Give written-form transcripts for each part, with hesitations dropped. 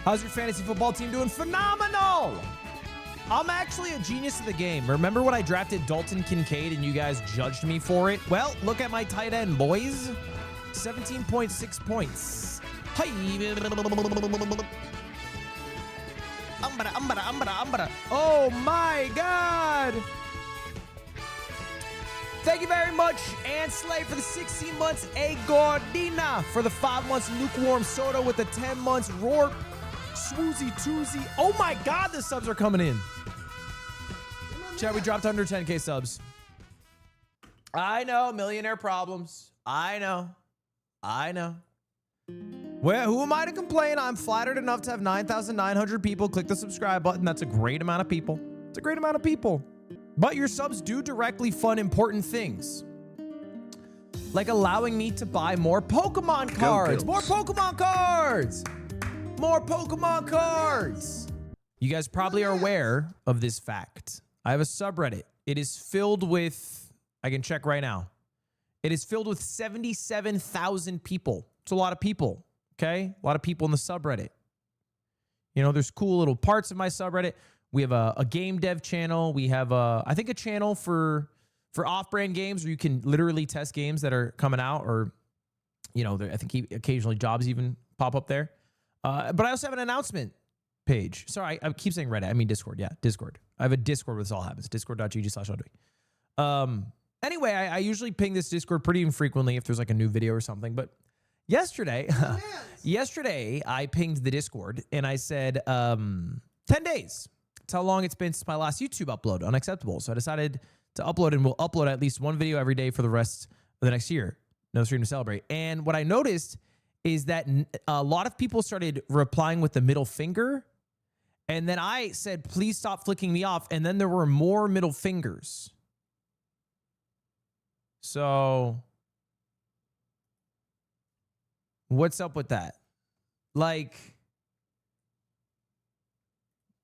How's your fantasy football team doing? Phenomenal! I'm actually a genius of the game. Remember when I drafted Dalton Kincaid and you guys judged me for it? Well, look at my tight end, boys. 17.6 points. Hi. Oh my God. Thank you very much, Ann Slay, for the 16 months. A Gordina for the 5 months. Lukewarm Soda with the 10 months. Rourke. Swoozy Toozy. Oh my God, the subs are coming in. Chat, we dropped under 10K subs. I know, millionaire problems. I know. Well, who am I to complain? I'm flattered enough to have 9,900 people click the subscribe button. That's a great amount of people. It's a great amount of people. But your subs do directly fund important things. Like allowing me to buy more Pokemon cards. More Pokemon cards. More Pokemon cards. You guys probably are aware of this fact. I have a subreddit. It is filled with, I can check right now. It is filled with 77,000 people. It's a lot of people, okay? A lot of people in the subreddit. You know, there's cool little parts of my subreddit. We have a game dev channel. We have, I think, a channel for off-brand games where you can literally test games that are coming out, or, you know, I think occasionally jobs even pop up there. But I also have an announcement page. Sorry, I keep saying Reddit. I mean Discord. Yeah, Discord. I have a Discord where this all happens. Discord.gg/Ludwig. Anyway, I usually ping this Discord pretty infrequently if there's like a new video or something. But yesterday, I pinged the Discord and I said 10 days. That's how long it's been since my last YouTube upload. Unacceptable. So I decided to upload, and we'll upload at least one video every day for the rest of the next year. No stream to celebrate. And what I noticed is that a lot of people started replying with the middle finger. And then I said, please stop flicking me off. And then there were more middle fingers. So what's up with that? Like,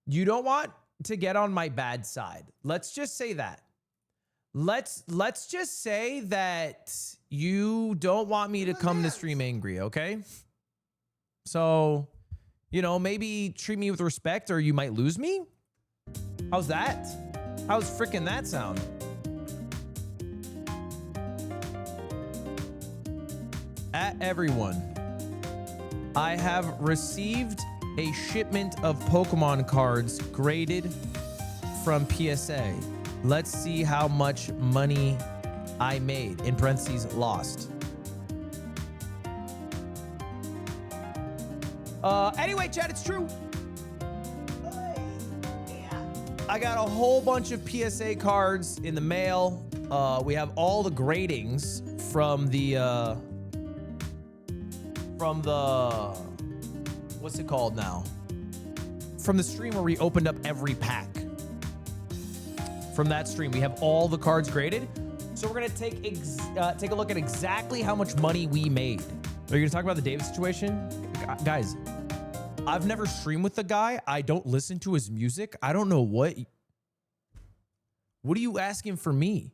you don't want to get on my bad side. Let's just say that. Let's just say that you don't want me to come to stream angry, okay? So, you know, maybe treat me with respect or you might lose me. How's that? How's freaking that sound? At everyone, I have received a shipment of Pokemon cards graded from PSA. Let's see how much money I made, in parentheses, lost. Anyway, chat, it's true. I got a whole bunch of PSA cards in the mail. We have all the gradings from the, what's it called now? From the stream where we opened up every pack. From that stream, we have all the cards graded. So we're gonna take a look at exactly how much money we made. Are you gonna talk about the David situation? Guys, I've never streamed with the guy. I don't listen to his music. I don't know what are you asking for me?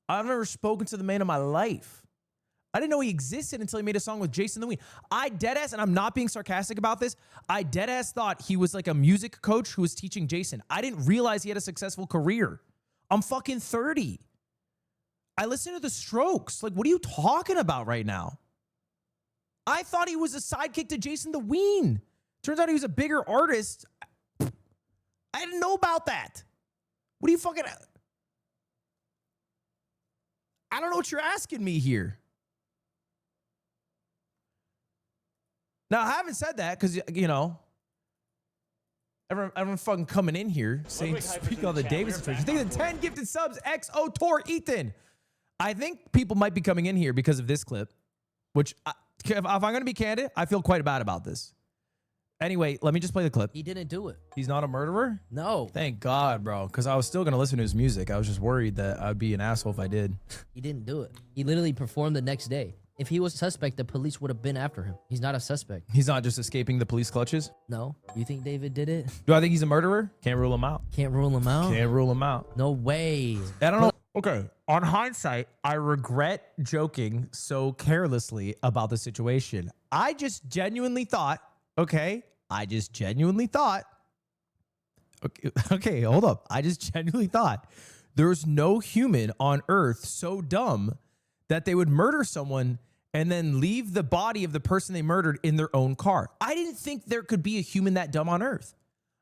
I've never spoken to the man in my life. I didn't know he existed until he made a song with Jason the Ween. I deadass, and I'm not being sarcastic about this, I deadass thought he was like a music coach who was teaching Jason. I didn't realize he had a successful career. I'm fucking 30. I listen to the Strokes. Like, what are you talking about right now? I thought he was a sidekick to Jason the Ween. Turns out he was a bigger artist. I didn't know about that. What are you fucking... I don't know what you're asking me here. Now, I haven't said that because, you know, everyone fucking coming in here saying, speak on the David situation. Think of the 10 gifted subs, XO Tor Ethan. I think people might be coming in here because of this clip, which, if I'm going to be candid, I feel quite bad about this. Anyway, let me just play the clip. He didn't do it. He's not a murderer? No. Thank God, bro, because I was still going to listen to his music. I was just worried that I'd be an asshole if I did. He didn't do it. He literally performed the next day. If he was a suspect, the police would have been after him. He's not a suspect. He's not just escaping the police clutches? No. You think David did it? Do I think he's a murderer? Can't rule him out. Can't rule him out? Can't rule him out. No way. I don't know. Okay. On hindsight, I regret joking so carelessly about the situation. I just genuinely thought, okay, I just genuinely thought, okay, hold up. I just genuinely thought there's no human on earth so dumb that they would murder someone and then leave the body of the person they murdered in their own car. I didn't think there could be a human that dumb on earth.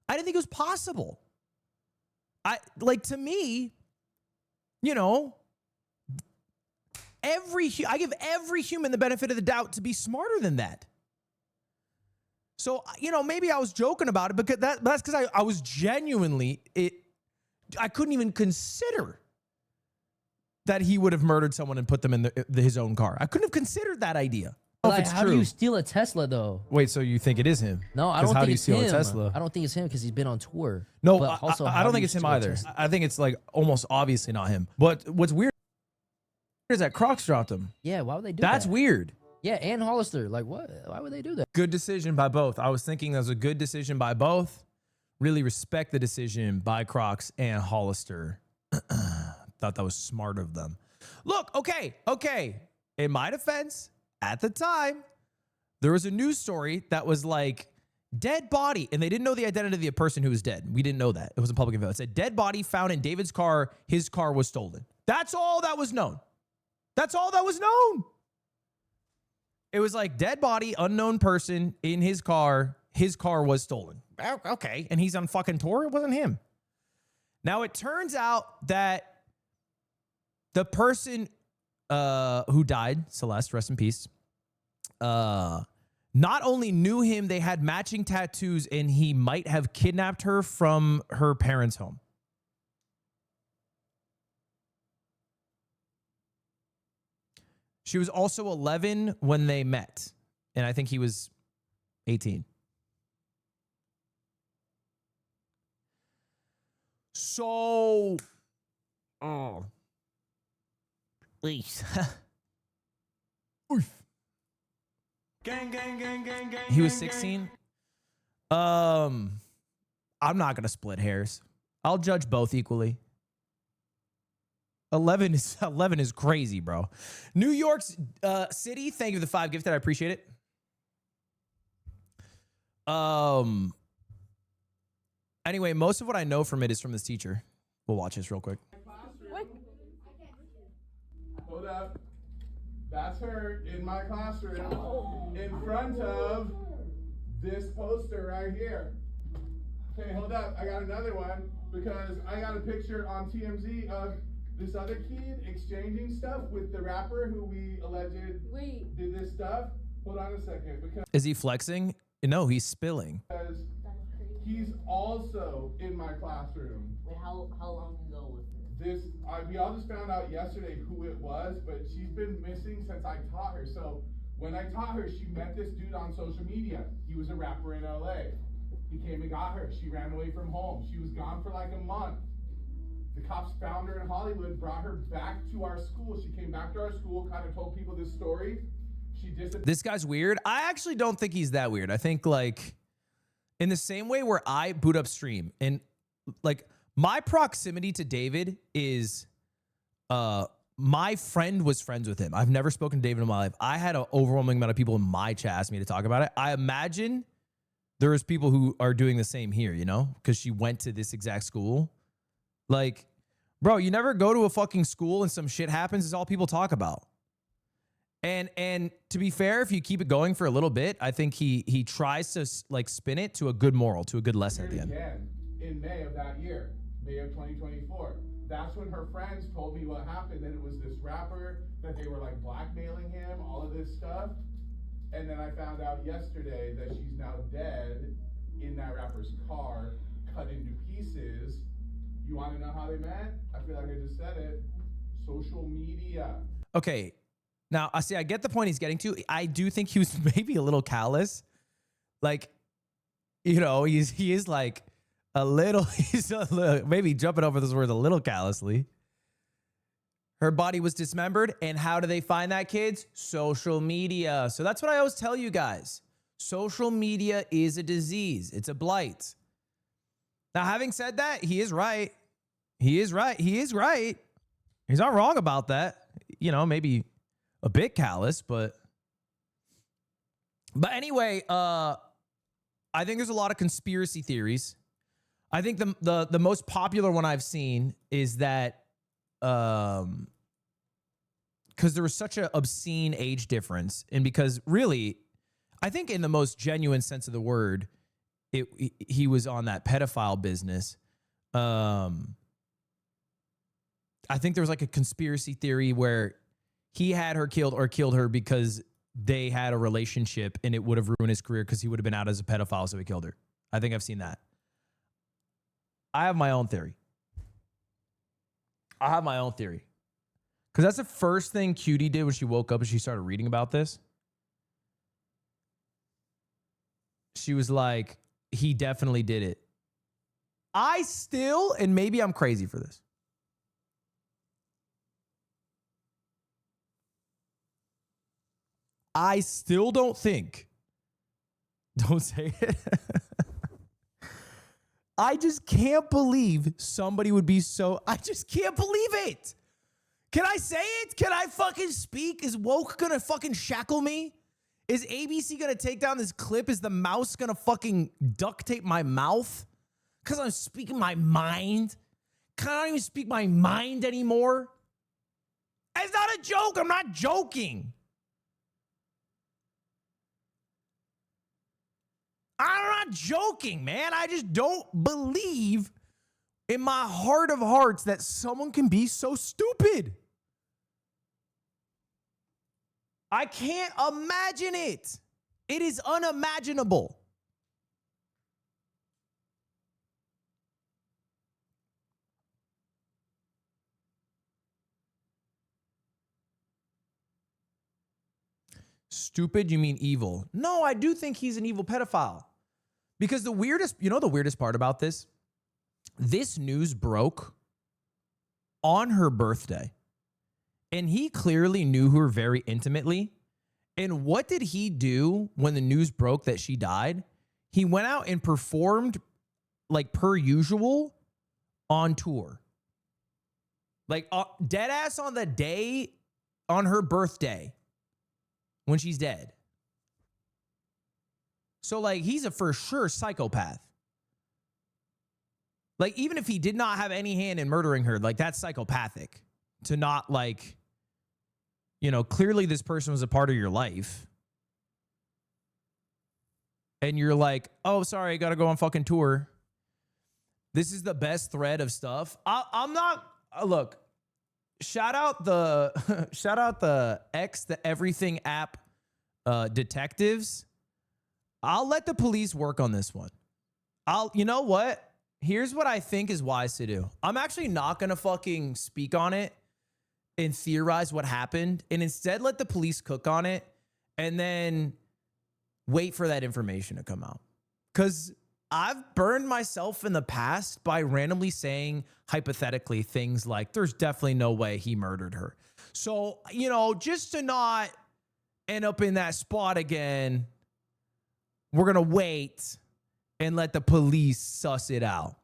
I didn't think it was possible. To me, you know, I give every human the benefit of the doubt to be smarter than that. So, you know, maybe I was joking about it, because that's because I was genuinely, I couldn't even consider that he would have murdered someone and put them in his own car. I couldn't have considered that idea. Like, how do you steal a Tesla though? Wait, so you think it is him? No, I don't how think do you it's steal him. a Tesla? I don't think it's him because he's been on tour. No, but also, I don't think it's him either. I think it's like almost obviously not him. But what's weird is that Crocs dropped him. Yeah, why would they do that? That's weird. Yeah, and Hollister. Like, what? Why would they do that? Good decision by both. I was thinking that was a good decision by both. Really respect the decision by Crocs and Hollister. Thought that was smart of them. Look, okay. In my defense, at the time, there was a news story that was like, dead body, and they didn't know the identity of the person who was dead. We didn't know that. It was in public info. It said, dead body found in David's car. His car was stolen. That's all that was known. That's all that was known. It was like, dead body, unknown person in his car. His car was stolen. Okay. And he's on fucking tour? It wasn't him. Now, it turns out that the person who died, Celeste, rest in peace, not only knew him, they had matching tattoos, and he might have kidnapped her from her parents' home. She was also 11 when they met, and I think he was 18. So, please. Gang, gang, gang, gang, gang. He was 16. I'm not gonna split hairs. I'll judge both equally. 11 is crazy, bro. New York City, thank you for the 5 gifted. I appreciate it. Anyway, most of what I know from it is from this teacher. We'll watch this real quick. What? Hold up. That's her in my classroom in front of this poster right here. Okay, hold up. I got another one because I got a picture on TMZ of this other kid exchanging stuff with the rapper who we alleged did this stuff. Hold on a second. Because Is he flexing? No, he's spilling. he's also in my classroom. Wait, how long ago was this? We all just found out yesterday who it was, but she's been missing since I taught her. So when I taught her, she met this dude on social media. He was a rapper in LA. He came and got her. She ran away from home. She was gone for like a month. The cops found her in Hollywood, brought her back to our school. She came back to our school, kind of told people this story. She disappeared. This guy's weird. I actually don't think he's that weird. I think, like, in the same way where I boot up stream, and like my proximity to David is my friend was friends with him. I've never spoken to David in my life. I had an overwhelming amount of people in my chat ask me to talk about it. I imagine there's people who are doing the same here, you know, because she went to this exact school. Like, bro, you never go to a fucking school and some shit happens. It's all people talk about. And to be fair, if you keep it going for a little bit, I think he tries to like spin it to a good moral, to a good lesson at the end. Again, in May of that year, May of 2024. That's when her friends told me what happened. That it was this rapper, that they were like blackmailing him, all of this stuff. And then I found out yesterday that she's now dead in that rapper's car, cut into pieces. You want to know how they met? I feel like I just said it. Social media. Okay. Now, I get the point he's getting to. I do think he was maybe a little callous. Like, you know, he is like he's a little, maybe jumping over those words a little callously. Her body was dismembered. And how do they find that, kids? Social media. So that's what I always tell you guys. Social media is a disease. It's a blight. Now, having said that, he is right. He is right. He's not wrong about that. You know, maybe a bit callous, but anyway, I think there's a lot of conspiracy theories. I think the most popular one I've seen is that because there was such an obscene age difference, and because really, I think in the most genuine sense of the word, he was on that pedophile business. I think there was like a conspiracy theory where he had her killed or killed her because they had a relationship and it would have ruined his career because he would have been out as a pedophile, so he killed her. I think I've seen that. I have my own theory. Because that's the first thing Cutie did when she woke up and she started reading about this. She was like, he definitely did it. I still, and maybe I'm crazy for this, I still don't think, don't say it. I just can't believe somebody would be so, I just can't believe it. Can I say it? Can I fucking speak? Is woke gonna fucking shackle me? Is ABC gonna take down this clip? Is the mouse gonna fucking duct tape my mouth? Because I'm speaking my mind? Can I not even speak my mind anymore? It's not a joke. I'm not joking. I'm not joking, man. I just don't believe in my heart of hearts that someone can be so stupid. I can't imagine it. It is unimaginable. Stupid, you mean evil? No, I do think he's an evil pedophile. Because the weirdest part about this? This news broke on her birthday. And he clearly knew her very intimately. And what did he do when the news broke that she died? He went out and performed like per usual on tour. Like dead ass on the day on her birthday when she's dead. So like he's a for sure psychopath. Like even if he did not have any hand in murdering her, like that's psychopathic to not like, you know, clearly this person was a part of your life. And you're like, oh, sorry, I got to go on fucking tour. This is the best thread of stuff. I'm not, look, shout out the X, the Everything app detectives. I'll let the police work on this one. You know what? Here's what I think is wise to do. I'm actually not going to fucking speak on it and theorize what happened, and instead let the police cook on it and then wait for that information to come out. Because I've burned myself in the past by randomly saying hypothetically things like, there's definitely no way he murdered her. So, you know, just to not end up in that spot again, we're going to wait and let the police suss it out.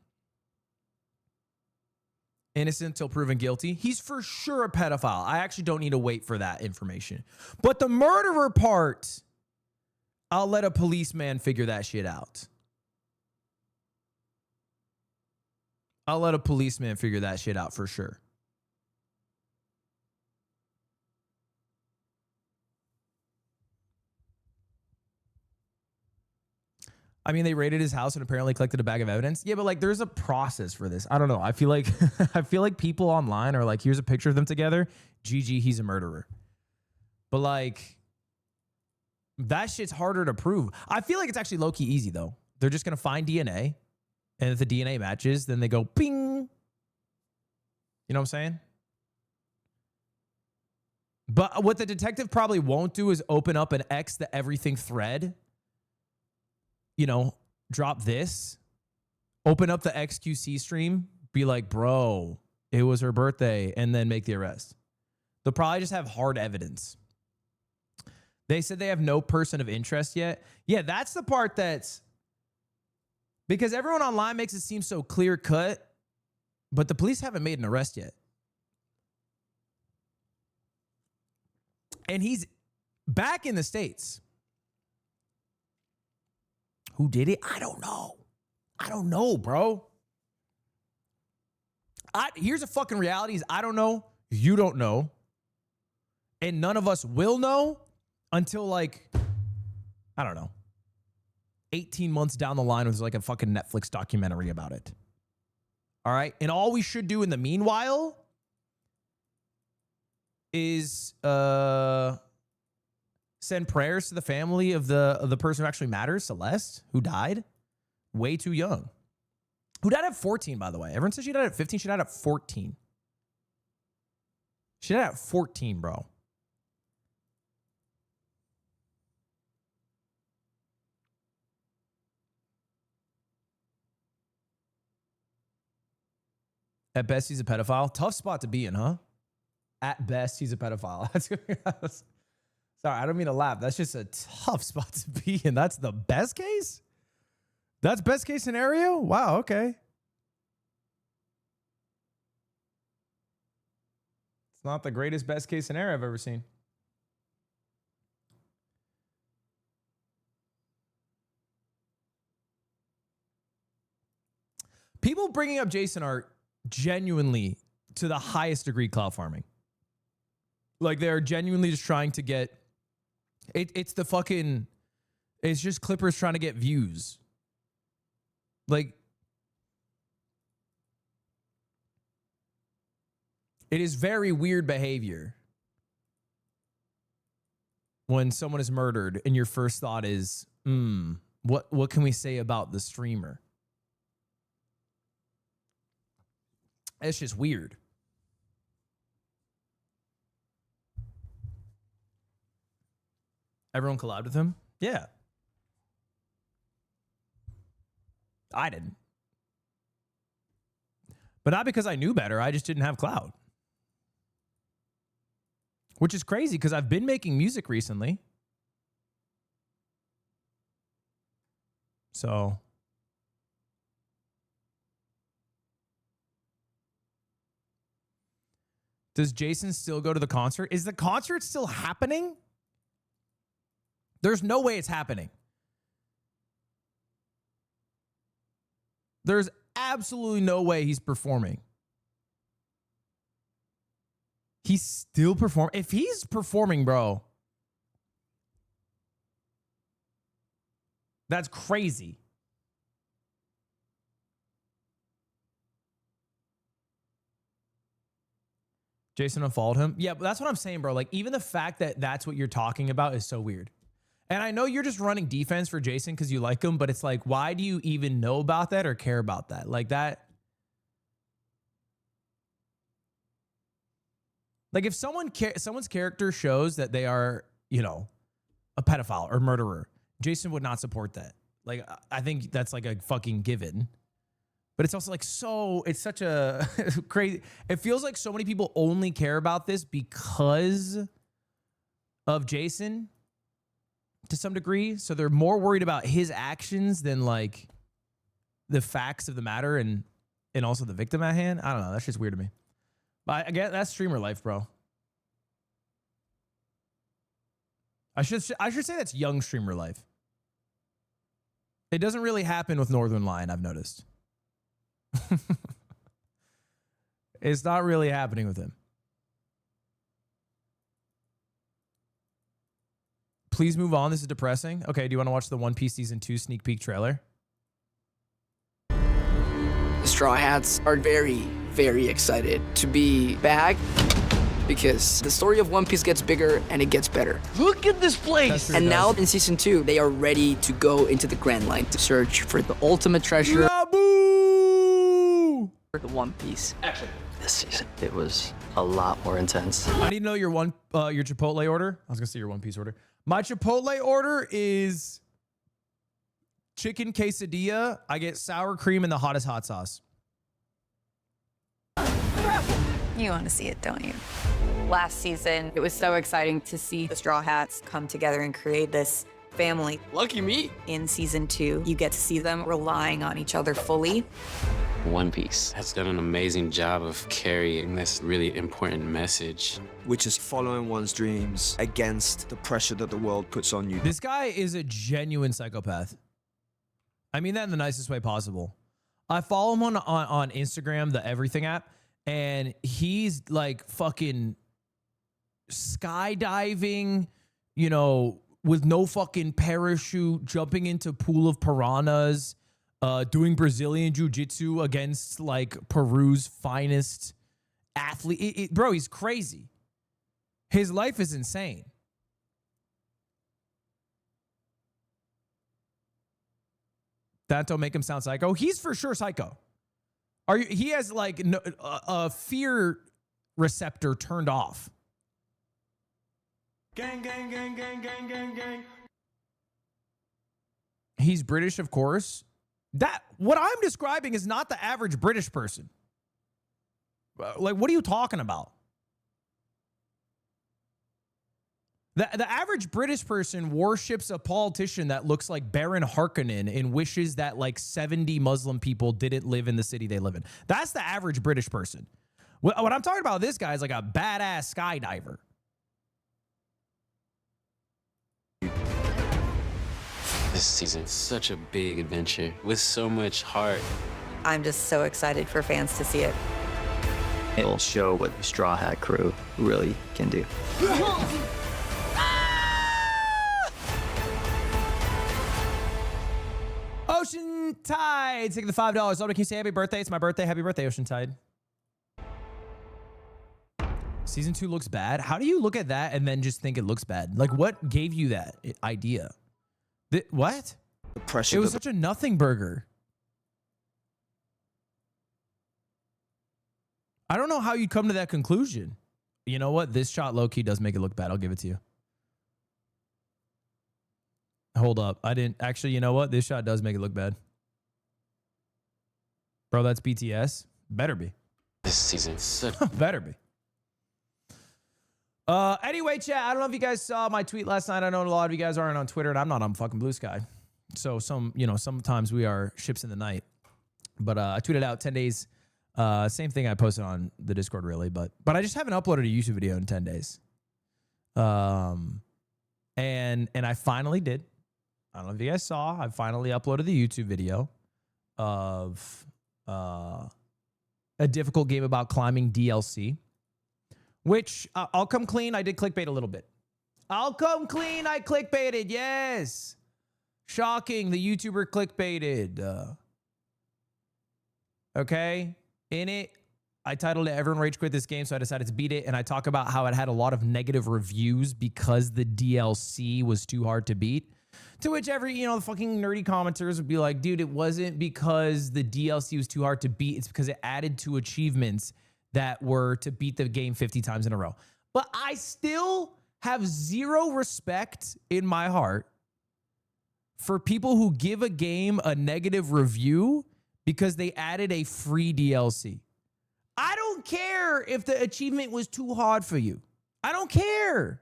Innocent until proven guilty. He's for sure a pedophile. I actually don't need to wait for that information. But the murderer part, I'll let a policeman figure that shit out. I'll let a policeman figure that shit out for sure. I mean, they raided his house and apparently collected a bag of evidence. Yeah, but like there's a process for this. I don't know. I feel like people online are like, here's a picture of them together. GG, he's a murderer. But like that shit's harder to prove. I feel like it's actually low-key easy though. They're just going to find DNA, and if the DNA matches, then they go ping. You know what I'm saying? But what the detective probably won't do is open up an X the everything thread. You know, drop this, open up the XQC stream, be like, bro, it was her birthday, and then make the arrest. They'll probably just have hard evidence. They said they have no person of interest yet. Yeah, that's the part that's, because everyone online makes it seem so clear cut, but the police haven't made an arrest yet. And he's back in the States. Who did it? I don't know. I don't know, bro. Here's a fucking reality is I don't know. You don't know. And none of us will know until like, I don't know, 18 months down the line with like a fucking Netflix documentary about it. All right. And all we should do in the meanwhile is send prayers to the family of the person who actually matters, Celeste, who died way too young. Who died at 14, by the way. Everyone says she died at 15. She died at 14. She died at 14, bro. At best, he's a pedophile. Tough spot to be in, huh? At best, he's a pedophile. Sorry, I don't mean to laugh. That's just a tough spot to be in. That's the best case? That's best case scenario? Wow, okay. It's not the greatest best case scenario I've ever seen. People bringing up Jason are genuinely to the highest degree clout farming. Like they're genuinely just trying to get it's just Clippers trying to get views. Like it is very weird behavior when someone is murdered and your first thought is, what can we say about the streamer? It's just weird. Everyone collabed with him? Yeah. I didn't. But not because I knew better. I just didn't have clout. Which is crazy because I've been making music recently. So... Does Jason still go to the concert? Is the concert still happening? There's no way it's happening. There's absolutely no way he's performing. He's still performing. If he's performing, bro, that's crazy. Jason unfollowed him. Yeah, but that's what I'm saying, bro. Like, even the fact that that's what you're talking about is so weird. And I know you're just running defense for Jason because you like him, but it's like, why do you even know about that or care about that? Like that. Like, if someone's character shows that they are, you know, a pedophile or murderer, Jason would not support that. Like, I think that's like a fucking given. But it's also like it's such a crazy, it feels like so many people only care about this because of Jason to some degree. So they're more worried about his actions than like the facts of the matter and also the victim at hand. I don't know. That's just weird to me. But I get that's streamer life, bro. I should say that's young streamer life. It doesn't really happen with Northern Lion, I've noticed. It's not really happening with him. Please move on. This is depressing. Okay, do you want to watch the One Piece Season 2 sneak peek trailer? The Straw Hats are very, very excited to be back because the story of One Piece gets bigger and it gets better. Look at this place! And now in Season 2, they are ready to go into the Grand Line to search for the ultimate treasure. Naboo! The One Piece. Actually, this season, it was a lot more intense. I need to know your Chipotle order. I was gonna say your One Piece order. My Chipotle order is chicken quesadilla. I get sour cream and the hottest hot sauce. You want to see it, don't you? Last season, it was so exciting to see the Straw Hats come together and create this family. Lucky me. In Season 2, you get to see them relying on each other fully. One Piece has done an amazing job of carrying this really important message. Which is following one's dreams against the pressure that the world puts on you. This guy is a genuine psychopath. I mean that in the nicest way possible. I follow him on Instagram, the Everything app, and he's like fucking skydiving, you know, with no fucking parachute, jumping into pool of piranhas, doing Brazilian jiu-jitsu against like Peru's finest athlete. Bro, he's crazy. His life is insane. That don't make him sound psycho. He's for sure psycho. He has like a fear receptor turned off. Gang, gang, gang, gang, gang, gang, gang. He's British, of course. What I'm describing is not the average British person. Like, what are you talking about? The average British person worships a politician that looks like Baron Harkonnen and wishes that like 70 Muslim people didn't live in the city they live in. That's the average British person. What I'm talking about, this guy is like a badass skydiver. This season's such a big adventure with so much heart. I'm just so excited for fans to see it. It'll show what the Straw Hat crew really can do. Ocean Tide, taking the $5. Ludwig, can you say happy birthday? It's my birthday. Happy birthday, Ocean Tide. Season 2 looks bad. How do you look at that and then just think it looks bad? Like, what gave you that idea? What? The pressure. It was such a nothing burger. I don't know how you come to that conclusion. You know what? This shot low-key does make it look bad. I'll give it to you. Hold up. I didn't actually, you know what? This shot does make it look bad. Bro, that's BTS. Better be. This season's such better be. Anyway, chat, I don't know if you guys saw my tweet last night. I know a lot of you guys aren't on Twitter, and I'm not on fucking Blue Sky. So sometimes we are ships in the night. But I tweeted out 10 days. Same thing I posted on the Discord, really. But I just haven't uploaded a YouTube video in 10 days. And I finally did. I don't know if you guys saw. I finally uploaded the YouTube video of a difficult game about climbing DLC. Which, I'll come clean, I did clickbait a little bit. I'll come clean, I clickbaited, yes. Shocking, the YouTuber clickbaited. Okay, in it, I titled it Everyone Rage Quit This Game, so I decided to beat it, and I talk about how it had a lot of negative reviews because the DLC was too hard to beat. To which every, the fucking nerdy commenters would be like, dude, it wasn't because the DLC was too hard to beat, it's because it added to achievements that were to beat the game 50 times in a row. But I still have zero respect in my heart for people who give a game a negative review because they added a free DLC. I don't care if the achievement was too hard for you. I don't care.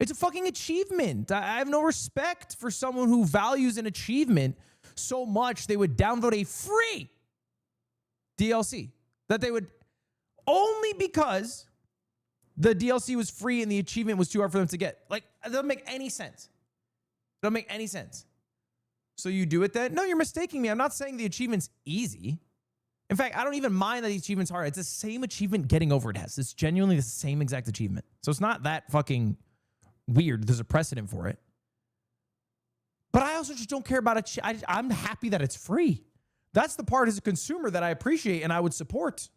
It's a fucking achievement. I have no respect for someone who values an achievement so much they would download a free DLC. That they would... Only because the DLC was free and the achievement was too hard for them to get. Like, it doesn't make any sense. It doesn't make any sense. So you do it then? No, you're mistaking me. I'm not saying the achievement's easy. In fact, I don't even mind that the achievement's hard. It's the same achievement getting over it has. It's genuinely the same exact achievement. So it's not that fucking weird. There's a precedent for it. But I also just don't care about it. I'm happy that it's free. That's the part as a consumer that I appreciate and I would support.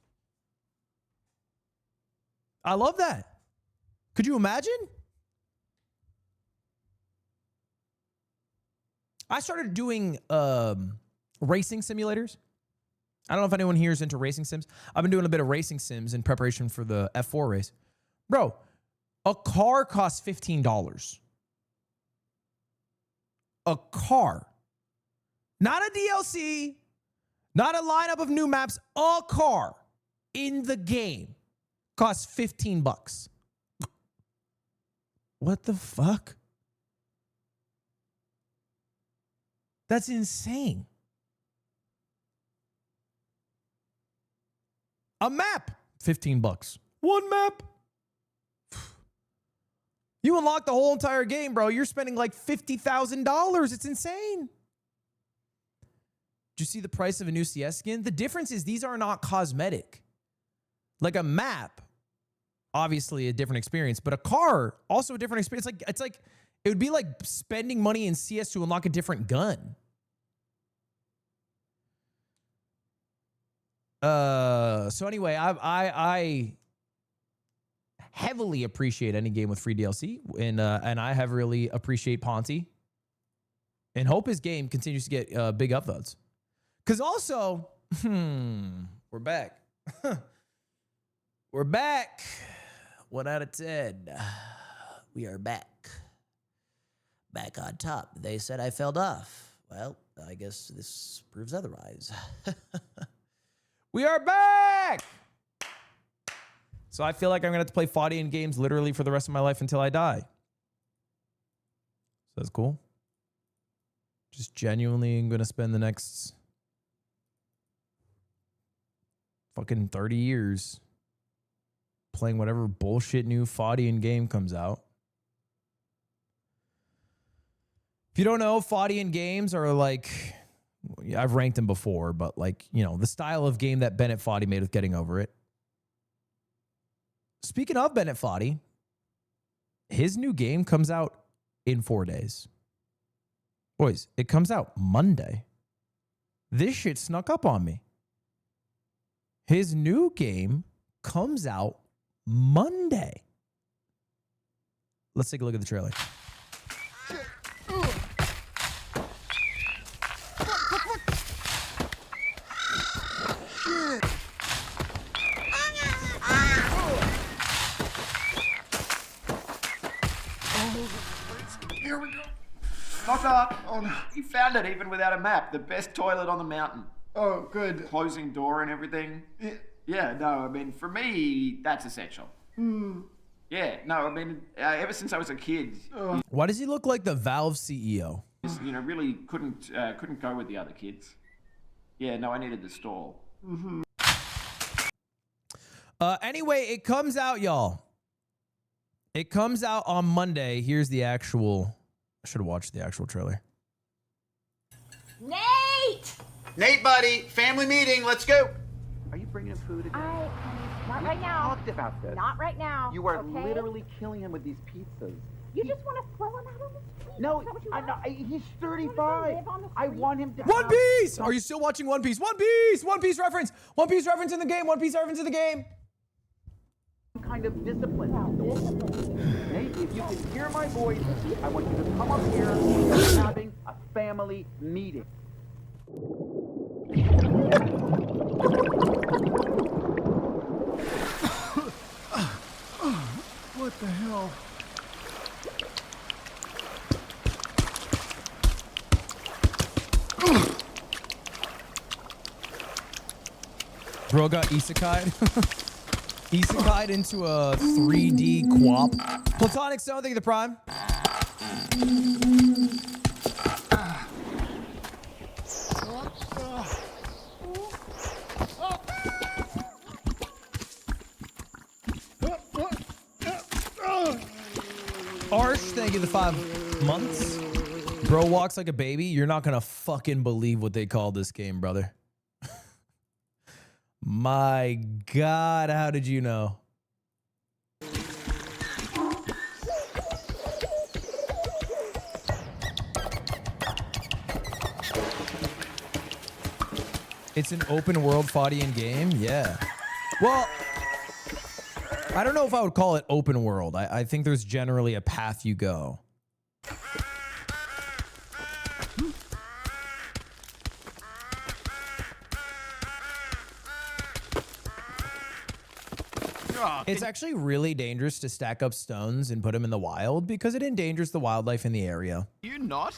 I love that. Could you imagine? I started doing racing simulators. I don't know if anyone here is into racing sims. I've been doing a bit of racing sims in preparation for the F4 race. Bro, a car costs $15. A car. Not a DLC. Not a lineup of new maps. A car in the game. Costs $15. What the fuck? That's insane. A map, $15. One map. You unlock the whole entire game, bro. You're spending like $50,000. It's insane. you see the price of a new CS skin? The difference is these are not cosmetic. Like a map, obviously a different experience, but a car, also a different experience. It's like it would be like spending money in CS to unlock a different gun. So anyway, I heavily appreciate any game with free DLC, and I heavily appreciate Ponty, and hope his game continues to get big upvotes. Because also, we're back. We're back. 1 out of 10. We are back. Back on top. They said I fell off. Well, I guess this proves otherwise. We are back! So I feel like I'm going to have to play Foddian games literally for the rest of my life until I die. So that's cool. Just genuinely going to spend the next fucking 30 years playing whatever bullshit new Foddian game comes out. If you don't know, Foddian games are like, I've ranked them before, but like, you know, the style of game that Bennett Foddy made with Getting Over It. Speaking of Bennett Foddy, his new game comes out in 4 days. Boys, it comes out Monday. This shit snuck up on me. His new game comes out Monday. Let's take a look at the trailer. Here we go. Knock up. Oh no. He found it even without a map. The best toilet on the mountain. Oh, good. Closing door and everything. Yeah, no, I mean, for me, that's essential. Yeah, no, I mean, ever since I was a kid. Why does he look like the Valve CEO? You know, really couldn't go with the other kids. Yeah, no, I needed the stall. Anyway, it comes out, y'all. It comes out on Monday. Here's the actual... I should have watched the actual trailer. Nate! Nate, buddy, family meeting, let's go. Are you bringing him food again? Not right now. Talked about this. Not right now. You are okay? literally killing him with these pizzas. You just want to throw him out on the street. No, Is that what you I'm want? not, he's You 35. want him to live on the I street? want him to One have Piece! Are you still watching One Piece? One Piece! One Piece reference! One Piece reference in the game! One Piece reference in the game! some kind of discipline. Nate, if you can hear my voice, I want you to come up here. We're having a family meeting. What the hell? Bro got isekai'd. Isekai'd into a 3D quap. Platonic Stone, thank you the prime. Arsh, thank you the 5 months. Bro walks like a baby. You're not gonna fucking believe what they call this game, brother. My God, how did you know? It's an open world Foddian game? Yeah. Well, I don't know if I would call it open world. I think there's generally a path you go. It's actually really dangerous to stack up stones and put them in the wild because it endangers the wildlife in the area. You not?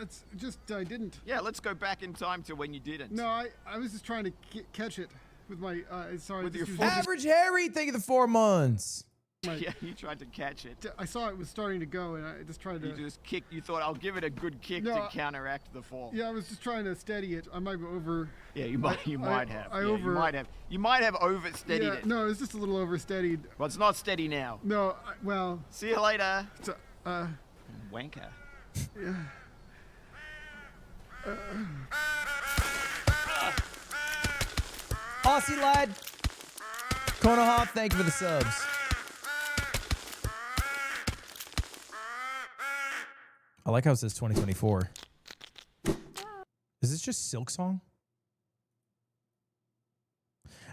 It's just I didn't. Yeah, let's go back in time to when you didn't. No, I was just trying to catch it with my sorry. With your Average Harry, thank you the 4 months. Yeah, you tried to catch it. I saw it was starting to go, and I just tried to. You just kicked. You thought I'll give it a good kick to counteract the fall. Yeah, I was just trying to steady it. I might be over. Yeah, you might. You might have. You might have oversteadied it. No, it was just a little oversteadied. Well, it's not steady now. No, well. See you later. Wanker. Yeah. Aussie lad. Konoha, thank you for the subs. I like how it says 2024. Is this just Silk Song?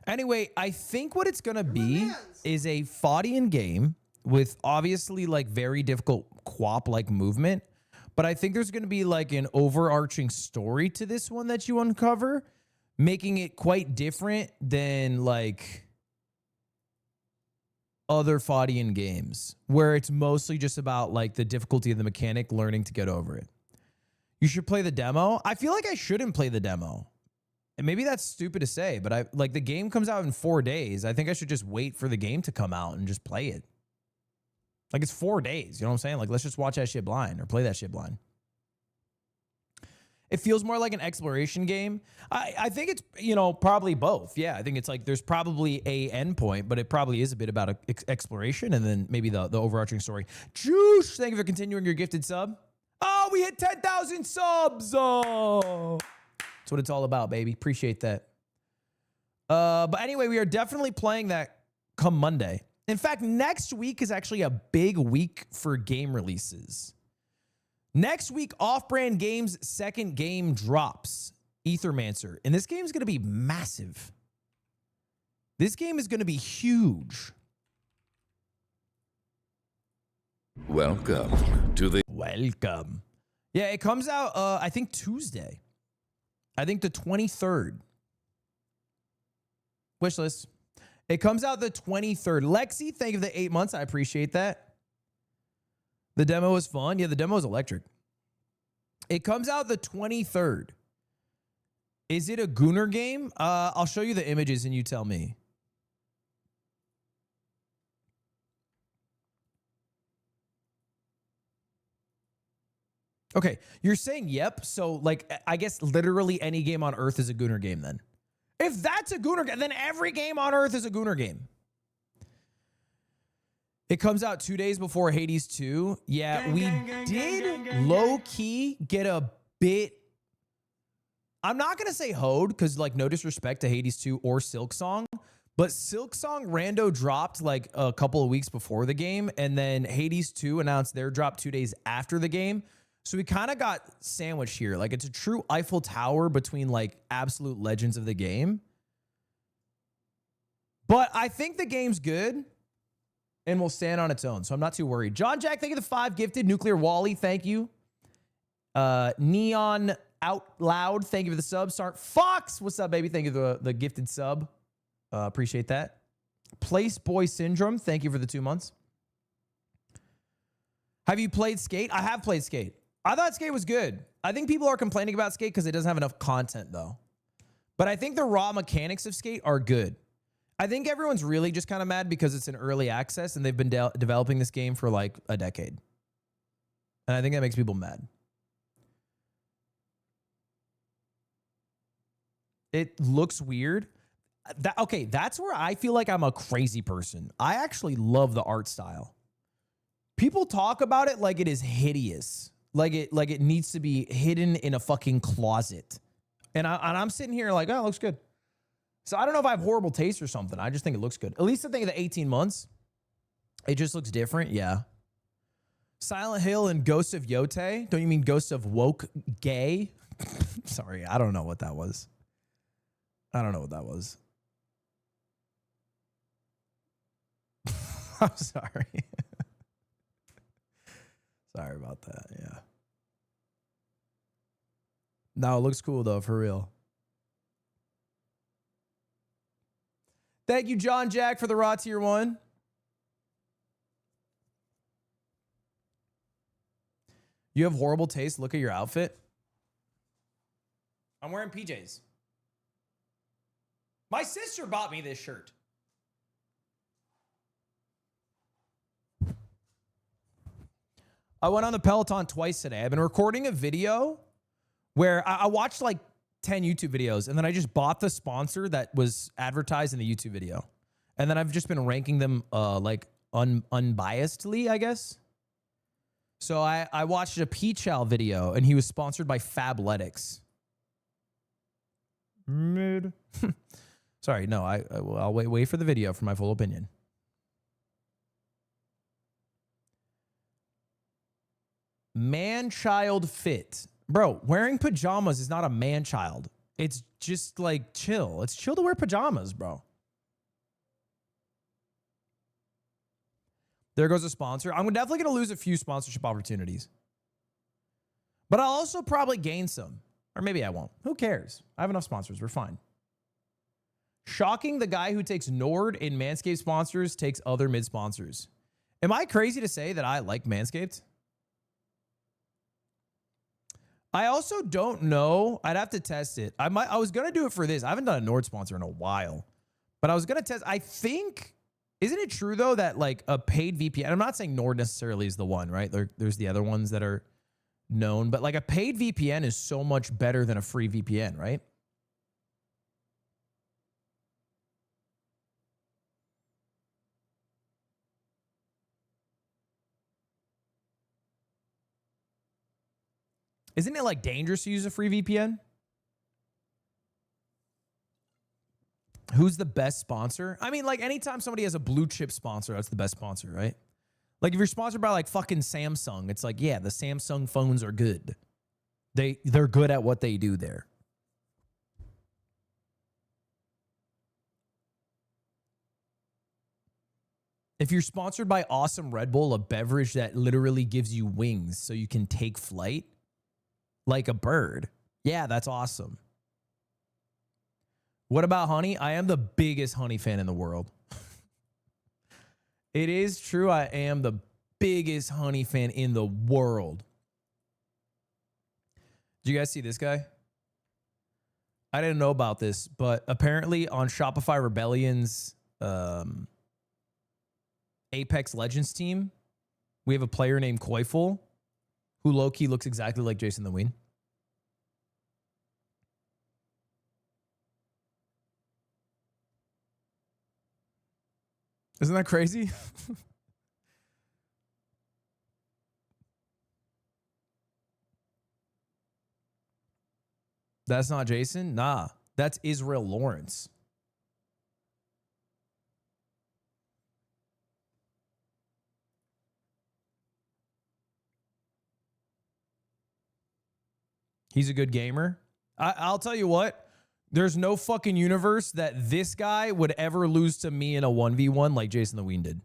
Anyway, I think what it's going to be is a Foddian game with obviously like very difficult quap-like movement. But I think there's going to be like an overarching story to this one that you uncover, making it quite different than like other Foddian games where it's mostly just about like the difficulty of the mechanic, learning to get over it. You should play the demo. I feel like I shouldn't play the demo. And maybe that's stupid to say, but I like the game comes out in 4 days. I think I should just wait for the game to come out and just play it. Like it's 4 days. You know what I'm saying? Like, let's just watch that shit blind or play that shit blind. It feels more like an exploration game. I think it's, you know, probably both. Yeah, I think it's like there's probably a endpoint, but it probably is a bit about exploration and then maybe the overarching story. Juice, thank you for continuing your gifted sub. Oh, we hit 10,000 subs. Oh, that's what it's all about, baby. Appreciate that. But anyway, we are definitely playing that come Monday. In fact, next week is actually a big week for game releases. Next week, Off-Brand Games' second game drops, Ethermancer. And this game is going to be massive. This game is going to be huge. Welcome to the... Welcome. Yeah, it comes out, I think, Tuesday. I think the 23rd. Wishlist. It comes out the 23rd. Lexi, thank you for the 8 months. I appreciate that. The demo was fun. Yeah, the demo is electric. It comes out the 23rd. Is it a Gooner game? I'll show you the images and you tell me. Okay, you're saying yep. So, like, I guess literally any game on Earth is a Gooner game then. If that's a Gooner game, then every game on Earth is a Gooner game. It comes out 2 days before Hades 2. Yeah, we did low-key get a bit... I'm not going to say hoed, because, like, no disrespect to Hades 2 or Silksong, but Silksong rando dropped, like, a couple of weeks before the game, and then Hades 2 announced their drop 2 days after the game. So we kind of got sandwiched here. Like, it's a true Eiffel Tower between, like, absolute legends of the game. But I think the game's good and will stand on its own, so I'm not too worried. John Jack, thank you for the 5 gifted. Nuclear Wally, thank you. Neon Out Loud, thank you for the sub. Start Fox, what's up, baby? Thank you for the gifted sub. Appreciate that. Place Boy Syndrome, thank you for the 2 months. Have you played Skate? I have played Skate. I thought Skate was good. I think people are complaining about Skate because it doesn't have enough content, though. But I think the raw mechanics of Skate are good. I think everyone's really just kind of mad because it's an early access and they've been developing this game for like a decade. And I think that makes people mad. It looks weird. Okay, that's where I feel like I'm a crazy person. I actually love the art style. People talk about it like it is hideous. Like it needs to be hidden in a fucking closet. And I'm sitting here like, oh, it looks good. So I don't know if I have horrible taste or something. I just think it looks good. At least I think of the 18 months. It just looks different. Yeah. Silent Hill and Ghost of Yote. Don't you mean Ghost of Woke Gay? Sorry, I don't know what that was. I don't know what that was. I'm sorry. Sorry about that. Yeah. No, it looks cool though, for real. Thank you, John Jack, for the raw tier 1. You have horrible taste. Look at your outfit. I'm wearing PJs. My sister bought me this shirt. I went on the Peloton twice today. I've been recording a video where I watched like 10 YouTube videos, and then I just bought the sponsor that was advertised in the YouTube video. And then I've just been ranking them like unbiasedly, I guess. So I watched a P-Chow video, and he was sponsored by Fabletics. Mid. Sorry, no, I'll wait for the video for my full opinion. Man-child fit. Bro, wearing pajamas is not a man-child. It's just like chill. It's chill to wear pajamas, bro. There goes a sponsor. I'm definitely going to lose a few sponsorship opportunities. But I'll also probably gain some. Or maybe I won't. Who cares? I have enough sponsors. We're fine. Shocking, the guy who takes Nord in Manscaped sponsors takes other mid sponsors. Am I crazy to say that I like Manscaped? I also don't know. I'd have to test it. I was going to do it for this. I haven't done a Nord sponsor in a while. But I was going to test. I think... Isn't it true, though, that like a paid VPN, I'm not saying Nord necessarily is the one, right? There's the other ones that are known, but like a paid VPN is so much better than a free VPN, right? Isn't it like dangerous to use a free VPN? Who's the best sponsor? I mean, like anytime somebody has a blue chip sponsor, that's the best sponsor, right? Like if you're sponsored by like fucking Samsung, it's like, yeah, the Samsung phones are good. They're good at what they do there. If you're sponsored by Awesome Red Bull, a beverage that literally gives you wings so you can take flight like a bird, yeah, that's awesome. What about honey? I am the biggest honey fan in the world. It is true. I am the biggest honey fan in the world. Do you guys see this guy? I didn't know about this, but apparently on Shopify Rebellion's Apex Legends team, we have a player named Koiful who low-key looks exactly like Jason the Ween. Isn't that crazy? That's not Jason? Nah, that's Israel Lawrence. He's a good gamer. I'll tell you what. There's no fucking universe that this guy would ever lose to me in a 1v1 like Jason the Ween did.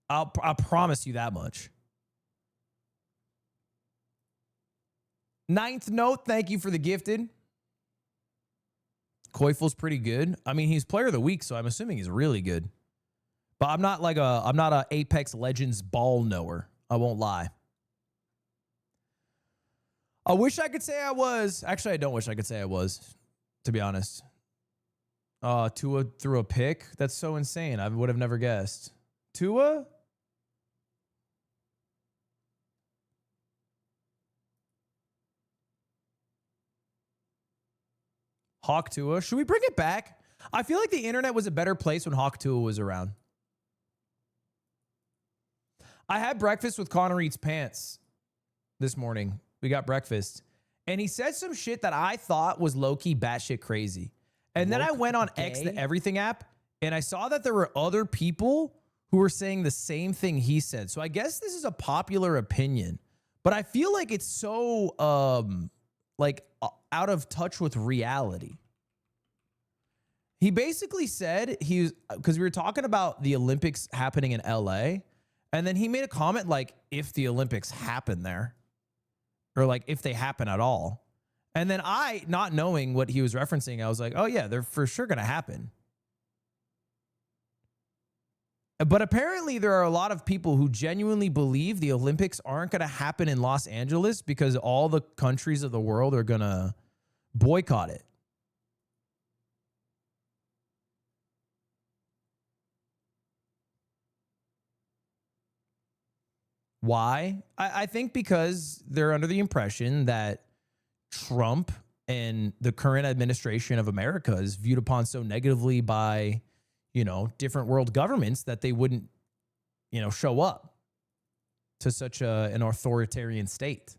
I promise you that much. Ninth note, thank you for the gifted. Koiful's pretty good. I mean, he's player of the week, so I'm assuming he's really good. But I'm not a Apex Legends ball knower. I won't lie. I wish I could say I was. Actually, I don't wish I could say I was. To be honest. Tua threw a pick? That's so insane. I would have never guessed. Tua? Hawk Tua. Should we bring it back? I feel like the internet was a better place when Hawk Tua was around. I had breakfast with Connor Eats Pants this morning. We got breakfast. And he said some shit that I thought was low-key batshit crazy. And then I went on X, the Everything app, and I saw that there were other people who were saying the same thing he said. So I guess this is a popular opinion. But I feel like it's so, out of touch with reality. He basically said because we were talking about the Olympics happening in LA, and then he made a comment like, if the Olympics happen there, or like if they happen at all. And then I, not knowing what he was referencing, I was like, oh yeah, they're for sure going to happen. But apparently there are a lot of people who genuinely believe the Olympics aren't going to happen in Los Angeles because all the countries of the world are going to boycott it. Why? I think because they're under the impression that Trump and the current administration of America is viewed upon so negatively by, different world governments that they wouldn't, show up to such an authoritarian state.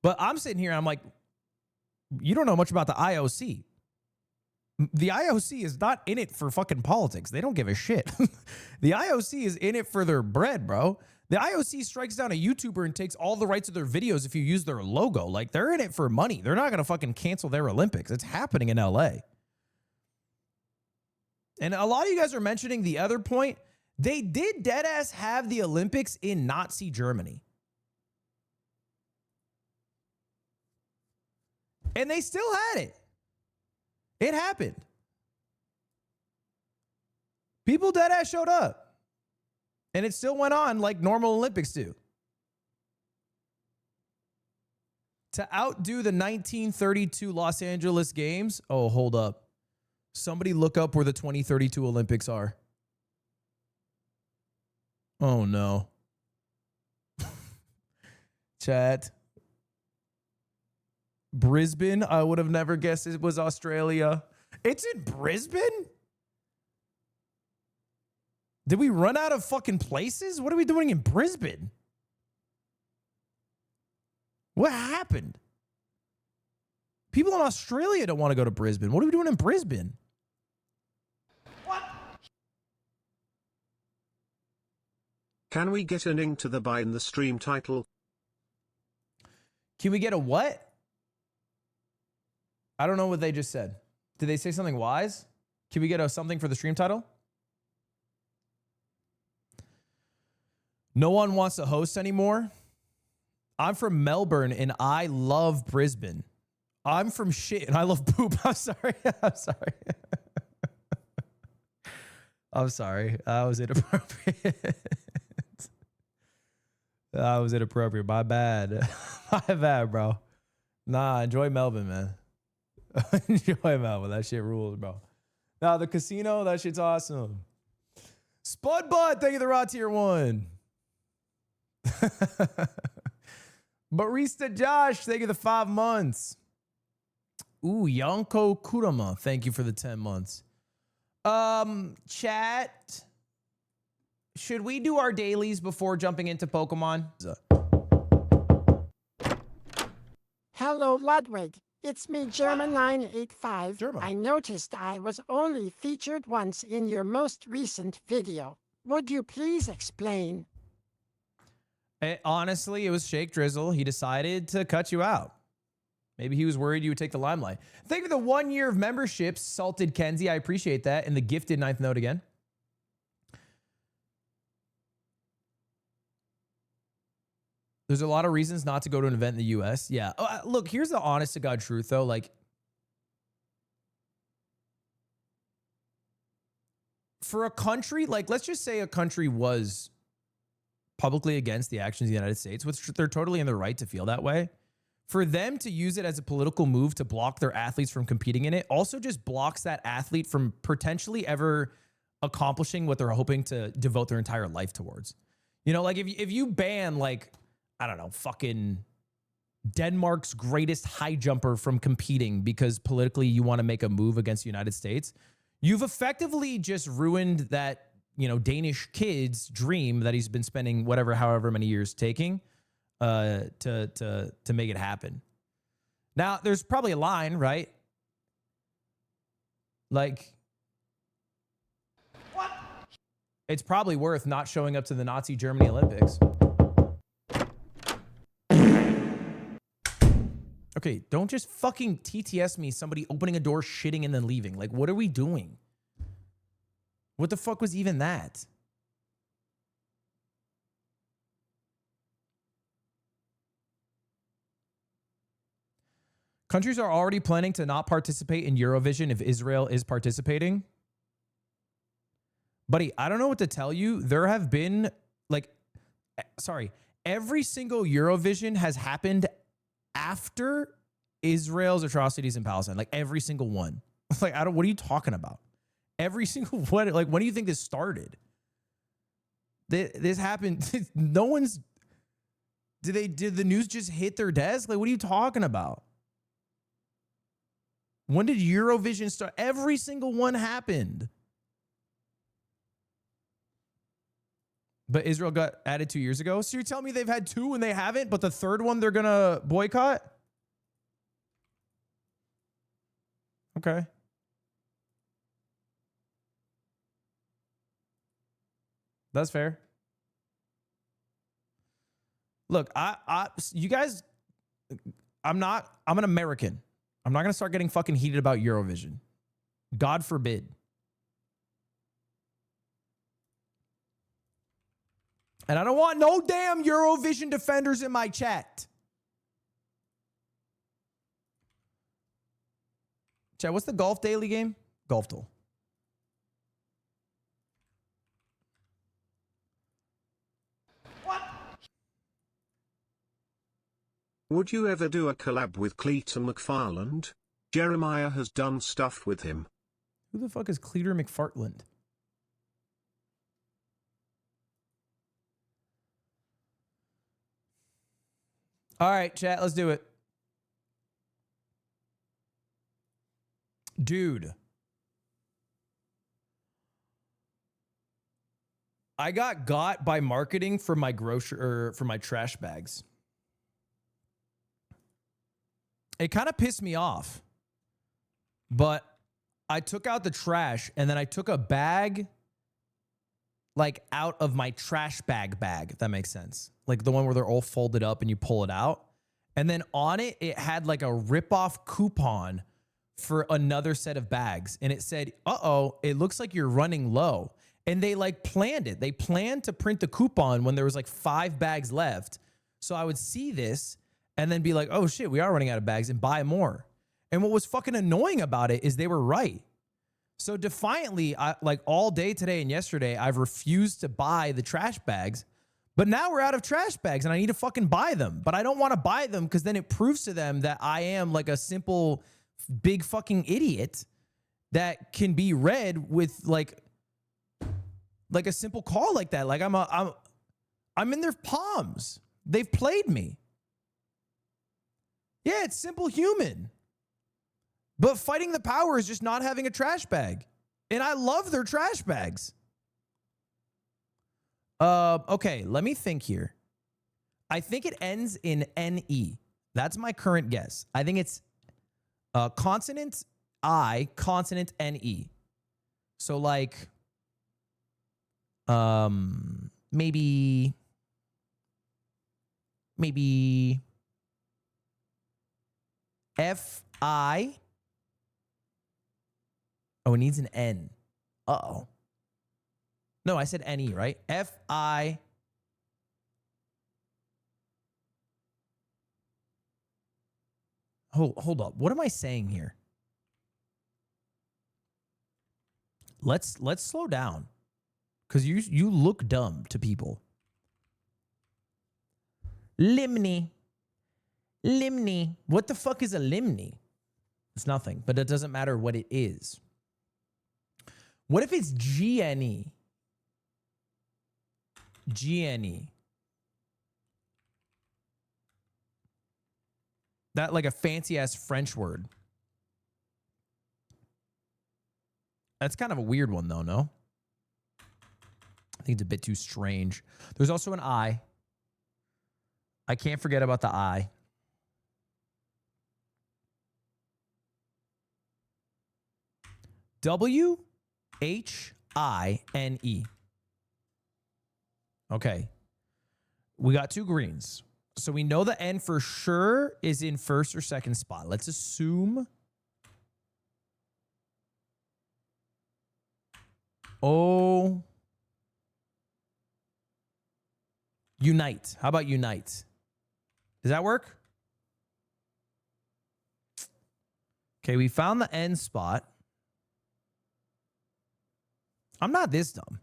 But I'm sitting here and I'm like, you don't know much about the IOC. The IOC is not in it for fucking politics. They don't give a shit. The IOC is in it for their bread, bro. The IOC strikes down a YouTuber and takes all the rights of their videos if you use their logo. Like, they're in it for money. They're not going to fucking cancel their Olympics. It's happening in LA. And a lot of you guys are mentioning the other point. They did deadass have the Olympics in Nazi Germany. And they still had it. It happened. People deadass showed up. And it still went on like normal Olympics do. To outdo the 1932 Los Angeles Games. Oh, hold up. Somebody look up where the 2032 Olympics are. Oh, no. Chat. Brisbane? I would have never guessed it was Australia. It's in Brisbane? Did we run out of fucking places? What are we doing in Brisbane? What happened? People in Australia don't want to go to Brisbane. What are we doing in Brisbane? Can we get an ing to the buy in the stream title? Can we get a what? I don't know what they just said. Did they say something wise? Can we get a something for the stream title? No one wants to host anymore. I'm from Melbourne and I love Brisbane. I'm from shit and I love poop. I'm sorry. I'm sorry. I'm sorry. That was inappropriate. That was inappropriate. My bad. My bad, bro. Nah, enjoy Melbourne, man. Enjoy Melbourne. That shit rules, bro. Nah, the casino, that shit's awesome. Spudbot, thank you the raw tier 1. Barista Josh, thank you the 5 months. Ooh, Yonko Kurama, thank you for the 10 months. Chat, should we do our dailies before jumping into Pokemon? Hello, Ludwig. It's me, German985. German. I noticed I was only featured once in your most recent video. Would you please explain? Honestly, it was Shake Drizzle. He decided to cut you out. Maybe he was worried you would take the limelight. Thank you for the 1 year of membership, Salted Kenzie. I appreciate that. And the gifted 9th note again. There's a lot of reasons not to go to an event in the US. Yeah. Look, here's the honest to God truth, though. Like, for a country, like, let's just say a country was publicly against the actions of the United States, which they're totally in their right to feel that way. For them to use it as a political move to block their athletes from competing in it also just blocks that athlete from potentially ever accomplishing what they're hoping to devote their entire life towards. You know, like if you ban, like, I don't know, fucking Denmark's greatest high jumper from competing because politically you want to make a move against the United States, you've effectively just ruined that, you know, Danish kid's dream that he's been spending however many years taking to make it happen. Now, there's probably a line, right? Like, what? It's probably worth not showing up to the Nazi Germany Olympics. Okay, don't just fucking TTS me somebody opening a door, shitting, and then leaving. Like, what are we doing? What the fuck was even that? Countries are already planning to not participate in Eurovision if Israel is participating. Buddy, I don't know what to tell you. There have been, every single Eurovision has happened after Israel's atrocities in Palestine. Like, every single one. Like, what are you talking about? Every single one. Like, when do you think this started? This happened. No one's. Did the news just hit their desk? Like, what are you talking about? When did Eurovision start? Every single one happened. But Israel got added 2 years ago. So you're telling me they've had two and they haven't, but the third one they're going to boycott? Okay. That's fair. Look, you guys, I'm an American. I'm not going to start getting fucking heated about Eurovision. God forbid. And I don't want no damn Eurovision defenders in my chat. Chat, what's the golf daily game? Golf tool. Would you ever do a collab with Cleaton McFarland? Jeremiah has done stuff with him. Who the fuck is Cleater McFartland? All right, chat, let's do it. Dude. I got by marketing for my for my trash bags. It kind of pissed me off. But I took out the trash and then I took a bag like out of my trash bag, if that makes sense. Like the one where they're all folded up and you pull it out. And then on it, it had like a rip-off coupon for another set of bags. And it said, uh-oh, it looks like you're running low. And they like planned it. They planned to print the coupon when there was like 5 bags left. So I would see this and then be like, oh shit, we are running out of bags, and buy more. And what was fucking annoying about it is they were right. So defiantly, like all day today and yesterday, I've refused to buy the trash bags. But now we're out of trash bags and I need to fucking buy them. But I don't want to buy them because then it proves to them that I am like a simple, big fucking idiot that can be read with like a simple call like that. Like I'm in their palms. They've played me. Yeah, it's simple human. But fighting the power is just not having a trash bag. And I love their trash bags. Okay, let me think here. I think it ends in NE. That's my current guess. I think it's consonant I, consonant NE. So like maybe F-I. Oh, it needs an N. Uh-oh. No, I said N-E, right? F-I. Hold up. What am I saying here? Let's slow down. Because you look dumb to people. Limni. Limni. What the fuck is a limni? It's nothing, but it doesn't matter what it is. What if it's GNE? GNE. That like a fancy ass French word. That's kind of a weird one though, no? I think it's a bit too strange. There's also an I. I can't forget about the I. W-H-I-N-E. Okay. We got 2 greens. So we know the N for sure is in first or second spot. Let's assume. Oh. Unite. How about unite? Does that work? Okay, we found the N spot. I'm not this dumb.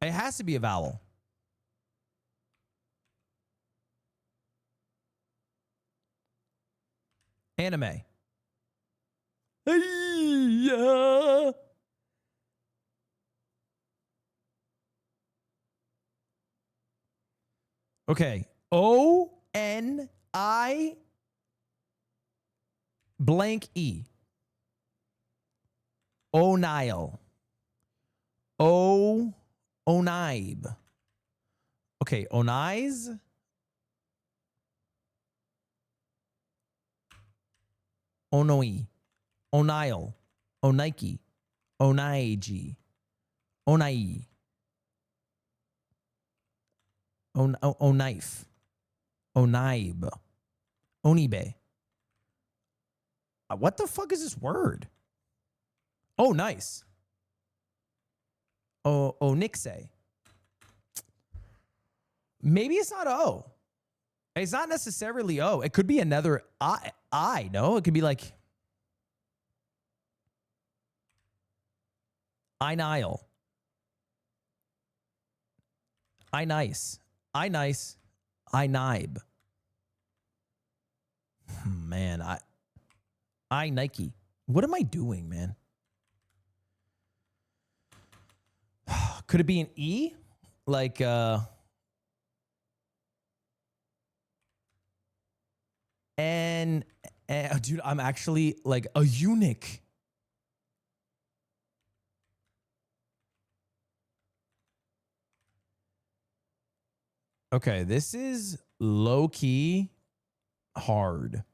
It has to be a vowel. Anime. Yeah. Okay. O-N-I blank E. O'Neill. O'Nibe. Okay, Onise. Onoi, Onail, Onaiki, Onaiji, Onai, Onaif, Onaib, Onibe. What the fuck is this word? Oh, nice. Onixe. Maybe it's not O. It's not necessarily O. It could be another I. No, it could be like I-Nile. I-Nice. I-Nice. I-Nibe. Man, I-Nike. What am I doing, man? Could it be an E? Like, and dude, I'm actually like a eunuch. Okay, this is low key hard.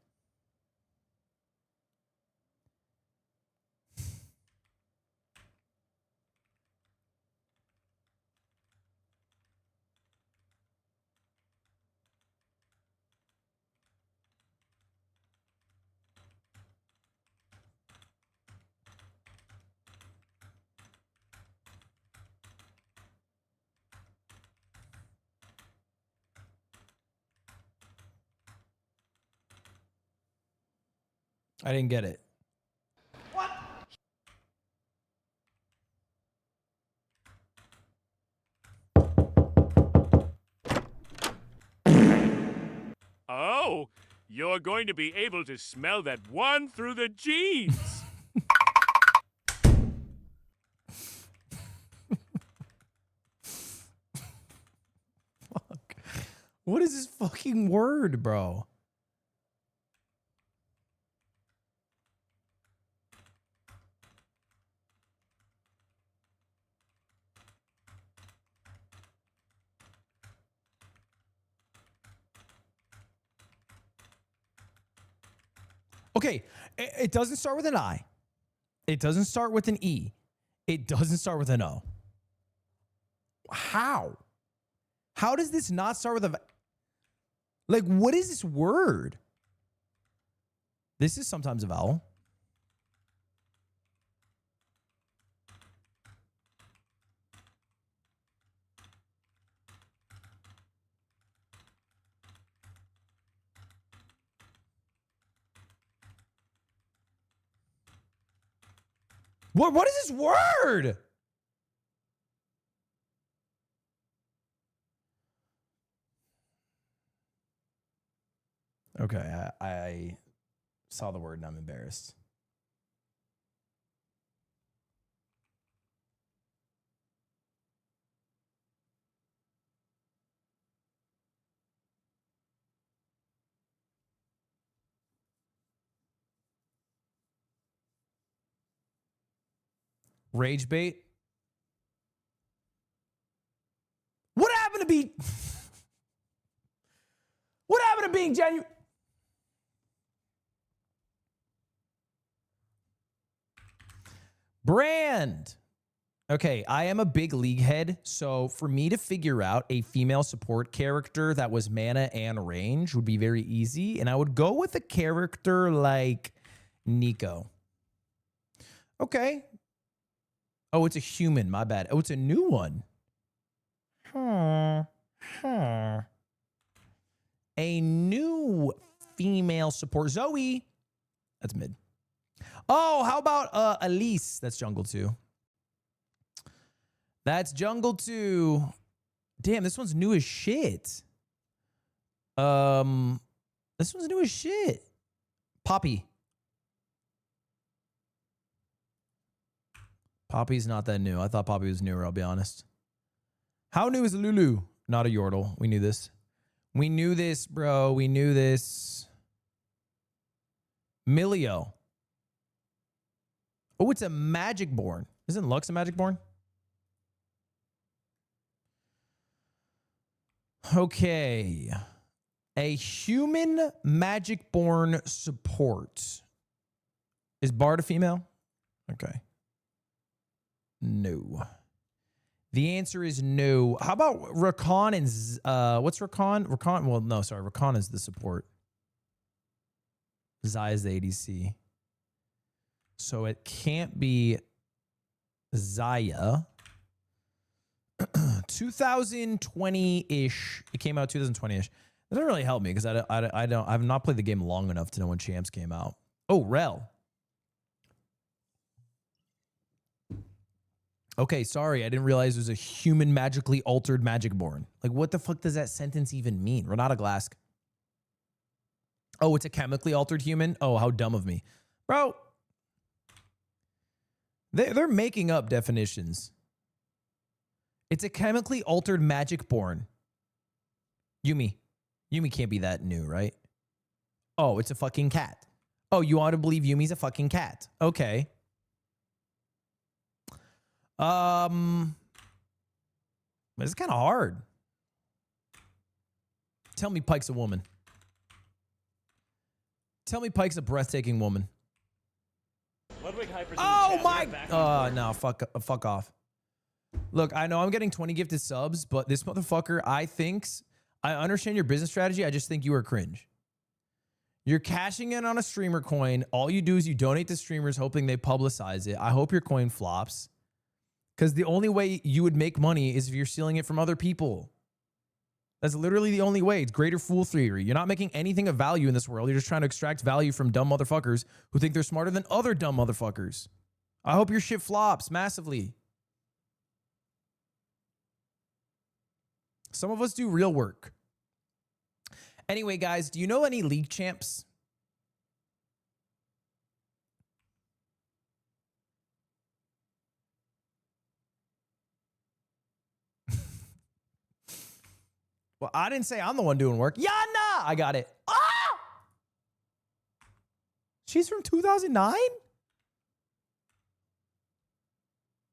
I didn't get it. What? Oh, you're going to be able to smell that one through the jeans. Fuck. What is this fucking word, bro? Okay, it doesn't start with an I. It doesn't start with an E. It doesn't start with an O. How? How does this not start with a... Like, what is this word? This is sometimes a vowel. What is this word? Okay, I saw the word and I'm embarrassed. Rage bait. What happened to be? What happened to being genuine? Brand. Okay, I am a big league head, so for me to figure out a female support character that was mana and range would be very easy, and I would go with a character like Nico. Okay. Oh, it's a human, my bad. Oh, it's a new one. A new female support. Zoe. That's mid. Oh, how about Elise? That's jungle 2. That's jungle 2. Damn, this one's new as shit. This one's new as shit. Poppy. Poppy's not that new. I thought Poppy was newer, I'll be honest. How new is Lulu? Not a Yordle. We knew this. We knew this, bro. We knew this. Milio. Oh, it's a Magic Born. Isn't Lux a Magic Born? Okay. A human Magic Born support. Is Bard a female? Okay. No. The answer is no. How about Rakan and what's Rakan? Rakan, well, no, sorry. Rakan is the support. Zai is the ADC. So it can't be Zaya. 2020-ish. It came out 2020-ish. That doesn't really help me because I've not played the game long enough to know when Champs came out. Oh, Rel. Okay, sorry. I didn't realize it was a human magically altered Magicborn. Like, what the fuck does that sentence even mean? Renata Glask. Oh, it's a chemically altered human? Oh, how dumb of me. Bro. They're making up definitions. It's a chemically altered Magicborn. Yumi. Yumi can't be that new, right? Oh, it's a fucking cat. Oh, you want to believe Yumi's a fucking cat. Okay. It's kind of hard. Tell me Pike's a woman. Tell me Pike's a breathtaking woman. Ludwig Hyper's Oh my! Oh no! Fuck off. Look, I know I'm getting 20 gifted subs, but this motherfucker, I understand your business strategy. I just think you are cringe. You're cashing in on a streamer coin. All you do is you donate to streamers hoping they publicize it. I hope your coin flops. Because the only way you would make money is if you're stealing it from other people. That's literally the only way. It's greater fool theory. You're not making anything of value in this world. You're just trying to extract value from dumb motherfuckers who think they're smarter than other dumb motherfuckers. I hope your shit flops massively. Some of us do real work. Anyway, guys, do you know any league champs? Well, I didn't say I'm the one doing work. Yana! I got it. Ah! She's from 2009?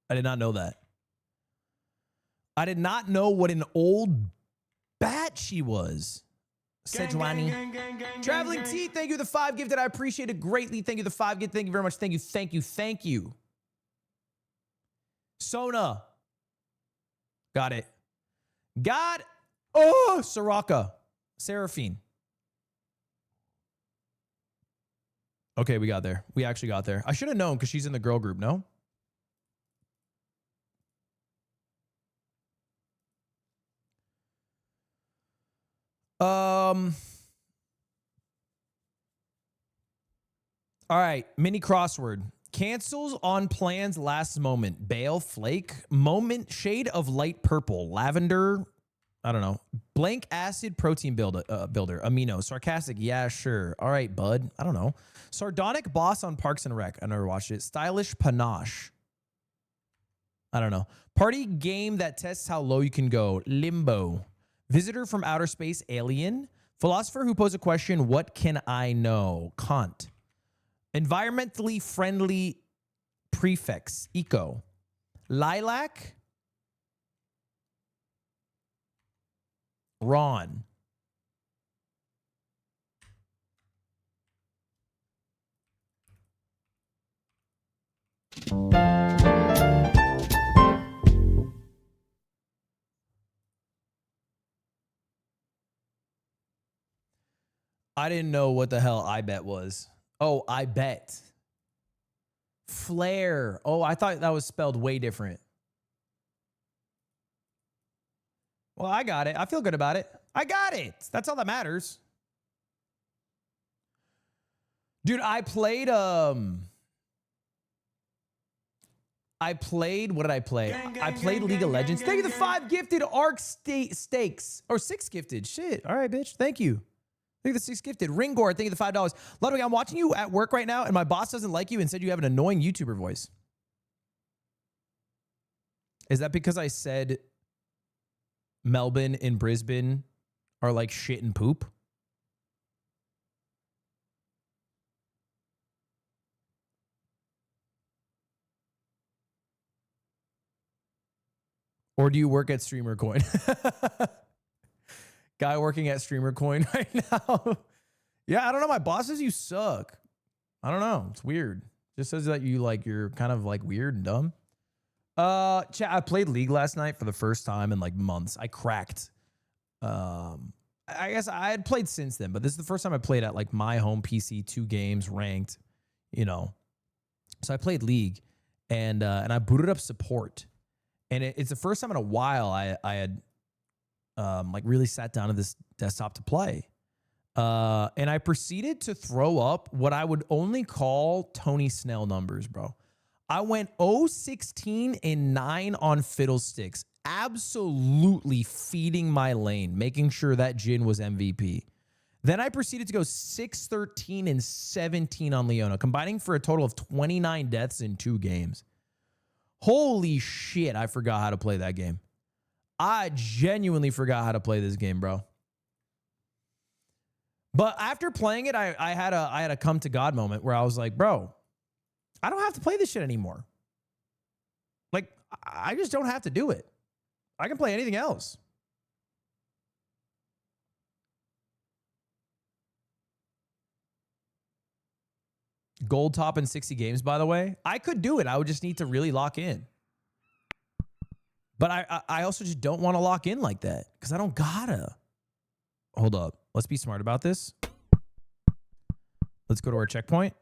I did not know that. I did not know what an old bat she was. Sejuani. Traveling T, thank you for the 5 gifted. I appreciate it greatly. Thank you for the 5 gifted. Thank you very much. Thank you, thank you, thank you. Sona. Got it. Got it. Oh, Soraka. Seraphine. Okay, we got there. We actually got there. I should have known because she's in the girl group, no? All right, mini crossword. Cancels on plans last moment. Bale, flake, moment, shade of light purple, lavender, I don't know. Blank acid protein builder, amino. Sarcastic, yeah, sure. All right, bud. I don't know. Sardonic boss on Parks and Rec. I never watched it. Stylish panache. I don't know. Party game that tests how low you can go. Limbo. Visitor from outer space, alien. Philosopher who posed a question, what can I know? Kant. Environmentally friendly prefix, eco. Lilac. Ron. I didn't know what the hell I bet was. Oh, I bet. Flare. Oh, I thought that was spelled way different. Well, I got it. I feel good about it. I got it. That's all that matters. Dude, I played, what did I play? I played League of Legends. Thank you for the 5 gifted Arc Stakes. Or 6 gifted. Shit. All right, bitch. Thank you. Thank you for the 6 gifted. Ringor, thank you for the $5. Ludwig, I'm watching you at work right now, and my boss doesn't like you and said you have an annoying YouTuber voice. Is that because I said Melbourne and Brisbane are like shit and poop? Or do you work at StreamerCoin? Guy working at StreamerCoin right now. Yeah, I don't know. My boss says you suck. I don't know. It's weird. Just says that you're kind of like weird and dumb. Chat, I played League last night for the first time in like months. I cracked. I guess I had played since then, but this is the first time I played at like my home PC, 2 games ranked, you know. So I played League and I booted up support. And it's the first time in a while I had like really sat down at this desktop to play. And I proceeded to throw up what I would only call Tony Snell numbers, bro. I went 0-16 and 9 on Fiddlesticks, absolutely feeding my lane, making sure that Jhin was MVP. Then I proceeded to go 6-13 and 17 on Leona, combining for a total of 29 deaths in 2 games. Holy shit, I forgot how to play that game. I genuinely forgot how to play this game, bro. But after playing it, I had a come to God moment where I was like, bro, I don't have to play this shit anymore. Like, I just don't have to do it. I can play anything else. Gold top in 60 games, by the way. I could do it. I would just need to really lock in. But I also just don't want to lock in like that because I don't gotta. Hold up. Let's be smart about this. Let's go to our checkpoint.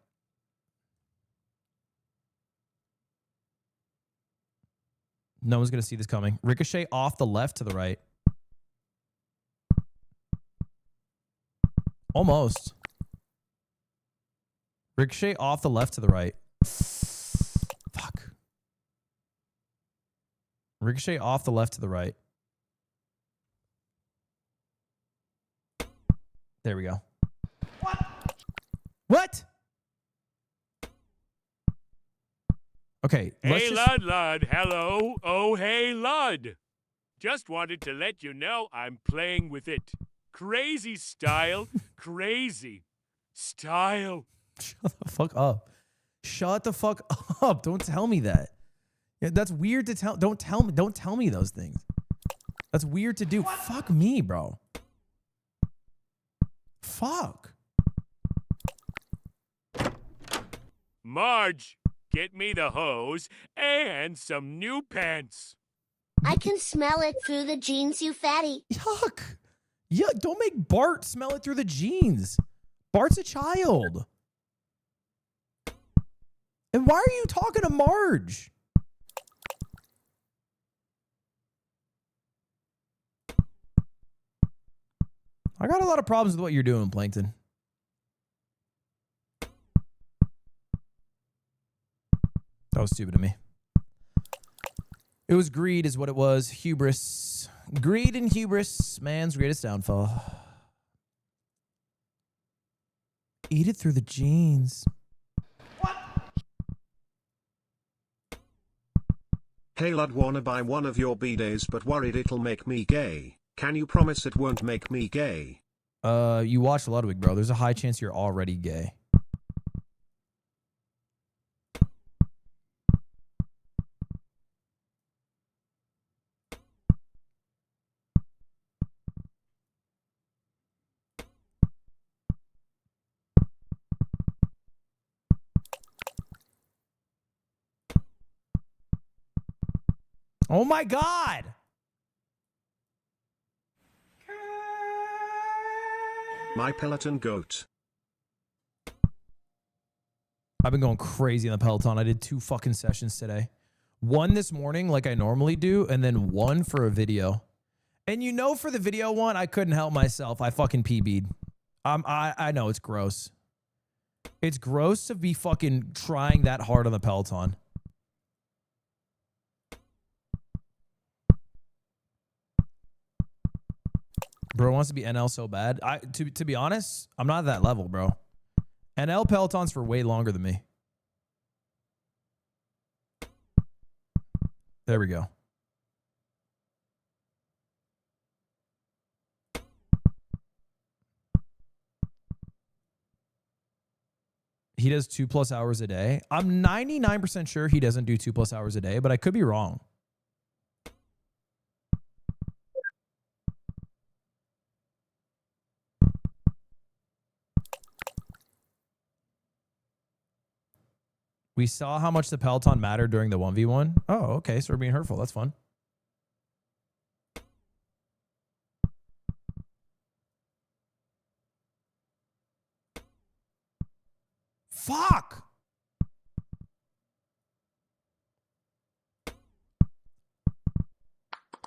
No one's going to see this coming. Ricochet off the left to the right. Almost. Ricochet off the left to the right. Fuck. Ricochet off the left to the right. There we go. What? Okay. Hey, Lud, hello. Oh, hey, Lud. Just wanted to let you know I'm playing with it. Crazy style. Crazy style. Shut the fuck up. Shut the fuck up. Don't tell me that. Yeah, that's weird to tell. Don't tell me those things. That's weird to do. Fuck me, bro. Fuck. Marge, get me the hose and some new pants. I can smell it through the jeans, you fatty. Yuck. Yuck. Don't make Bart smell it through the jeans. Bart's a child. And why are you talking to Marge? I got a lot of problems with what you're doing, Plankton. That was stupid of me. It was greed is what it was. Hubris. Greed and hubris, man's greatest downfall. Eat it through the jeans. Hey Lud, wanna buy one of your B-days but worried it'll make me gay. Can you promise it won't make me gay? You watch Ludwig, bro. There's a high chance you're already gay. Oh my God. My Peloton goat. I've been going crazy on the Peloton. I did 2 fucking sessions today. 1 this morning like I normally do, and then 1 for a video. And you know, for the video one, I couldn't help myself. I fucking PB'd. I know it's gross. It's gross to be fucking trying that hard on the Peloton. Bro wants to be NL so bad. To be honest, I'm not at that level, bro. NL Peloton's for way longer than me. There we go. He does 2+ hours a day. I'm 99% sure he doesn't do 2+ hours a day, but I could be wrong. We saw how much the Peloton mattered during the 1v1. Oh, okay. So we're being hurtful. That's fun. Fuck!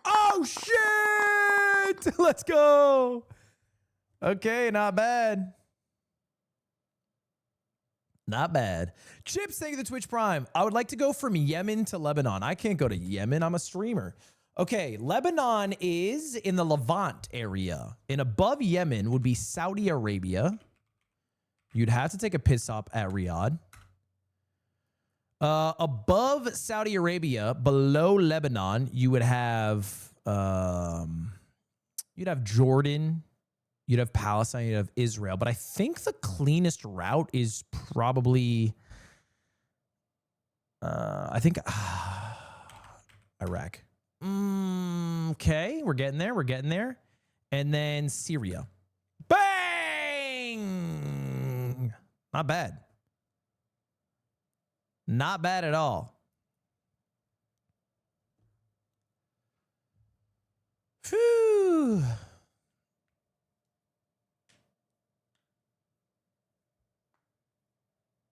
Oh, shit! Let's go. Okay, not bad. Not bad. Chips, thank you for the Twitch Prime. I would like to go from Yemen to Lebanon. I can't go to Yemen. I'm a streamer. Okay, Lebanon is in the Levant area. And above Yemen would be Saudi Arabia. You'd have to take a pit stop at Riyadh. Above Saudi Arabia, below Lebanon, you would have Jordan, you'd have Palestine, you'd have Israel. But I think the cleanest route is probably Iraq. Okay, we're getting there. We're getting there. And then Syria. Bang! Not bad. Not bad at all. Phew.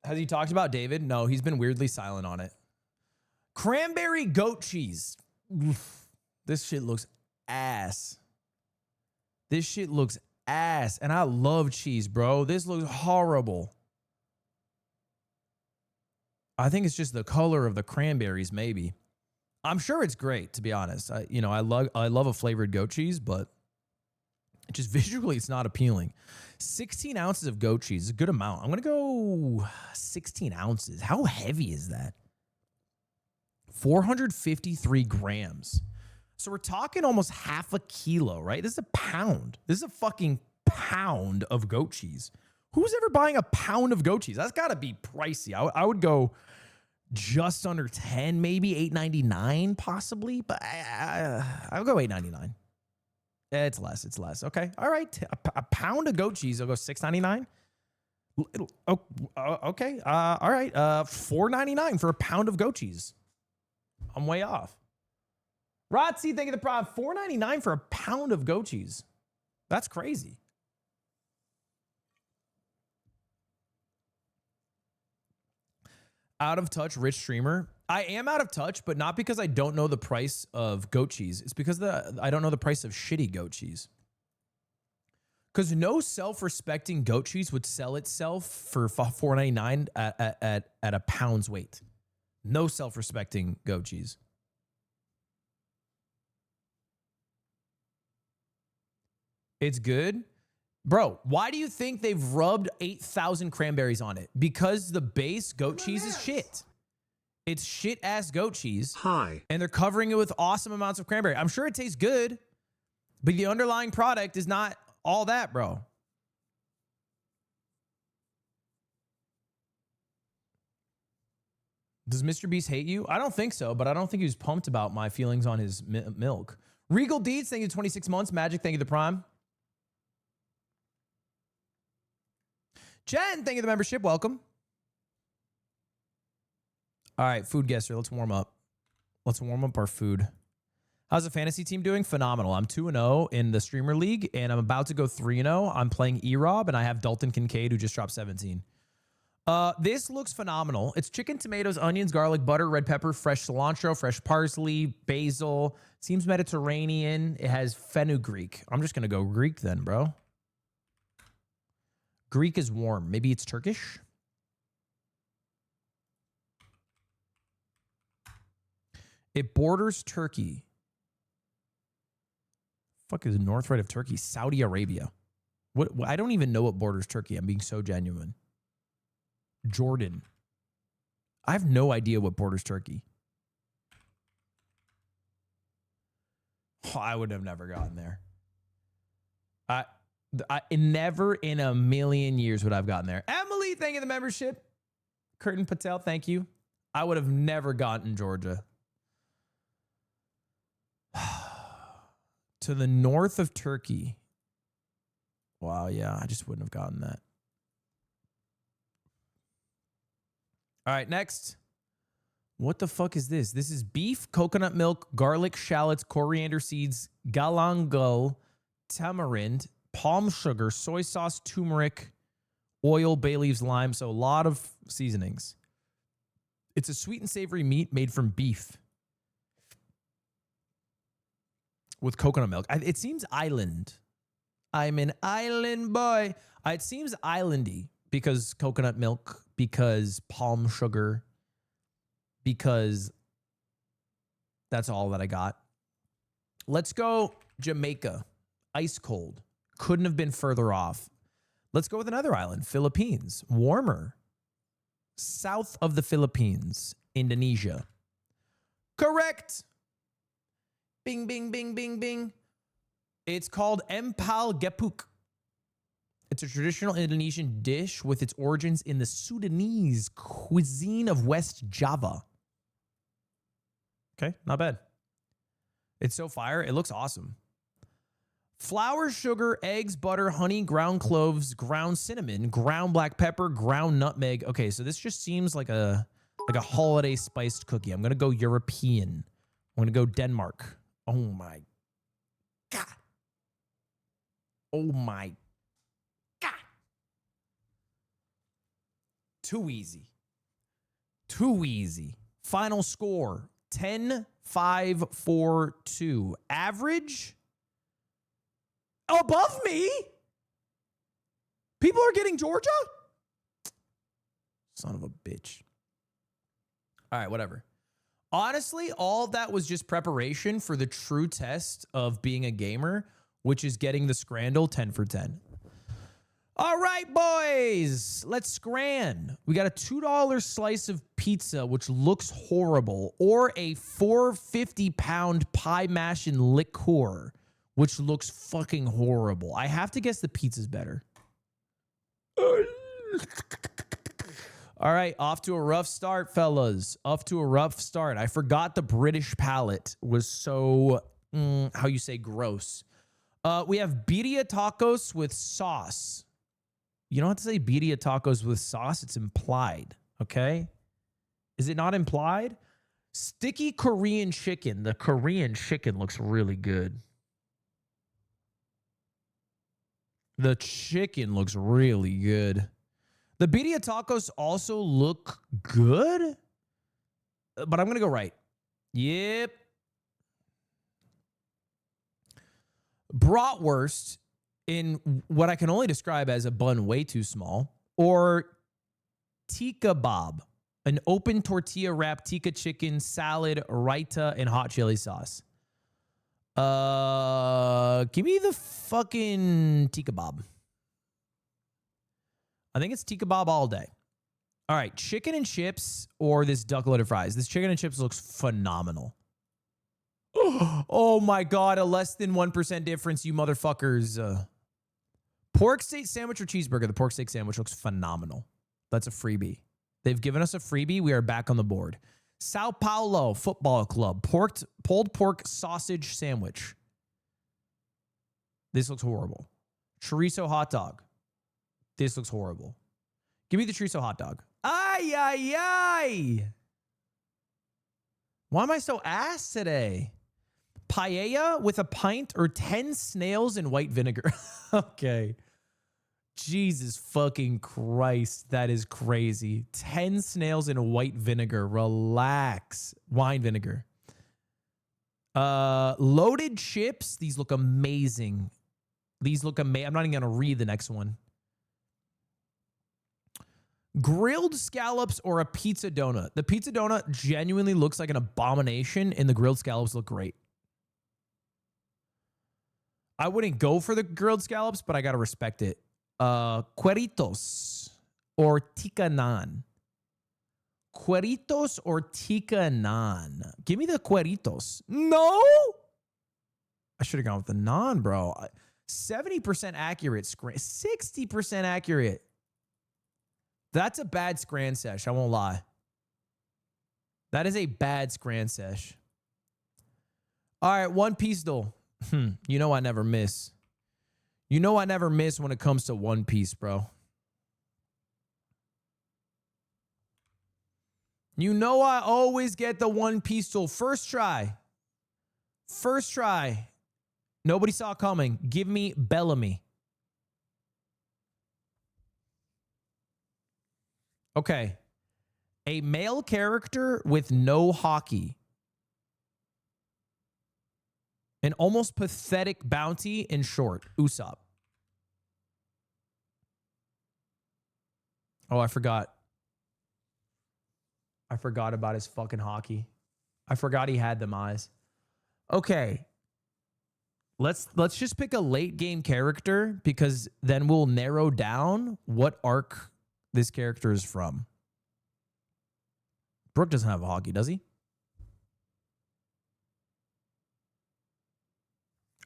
Has he talked about David? No, he's been weirdly silent on it. Cranberry goat cheese. Oof. This shit looks ass. This shit looks ass. And I love cheese, bro. This looks horrible. I think it's just the color of the cranberries, maybe. I'm sure it's great, to be honest. I love a flavored goat cheese, but just visually, it's not appealing. 16 ounces of goat cheese is a good amount. I'm going to go 16 ounces. How heavy is that? 453 grams. So we're talking almost half a kilo, right? This is a pound. This is a fucking pound of goat cheese. Who's ever buying a pound of goat cheese? That's got to be pricey. I would go just under 10, maybe $8.99 possibly, but I'll go $8.99. It's less. It's less. Okay. All right. A pound of goat cheese, I'll go $6.99. Oh, okay. All right. $4.99 for a pound of goat cheese. I'm way off. Rotzi, thank you for the prime. $4.99 for a pound of goat cheese. That's crazy. Out of touch, rich streamer. I am out of touch, but not because I don't know the price of goat cheese. It's because I don't know the price of shitty goat cheese. Because no self-respecting goat cheese would sell itself for $4.99 at a pound's weight. No self-respecting goat cheese. It's good. Bro, why do you think they've rubbed 8,000 cranberries on it? Because the base goat cheese is shit. It's shit-ass goat cheese. Hi. And they're covering it with awesome amounts of cranberry. I'm sure it tastes good, but the underlying product is not all that, bro. Does Mr. Beast hate you? I don't think so, but I don't think he was pumped about my feelings on his milk. Regal Deeds, thank you 26 months. Magic, thank you the prime. Jen, thank you the membership. Welcome. All right, food guesser. Let's warm up. Let's warm up our food. How's the fantasy team doing? Phenomenal. I'm 2-0 in the streamer league, and I'm about to go 3-0. I'm playing E-Rob, and I have Dalton Kincaid, who just dropped 17. This looks phenomenal. It's chicken, tomatoes, onions, garlic, butter, red pepper, fresh cilantro, fresh parsley, basil. Seems Mediterranean. It has fenugreek. I'm just going to go Greek then, bro. Greek is warm. Maybe it's Turkish. It borders Turkey. Fuck is the north right of Turkey? Saudi Arabia. What? I don't even know what borders Turkey. I'm being so genuine. Jordan. I have no idea what borders Turkey. Oh, I would have never gotten there. I never in a million years would I've gotten there. Emily, thank you for the membership. Curtin Patel, thank you. I would have never gotten Georgia. To the north of Turkey. Wow, yeah, I just wouldn't have gotten that. All right, next. What the fuck is this? This is beef, coconut milk, garlic, shallots, coriander seeds, galangal, tamarind, palm sugar, soy sauce, turmeric, oil, bay leaves, lime. So a lot of seasonings. It's a sweet and savory meat made from beef with coconut milk. It seems island. I'm an island boy. It seems islandy because coconut milk, because palm sugar, because that's all that I got. Let's go Jamaica. Ice cold. Couldn't have been further off. Let's go with another island. Philippines. Warmer. South of the Philippines. Indonesia. Correct. Bing, bing, bing, bing, bing. It's called empal gepuk. It's a traditional Indonesian dish with its origins in the Sudanese cuisine of West Java. Okay, not bad. It's so fire. It looks awesome. Flour, sugar, eggs, butter, honey, ground cloves, ground cinnamon, ground black pepper, ground nutmeg. Okay, so this just seems like a holiday spiced cookie. I'm going to go European. I'm going to go Denmark. Oh my God. Oh my God. Too easy. Too easy. Final score, 10-5-4-2. Average? Above me? People are getting Georgia? Son of a bitch. All right, whatever. Honestly, all of that was just preparation for the true test of being a gamer, which is getting the Scrandle 10 for 10. All right, boys, let's scran. We got a $2 slice of pizza, which looks horrible, or a 450-pound pie mash and liqueur, which looks fucking horrible. I have to guess the pizza's better. All right, off to a rough start, fellas. Off to a rough start. I forgot the British palate was so, how you say, gross. We have birria tacos with sauce. You don't have to say birria tacos with sauce. It's implied, okay? Is it not implied? Sticky Korean chicken. The Korean chicken looks really good. The chicken looks really good. The birria tacos also look good, but I'm going to go right. Yep. Bratwurst in what I can only describe as a bun way too small, or tikka bob, an open tortilla wrap tikka chicken, salad, raita, and hot chili sauce. Give me the fucking tikka bob. I think it's tikka bob all day. All right, chicken and chips or this duck loaded fries. This chicken and chips looks phenomenal. Oh my God, a less than 1% difference, you motherfuckers. Pork steak sandwich or cheeseburger? The pork steak sandwich looks phenomenal. That's a freebie. They've given us a freebie. We are back on the board. Sao Paulo Football Club, pulled pork sausage sandwich. This looks horrible. Chorizo hot dog. This looks horrible. Give me the chorizo hot dog. Ay, ay, ay. Why am I so ass today? Paella with a pint or 10 snails in white vinegar. Okay. Jesus fucking Christ. That is crazy. 10 snails in white vinegar. Relax. Wine vinegar. Loaded chips. These look amazing. These look amazing. I'm not even going to read the next one. Grilled scallops or a pizza donut. The pizza donut genuinely looks like an abomination, and the grilled scallops look great. I wouldn't go for the grilled scallops, but I got to respect it. Cueritos or tikka naan. Cueritos or tikka naan. Give me the cueritos. No! I should have gone with the naan, bro. 70% accurate. 60% accurate. That's a bad scran sesh. I won't lie. That is a bad scran sesh. All right, One Piece though. You know I never miss. You know I never miss when it comes to One Piece, bro. You know I always get the One Piece tool. First try. First try. Nobody saw it coming. Give me Bellamy. Okay. A male character with no hockey. An almost pathetic bounty in short. Usopp. Oh, I forgot. I forgot about his fucking hockey. I forgot he had them eyes. Okay. Let's just pick a late game character because then we'll narrow down what arc this character is from. Brook doesn't have a hockey, does he?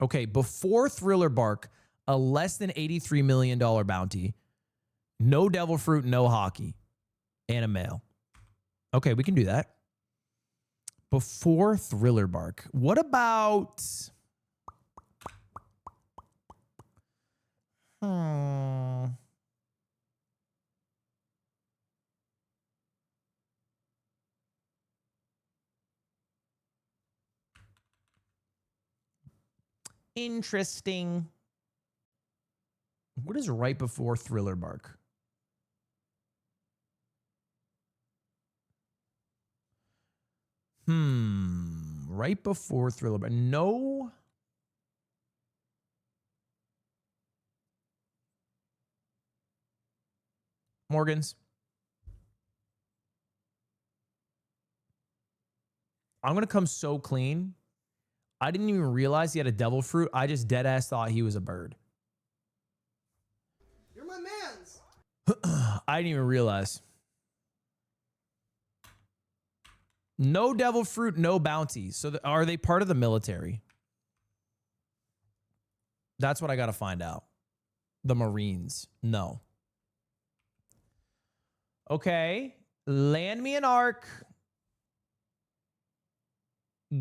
Okay, before Thriller Bark, a less than $83 million bounty. No devil fruit, no hockey. And a male. Okay, we can do that. Before Thriller Bark. What about... Interesting. What is right before Thriller Bark? Right before Thriller Bark. No. Morgans. I'm going to come so clean. I didn't even realize he had a devil fruit. I just dead ass thought he was a bird. You're my mans. I didn't even realize. No devil fruit, no bounty. So are they part of the military? That's what I got to find out. The Marines. No. Okay. Land me an arc.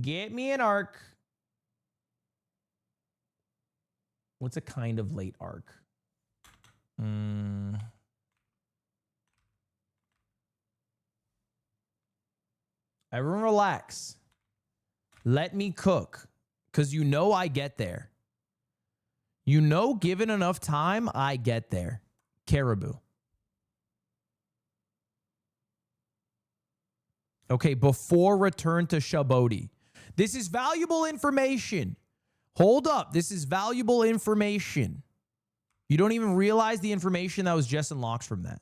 Get me an arc. What's a kind of late arc? Everyone relax. Let me cook. Because you know I get there. You know, given enough time, I get there. Caribou. Okay, before return to Shabodi. This is valuable information. Hold up. This is valuable information. You don't even realize the information that was just unlocked from that.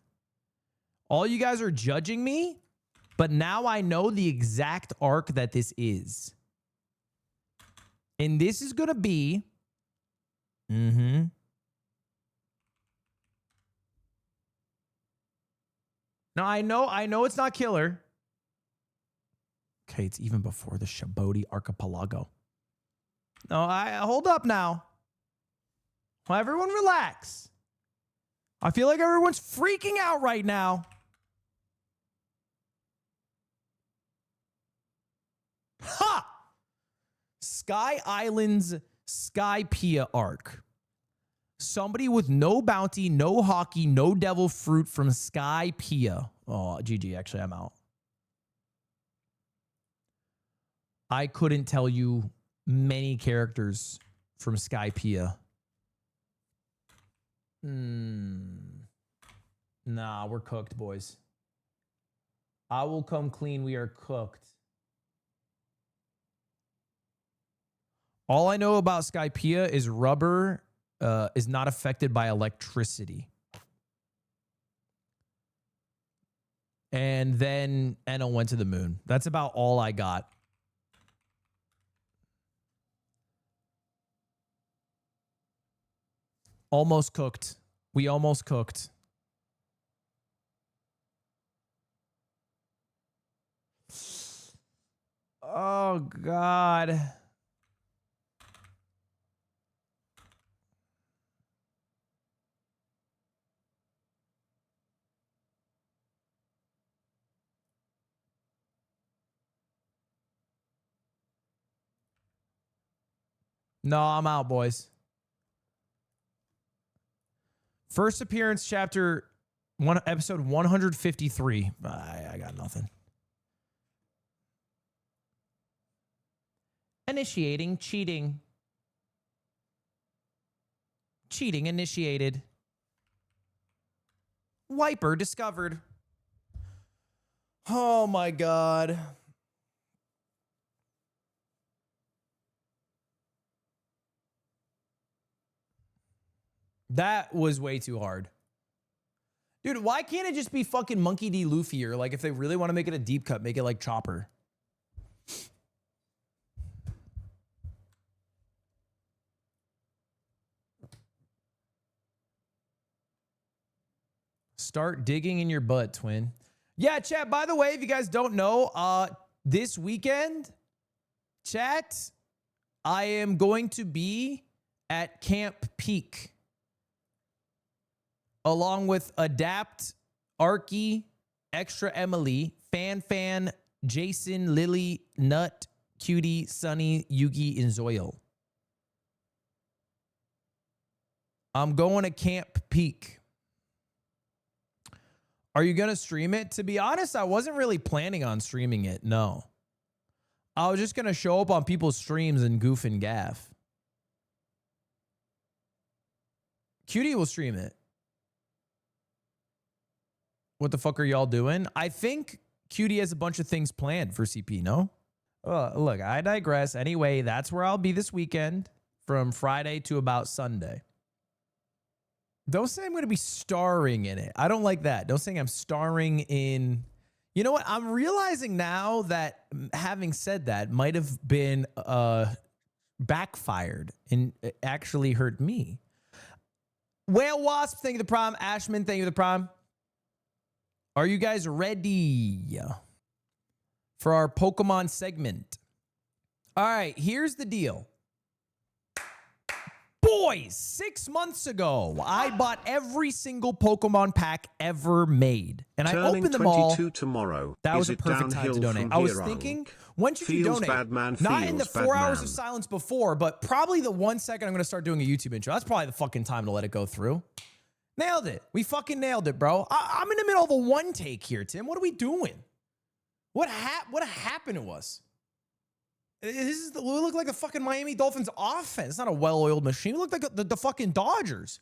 All you guys are judging me, but now I know the exact arc that this is. And this is going to be... Now, I know it's not killer. Okay, it's even before the Shabodi Archipelago. No, hold up now. Well, everyone relax. I feel like everyone's freaking out right now. Ha! Sky Island's Skypiea arc. Somebody with no bounty, no hockey, no devil fruit from Skypiea. Oh, GG, actually, I'm out. I couldn't tell you many characters from Skypiea. Nah, we're cooked, boys. I will come clean. We are cooked. All I know about Skypiea is rubber is not affected by electricity. And then Enel went to the moon. That's about all I got. Almost cooked. We almost cooked. Oh, God. No, I'm out, boys. First appearance, chapter 1, episode 153. I got nothing. initiating cheating. Cheating initiated. Wiper discovered. Oh my God. That was way too hard. Dude, why can't it just be fucking Monkey D. Luffy? Or like if they really want to make it a deep cut, make it like Chopper. Start digging in your butt, twin. Yeah, chat, by the way, if you guys don't know, this weekend, chat, I am going to be at Camp Peak along with Adapt, Arky, Extra Emily, Fan, Jason, Lily, Nut, Cutie, Sunny, Yugi, and Zoil. I'm going to Camp Peak. Are you going to stream it? To be honest, I wasn't really planning on streaming it. No. I was just going to show up on people's streams and goof and gaff. Cutie will stream it. What the fuck are y'all doing? I think Cutie has a bunch of things planned for CP, no? Look, I digress. Anyway, that's where I'll be this weekend from Friday to about Sunday. Don't say I'm going to be starring in it. I don't like that. Don't say I'm starring in... You know what? I'm realizing now that having said that might have been backfired and actually hurt me. Whale Wasp, thank you for the prom. Ashman, thank you for the prom. Are you guys ready for our Pokemon segment? All right, here's the deal. Boys, 6 months ago, I bought every single Pokemon pack ever made. And I opened them all. Tomorrow. That was a perfect time to donate. I was thinking, when should you donate? Not in the 4 hours of silence before, but probably the 1 second I'm going to start doing a YouTube intro. That's probably the fucking time to let it go through. Nailed it. We fucking nailed it, bro. I'm in the middle of a one take here, Tim. What are we doing? What happened to us? We look like the fucking Miami Dolphins offense. It's not a well-oiled machine. We look like the fucking Dodgers.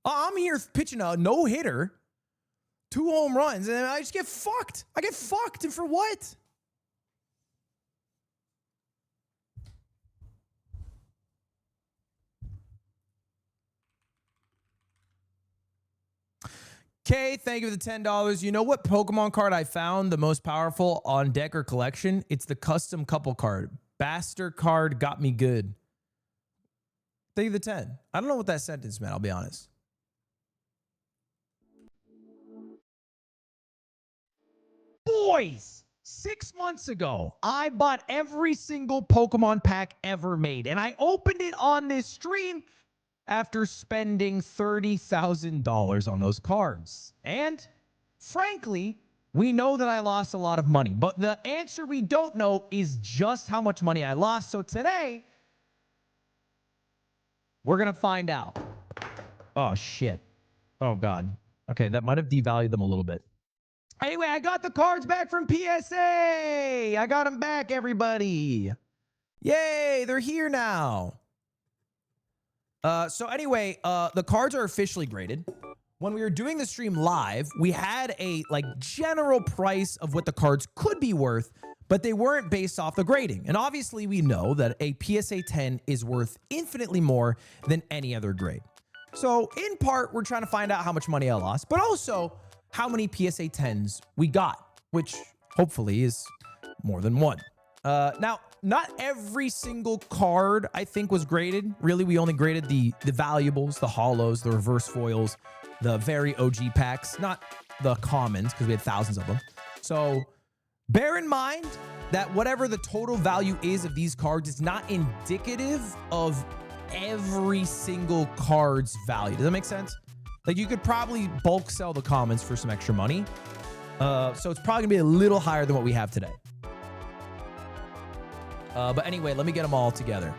I'm here pitching a no-hitter, 2 home runs, and I just get fucked. I get fucked, and for what? Okay, thank you for the $10. You know what Pokemon card I found the most powerful on deck or collection? It's the custom couple card. Bastard card got me good. Thank you for the 10. I don't know what that sentence meant, I'll be honest. Boys, 6 months ago, I bought every single Pokemon pack ever made, and I opened it on this stream after spending $30,000 on those cards. And frankly, we know that I lost a lot of money, but the answer we don't know is just how much money I lost. So today, we're going to find out. Oh, shit. Oh, God. Okay, that might have devalued them a little bit. Anyway, I got the cards back from PSA. I got them back, everybody. Yay, they're here now. So anyway, the cards are officially graded. When we were doing the stream live, we had a general price of what the cards could be worth, but they weren't based off the grading. And obviously we know that a PSA 10 is worth infinitely more than any other grade. So in part, we're trying to find out how much money I lost, but also how many PSA 10s we got, which hopefully is more than one. Now, not every single card, I think, was graded. Really, we only graded the valuables, the holos, the reverse foils, the very OG packs, not the commons, because we had thousands of them. So bear in mind that whatever the total value is of these cards is not indicative of every single card's value. Does that make sense? Like, you could probably bulk sell the commons for some extra money. So it's probably gonna be a little higher than what we have today. But anyway, let me get them all together.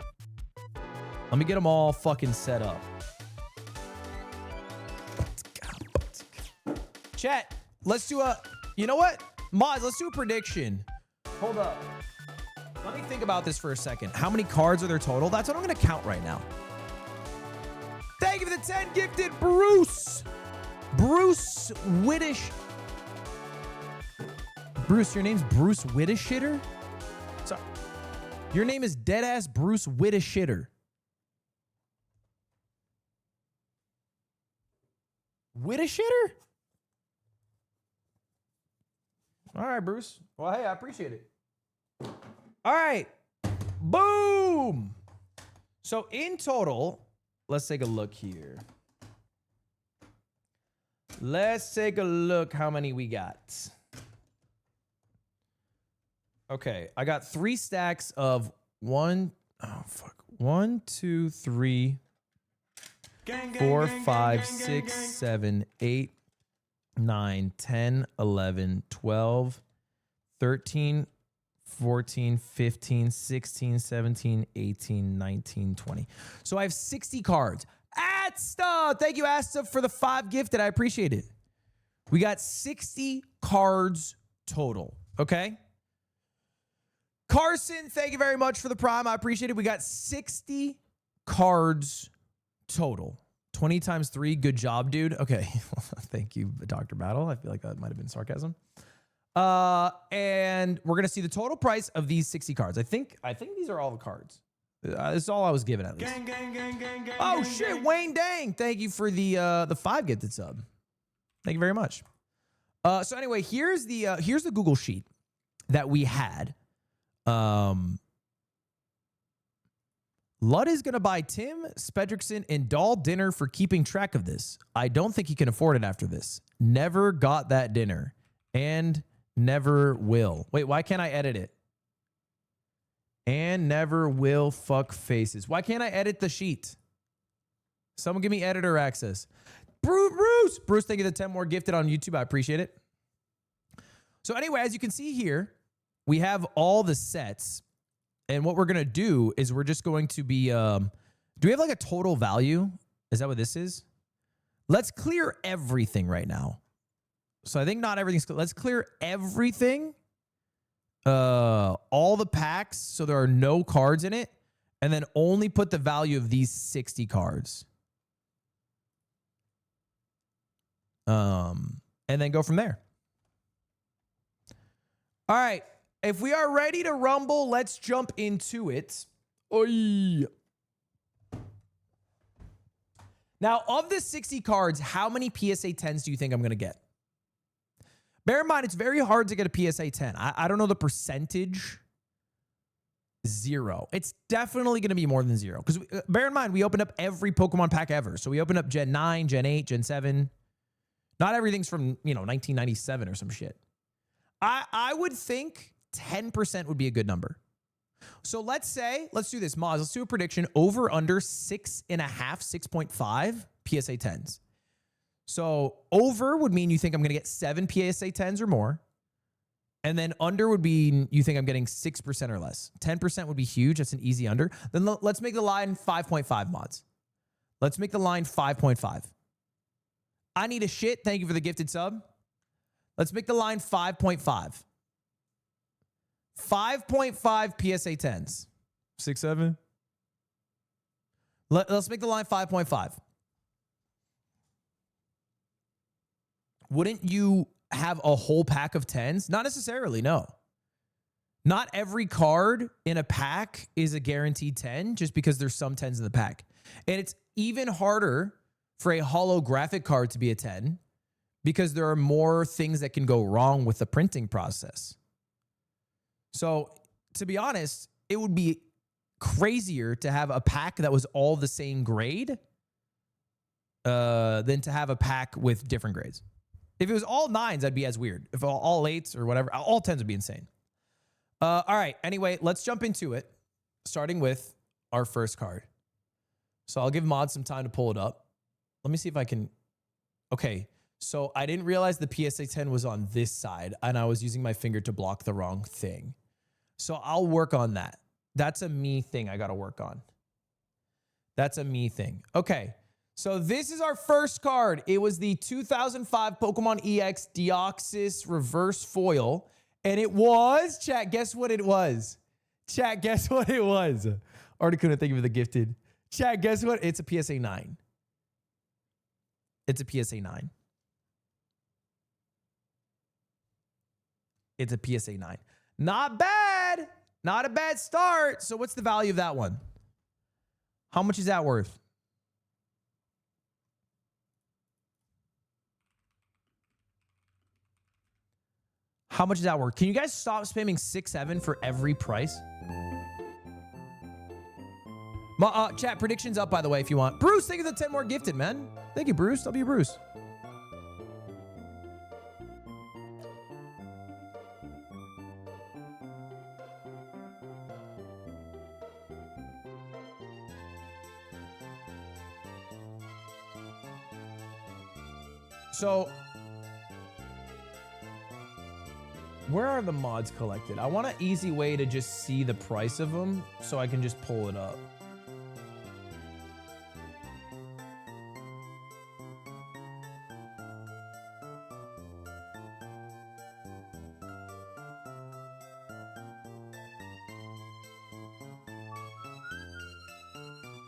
Let me get them all fucking set up. Chat, let's do a... You know what? Mods, let's do a prediction. Hold up. Let me think about this for a second. How many cards are there total? That's what I'm going to count right now. Thank you for the 10 gifted, Bruce. Bruce Whittish. Bruce, your name's Bruce Whittishitter? Sorry. Your name is deadass Bruce Whittishitter. Whittishitter? All right, Bruce. Well, hey, I appreciate it. All right. Boom. So in total, let's take a look here. Let's take a look how many we got. Okay, I got 3 stacks of 1, 2, 3, 4, 5, 6, 7, 8, 9, 10, 11, 12, 13, 14, 15, 16, 17, 18, 19, 20. So I have 60 cards. Asta! Thank you, Asta, for the 5 gifted. I appreciate it. We got 60 cards total, okay? Carson, thank you very much for the prime. I appreciate it. We got 60 cards total. 20 times 3. Good job, dude. Okay. Thank you, Dr. Battle. I feel like that might have been sarcasm. And we're going to see the total price of these 60 cards. I think these are all the cards. This is all I was given at least. Oh, shit. Wayne Dang. Thank you for the 5 gifted sub. Thank you very much. So anyway, here's the Google sheet that we had. Lud is going to buy Tim, Spedrickson, and Dahl dinner for keeping track of this. I don't think he can afford it after this. Never got that dinner. And never will. Wait, why can't I edit it? And never will fuck faces. Why can't I edit the sheet? Someone give me editor access. Bruce, thank you for the 10 more gifted on YouTube. I appreciate it. So anyway, as you can see here, we have all the sets. And what we're going to do is we're just going to be, do we have like a total value? Is that what this is? Let's clear everything right now. So I think not everything's, let's clear everything. All the packs. So there are no cards in it. And then only put the value of these 60 cards. And then go from there. All right. If we are ready to rumble, let's jump into it. Oy. Now, of the 60 cards, how many PSA 10s do you think I'm going to get? Bear in mind, it's very hard to get a PSA 10. I don't know the percentage. 0. It's definitely going to be more than 0. Because bear in mind, we opened up every Pokemon pack ever. So we opened up Gen 9, Gen 8, Gen 7. Not everything's from, 1997 or some shit. I would think 10% would be a good number. So let's do this, Moz. Let's do a prediction over under 6.5, 6.5 PSA 10s. So over would mean you think I'm going to get 7 PSA 10s or more. And then under would be you think I'm getting 6% or less. 10% would be huge. That's an easy under. Then let's make the line 5.5 mods. Let's make the line 5.5. I need a shit. Thank you for the gifted sub. Let's make the line 5.5. 5.5 PSA 10s. 6, 7. Let's make the line 5.5. Wouldn't you have a whole pack of 10s? Not necessarily, no. Not every card in a pack is a guaranteed 10 just because there's some 10s in the pack. And it's even harder for a holographic card to be a 10 because there are more things that can go wrong with the printing process. So, to be honest, it would be crazier to have a pack that was all the same grade than to have a pack with different grades. If it was all 9s, that'd be as weird. If all 8s or whatever, all 10s would be insane. All right. Anyway, let's jump into it, starting with our first card. So I'll give Mod some time to pull it up. Let me see if I can. Okay. So I didn't realize the PSA 10 was on this side, and I was using my finger to block the wrong thing. So I'll work on that. That's a me thing I got to work on. That's a me thing. Okay. So this is our first card. It was the 2005 Pokemon EX Deoxys reverse foil. And it was, chat, guess what it was? Chat, guess what it was? Articuno, thank you for the gifted. Chat, guess what? It's a PSA 9. It's a PSA 9. It's a PSA 9. Not bad. Not a bad start. So what's the value of that one? How much is that worth? How much is that worth? Can you guys stop spamming 6-7 for every price? Chat, predictions up, by the way, if you want. Bruce, thank you for the 10 more gifted, man. Thank you, Bruce. W. Bruce. So, where are the mods collected? I want an easy way to just see the price of them so I can just pull it up.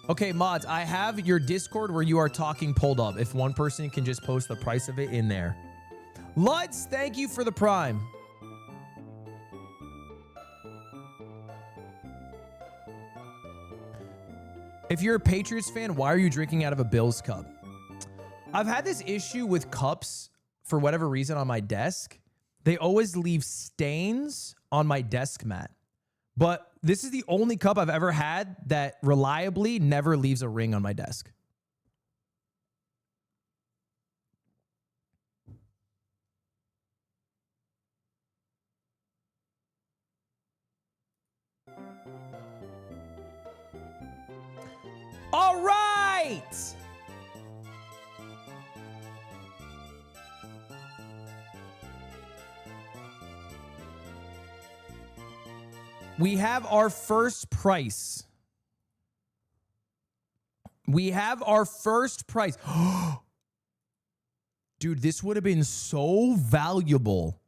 Okay, mods, I have your Discord where you are talking pulled up. If one person can just post the price of it in there. Luds, thank you for the Prime. If you're a Patriots fan, why are you drinking out of a Bills cup? I've had this issue with cups for whatever reason on my desk. They always leave stains on my desk mat. But this is the only cup I've ever had that reliably never leaves a ring on my desk. All right. We have our first price. We have our first price. Dude, this would have been so valuable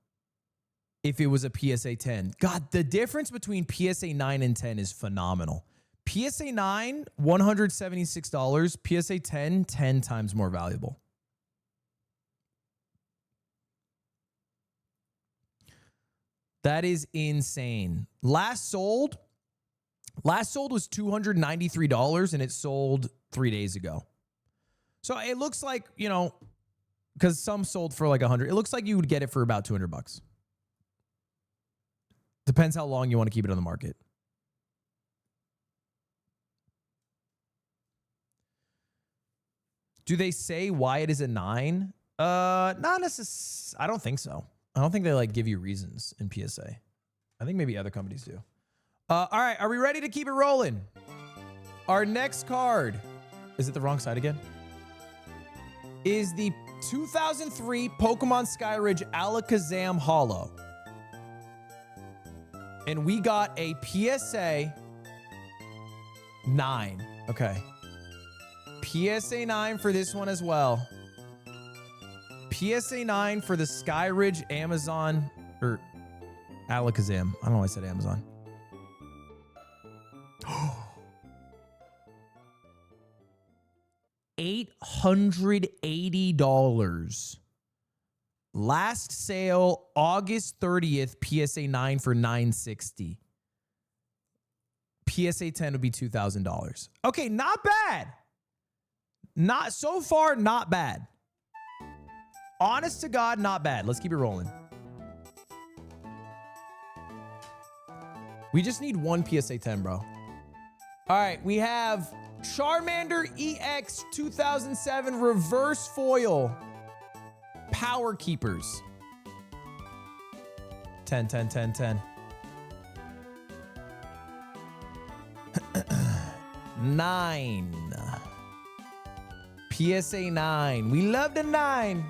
if it was a PSA 10. God, the difference between PSA 9 and 10 is phenomenal. PSA 9, $176. PSA 10, 10 times more valuable. That is insane. Last sold was $293 and it sold 3 days ago. So it looks like, you know, because some sold for like 100. It looks like you would get it for about $200. Depends how long you want to keep it on the market. Do they say why it is a 9? Not necessarily. I don't think so. I don't think they like give you reasons in PSA. I think maybe other companies do. All right, are we ready to keep it rolling? Our next card, is it the wrong side again? Is the 2003 Pokemon Skyridge Alakazam Holo. And we got a PSA 9. Okay. PSA 9 for this one as well. PSA 9 for the Skyridge Amazon, or Alakazam. I don't know why I said Amazon. $880. Last sale, August 30th, PSA 9 for $960. PSA 10 would be $2,000. Okay, not bad. Not so far, not bad. Honest to God, not bad. Let's keep it rolling. We just need one PSA 10, bro. All right, we have Charmander EX 2007 Reverse Foil Power Keepers. 10, 10, 10, 10. 9. PSA 9. We love the 9.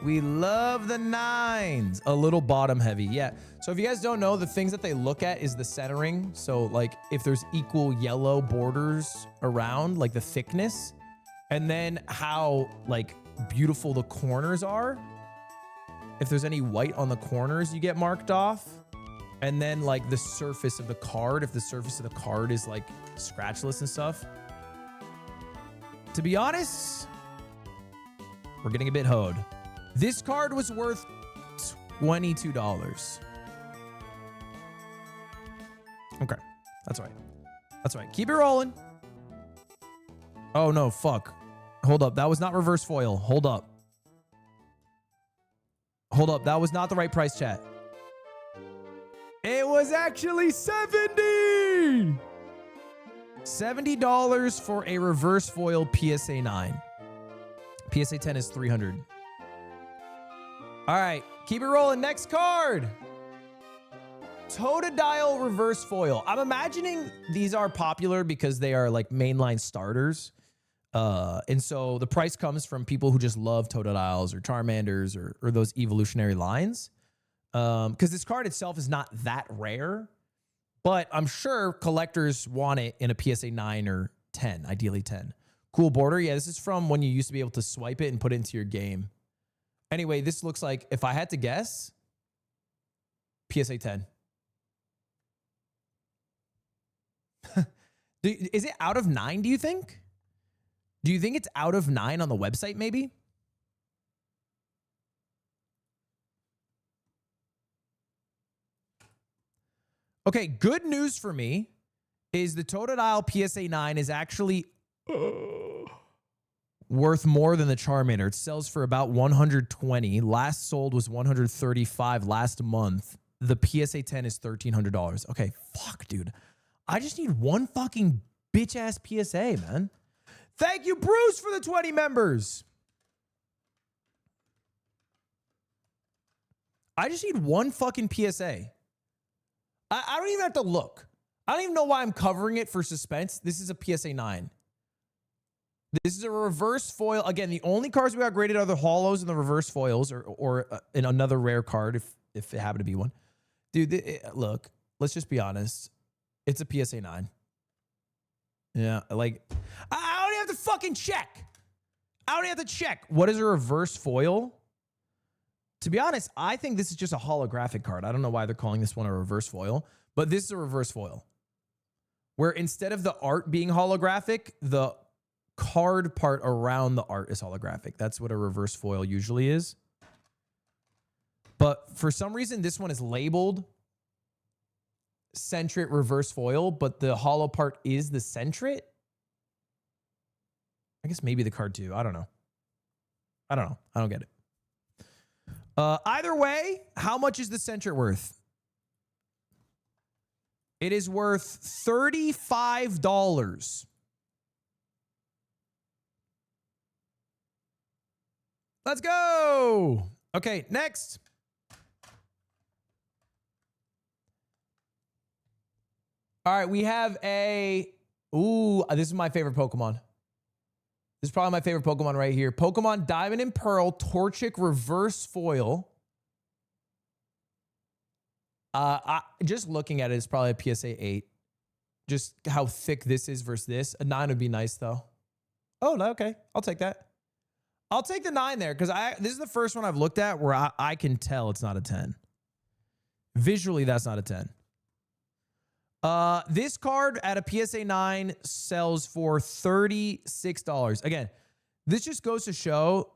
We love the 9s. A little bottom heavy. Yeah. So if you guys don't know, the things that they look at is the centering. So like if there's equal yellow borders around, like the thickness, and then how like beautiful the corners are. If there's any white on the corners, you get marked off. And then like the surface of the card, if the surface of the card is like scratchless and stuff. To be honest, we're getting a bit hoed. This card was worth $22. Okay, that's all right. That's all right. Keep it rolling. Oh no, fuck. Hold up, that was not reverse foil. Hold up. Hold up, that was not the right price, chat. It was actually $70. $70 for a reverse foil PSA 9. PSA 10 is $300. All right, keep it rolling. Next card. Totodile reverse foil. I'm imagining these are popular because they are like mainline starters. And so the price comes from people who just love Totodiles or Charmanders or those evolutionary lines. Because this card itself is not that rare, but I'm sure collectors want it in a PSA 9 or 10, ideally 10. Cool border. Yeah, this is from when you used to be able to swipe it and put it into your game. Anyway, this looks like, if I had to guess, PSA 10. Is it out of 9, do you think? Do you think it's out of 9 on the website, maybe? Okay, good news for me is the Totodile PSA 9 is actually worth more than the Charmander. It sells for about 120. Last sold was 135 last month. The PSA 10 is $1,300. Okay, fuck, dude. I just need one fucking bitch-ass PSA, man. Thank you, Bruce, for the 20 members. I just need one fucking PSA. I don't even have to look. I don't even know why I'm covering it for suspense. This is a PSA 9. This is a reverse foil. Again, the only cards we got graded are the holos and the reverse foils or in another rare card if it happened to be one. Dude, look, let's just be honest. It's a PSA 9. Yeah, like, I don't even have to fucking check. I don't even have to check. What is a reverse foil? To be honest, I think this is just a holographic card. I don't know why they're calling this one a reverse foil, but this is a reverse foil. Where instead of the art being holographic, the card part around the art is holographic. That's what a reverse foil usually is. But for some reason, this one is labeled Centret reverse foil, but the hollow part is the Centret. I guess maybe the card too. I don't know. I don't get it. Either way, how much is the Centret worth? It is worth $35. Let's go. Okay, next. All right, we have a... Ooh, this is my favorite Pokemon. This is probably my favorite Pokemon right here. Pokemon Diamond and Pearl Torchic Reverse Foil. Just looking at it, it's probably a PSA 8. Just how thick this is versus this. A 9 would be nice, though. Oh, no, okay. I'll take that. I'll take the 9 there, because this is the first one I've looked at where I can tell it's not a 10. Visually, that's not a 10. This card at a PSA 9 sells for $36. Again, this just goes to show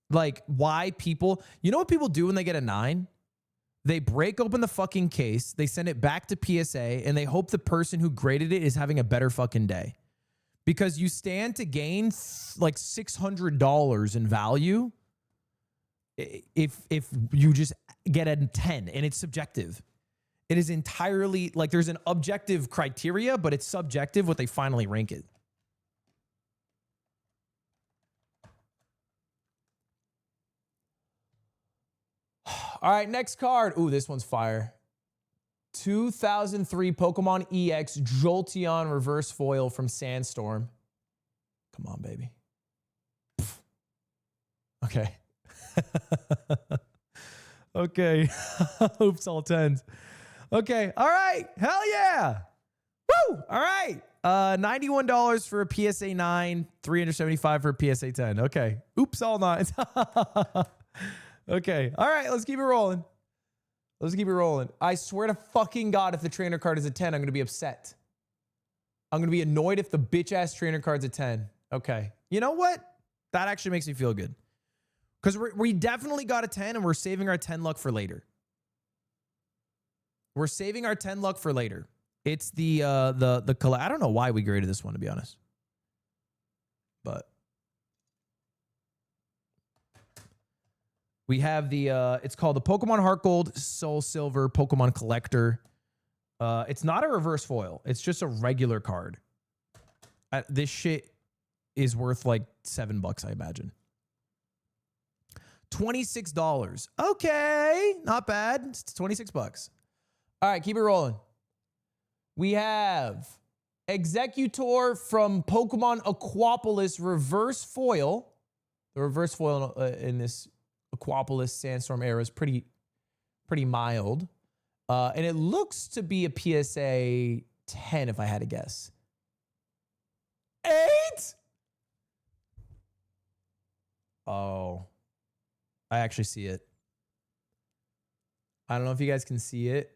like why people, you know what people do when they get a 9? They break open the fucking case, they send it back to PSA, and they hope the person who graded it is having a better fucking day. Because you stand to gain like $600 in value if you just get a 10, and it's subjective. It is entirely, like, there's an objective criteria, but it's subjective what they finally rank it. All right, next card. Ooh, this one's fire. 2003 Pokemon EX Jolteon Reverse Foil from Sandstorm. Come on, baby. Pfft. Okay. Okay. Oops, all 10s. Okay. All right. Hell yeah. Woo. All right. $91 for a PSA 9, $375 for a PSA 10. Okay. Oops, all 9s. Okay. All right. Let's keep it rolling. Let's keep it rolling. I swear to fucking God, if the trainer card is a 10, I'm going to be upset. I'm going to be annoyed if the bitch-ass trainer card's a 10. Okay. You know what? That actually makes me feel good. Because we definitely got a 10, and we're saving our 10 luck for later. We're saving our 10 luck for later. It's the I don't know why we graded this one, to be honest. But we have the, it's called the Pokemon Heart Gold Soul Silver Pokemon Collector. It's not a reverse foil. It's just a regular card. This shit is worth like $7, I imagine. $26. Okay, not bad. It's $26. All right, keep it rolling. We have Executor from Pokemon Aquapolis Reverse Foil. The reverse foil in this Aquapolis Sandstorm era is pretty mild. And it looks to be a PSA 10 if I had to guess. 8? Oh. I actually see it. I don't know if you guys can see it.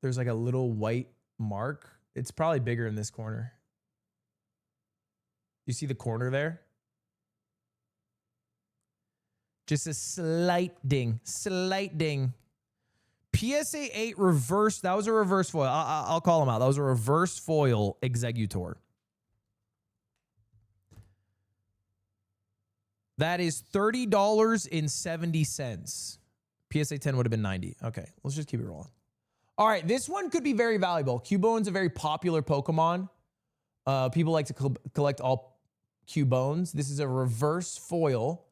There's like a little white mark. It's probably bigger in this corner. You see the corner there? Just a slight ding. Slight ding. PSA 8 reverse. That was a reverse foil. I'll call them out. That was a reverse foil Executor. That is $30.70. PSA 10 would have been 90. Okay, let's just keep it rolling. All right, this one could be very valuable. Cubone's a very popular Pokemon. People like to collect all Cubones. This is a reverse foil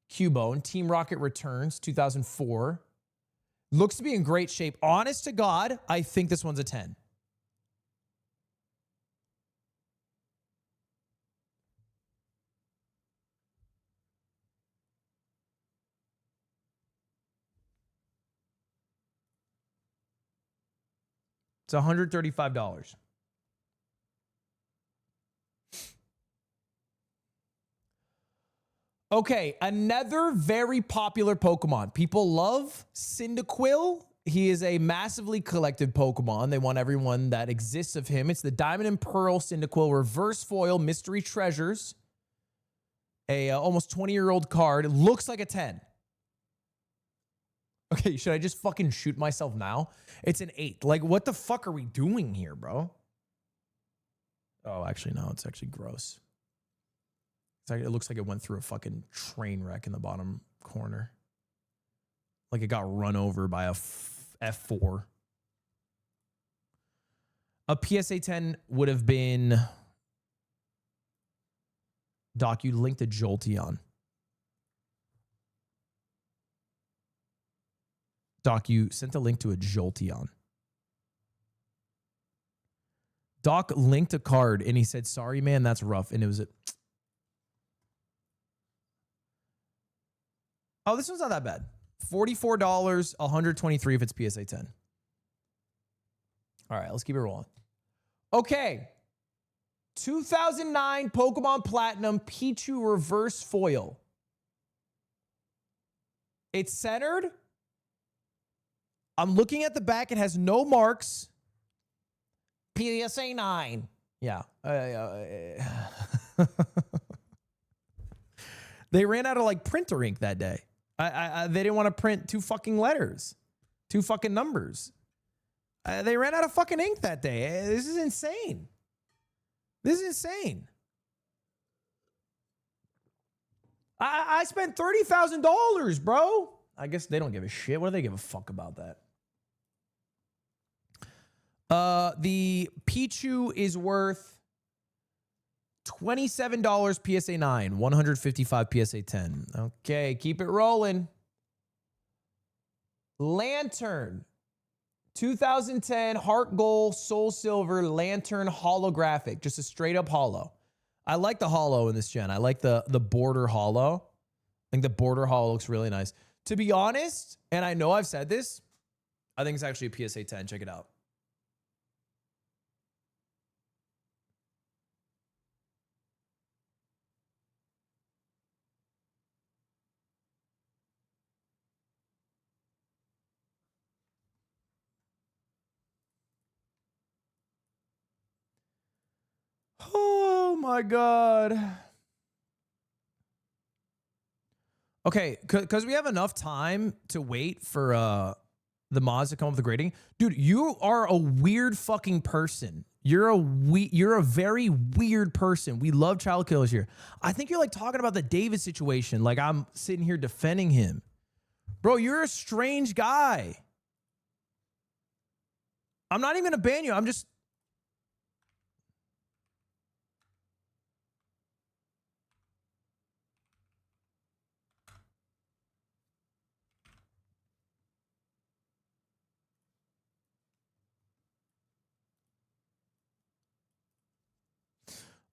Cubone. Team Rocket Returns, 2004. Looks to be in great shape. Honest to God, I think this one's a 10. It's $135. Okay, another very popular Pokemon. People love Cyndaquil. He is a massively collected Pokemon. They want everyone that exists of him. It's the Diamond and Pearl Cyndaquil Reverse Foil Mystery Treasures. A almost 20-year-old card. It looks like a 10. Okay, should I just fucking shoot myself now? It's an 8. Like, what the fuck are we doing here, bro? Oh, actually, no. It's actually gross. It looks like it went through a fucking train wreck in the bottom corner. Like it got run over by a F4. A PSA 10 would have been... Doc, you linked a Jolteon. Doc, you sent a link to a Jolteon. Doc linked a card and he said, sorry, man, that's rough. And it was a... Oh, this one's not that bad. $44, $123 if it's PSA 10. All right, let's keep it rolling. Okay. 2009 Pokemon Platinum Pichu Reverse Foil. It's centered. I'm looking at the back. It has no marks. PSA 9. Yeah. They ran out of like printer ink that day. They didn't want to print 2 fucking letters, 2 fucking numbers. They ran out of fucking ink that day. This is insane. This is insane. I spent $30,000, bro. I guess they don't give a shit. What do they give a fuck about that? The Pichu is worth $27 PSA 9, 155 PSA 10. Okay, keep it rolling. Lantern. 2010 Heart Gold Soul Silver Lantern holographic. Just a straight up holo. I like the holo in this gen. I like the border holo. I think the border holo looks really nice. To be honest, and I know I've said this, I think it's actually a PSA 10. Check it out. my God. Okay, because we have enough time to wait for the mods to come up with the grading. Dude, you are a weird fucking person. You're a very weird person. We love child killers here. I think you're like talking about the David situation. Like I'm sitting here defending him. Bro, you're a strange guy. I'm not even gonna ban you. I'm just...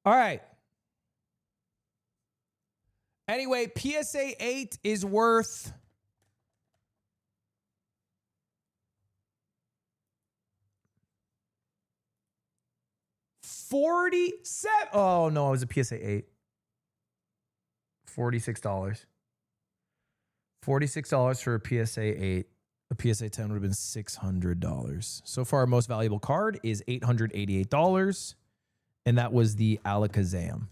All right. Anyway, PSA 8 is worth... $47. Oh no, it was a PSA 8. $46. $46 for a PSA 8. A PSA 10 would have been $600. So far, our most valuable card is $888. And that was the Alakazam.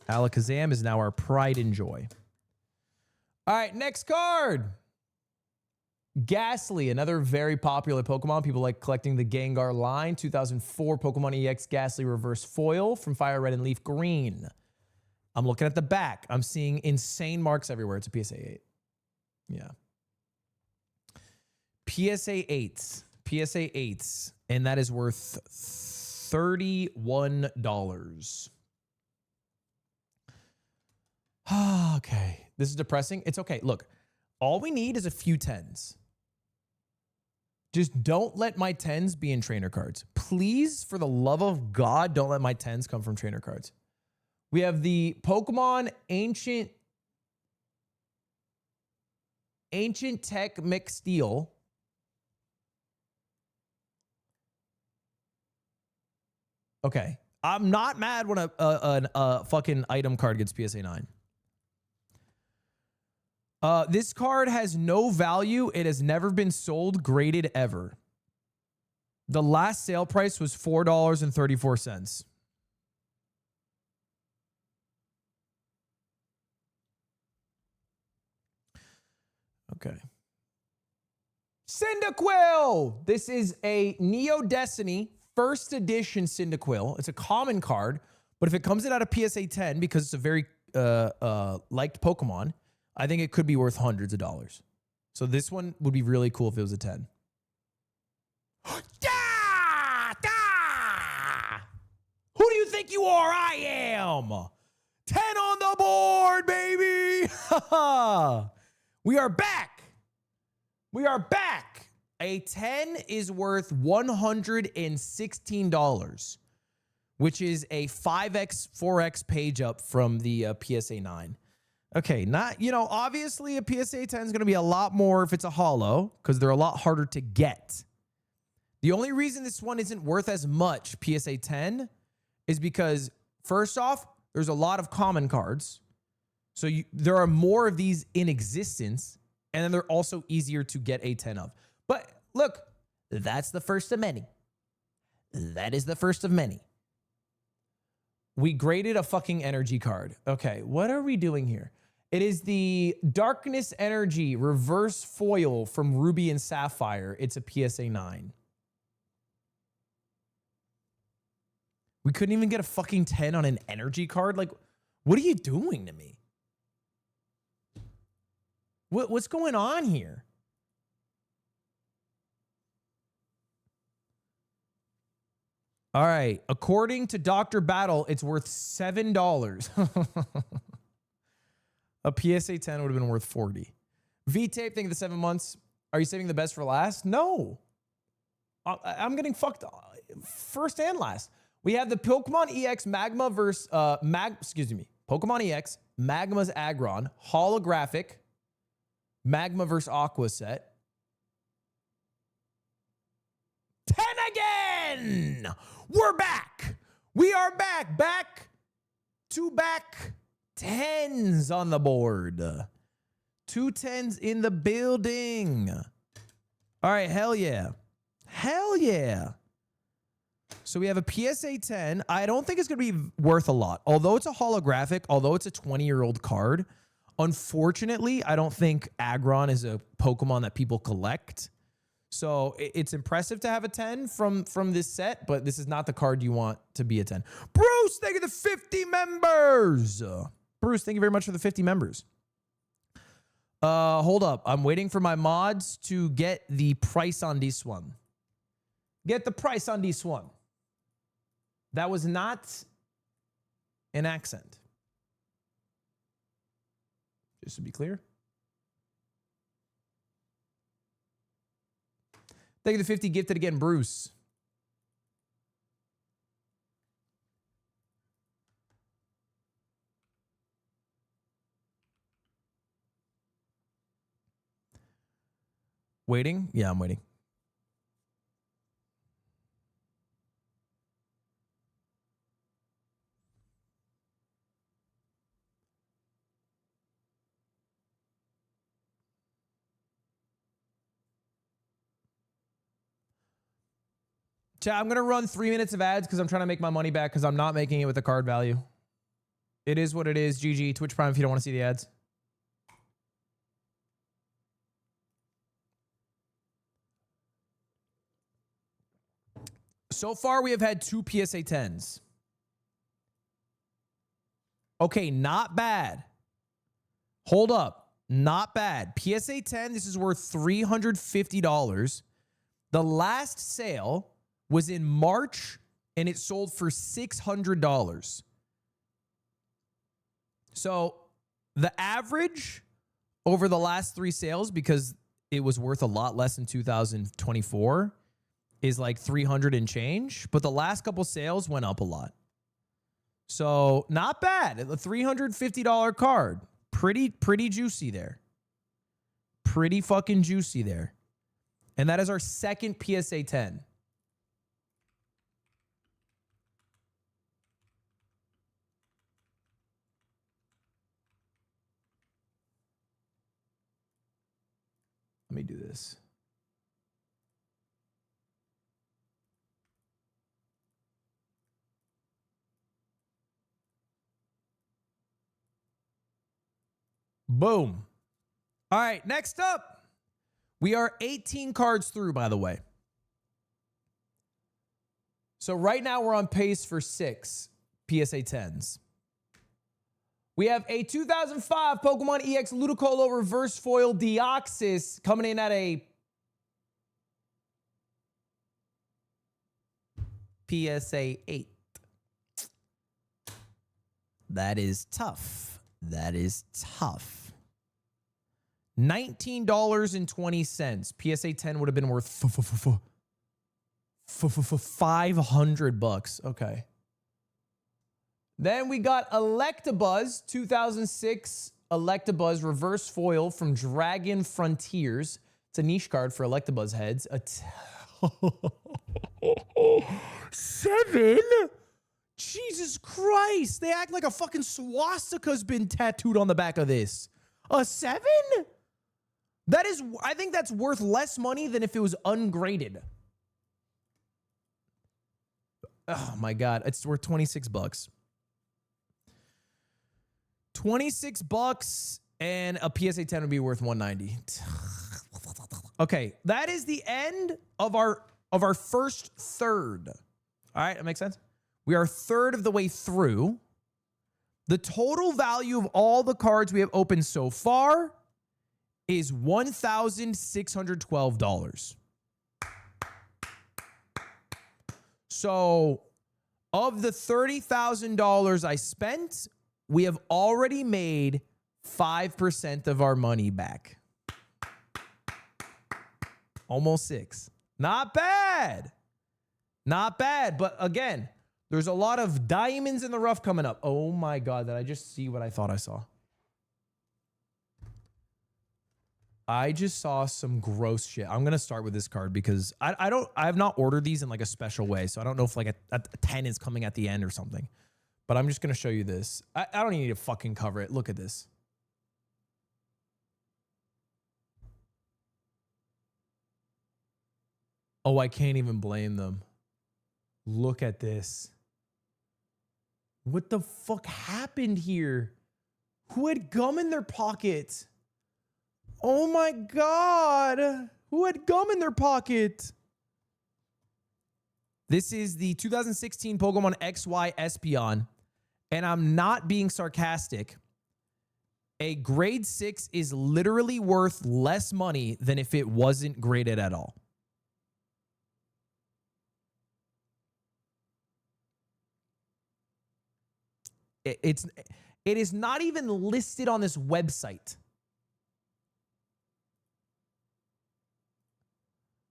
Alakazam is now our pride and joy. All right, next card. Ghastly, another very popular Pokemon. People like collecting the Gengar line. 2004 Pokemon EX Ghastly Reverse Foil from Fire Red and Leaf Green. I'm looking at the back. I'm seeing insane marks everywhere. It's a PSA 8. Yeah. PSA 8s. PSA 8s. And that is worth $31. Okay. This is depressing. It's okay. Look, all we need is a few 10s. Just don't let my 10s be in trainer cards. Please, for the love of God, don't let my 10s come from trainer cards. We have the Pokemon Ancient Tech Mix Steel. Okay. I'm not mad when a fucking item card gets PSA 9. This card has no value. It has never been sold graded ever. The last sale price was $4.34. Okay. Cyndaquil! This is a Neo Destiny first edition Cyndaquil. It's a common card, but if it comes in at a PSA 10, because it's a very liked Pokemon, I think it could be worth hundreds of dollars. So this one would be really cool if it was a 10. Who do you think you are? I am. 10 on the board, baby. We are back. We are back. A 10 is worth $116, which is a 5x, 4x page up from the PSA 9. Okay, not, obviously a PSA 10 is going to be a lot more if it's a holo because they're a lot harder to get. The only reason this one isn't worth as much, PSA 10, is because, first off, there's a lot of common cards. So there are more of these in existence, and then they're also easier to get a 10 of. But look, that's the first of many. That is the first of many. We graded a fucking energy card. Okay, what are we doing here? It is the Darkness Energy Reverse Foil from Ruby and Sapphire. It's a PSA 9. We couldn't even get a fucking 10 on an energy card? Like, what are you doing to me? What's going on here? All right. According to Dr. Battle, it's worth $7. A PSA 10 would have been worth $40. V-Tape, think of the 7 months. Are you saving the best for last? No. I'm getting fucked first and last. We have the Pokemon EX Magma versus Pokemon EX Magma's Aggron holographic Magma versus Aqua set. 10 again. We're back. We are back. Back to back 10s on the board. 2 10s in the building. All right, hell yeah. Hell yeah. So we have a PSA 10. I don't think it's going to be worth a lot. Although it's a holographic, although it's a 20-year-old card, unfortunately, I don't think Aggron is a Pokemon that people collect. So it's impressive to have a 10 from this set, but this is not the card you want to be a 10. Bruce, thank you for the 50 members. Bruce, thank you very much for the 50 members. Hold up. I'm waiting for my mods to get the price on this one. Get the price on this one. That was not an accent. Just to be clear. Thank you for the 50 gifted again, Bruce. Waiting? Yeah, I'm waiting. Chat, I'm going to run 3 minutes of ads because I'm trying to make my money back because I'm not making it with the card value. It is what it is. GG. Twitch Prime if you don't want to see the ads. So far, we have had 2 PSA 10s. Okay, not bad. Hold up. Not bad. PSA 10, this is worth $350. The last sale was in March, and it sold for $600. So the average over the last 3 sales, because it was worth a lot less in 2024, is like 300 and change. But the last couple sales went up a lot. So not bad. A $350 card. Pretty juicy there. Pretty fucking juicy there. And that is our second PSA 10. Let me do this. Boom. All right, next up. We are 18 cards through, by the way. So right now we're on pace for 6 PSA 10s. We have a 2005 Pokemon EX Ludicolo Reverse Foil Deoxys coming in at a PSA 8. That is tough. That is tough. $19.20. PSA 10 would have been worth $500. Okay. Then we got Electabuzz, 2006 Electabuzz Reverse Foil from Dragon Frontiers. It's a niche card for Electabuzz heads. 7? Jesus Christ. They act like a fucking swastika's been tattooed on the back of this. A 7? That is, I think that's worth less money than if it was ungraded. Oh my God. It's worth 26 bucks. 26 bucks and a PSA 10 would be worth 190. Okay, that is the end of our first third. All right, that makes sense? We are a third of the way through. The total value of all the cards we have opened so far is $1,612. So, of the $30,000 I spent, we have already made 5% of our money back. Almost 6. Not bad. Not bad. But again, there's a lot of diamonds in the rough coming up. Oh my God, did I just see what I thought I saw? I just saw some gross shit. I'm going to start with this card because I have not ordered these in like a special way. So I don't know if like a 10 is coming at the end or something. But I'm just going to show you this. I don't even need to fucking cover it. Look at this. Oh, I can't even blame them. Look at this. What the fuck happened here? Who had gum in their pocket? Oh my God. Who had gum in their pocket? This is the 2016 Pokemon XY Espeon, and I'm not being sarcastic. A grade 6 is literally worth less money than if it wasn't graded at all. It is not even listed on this website.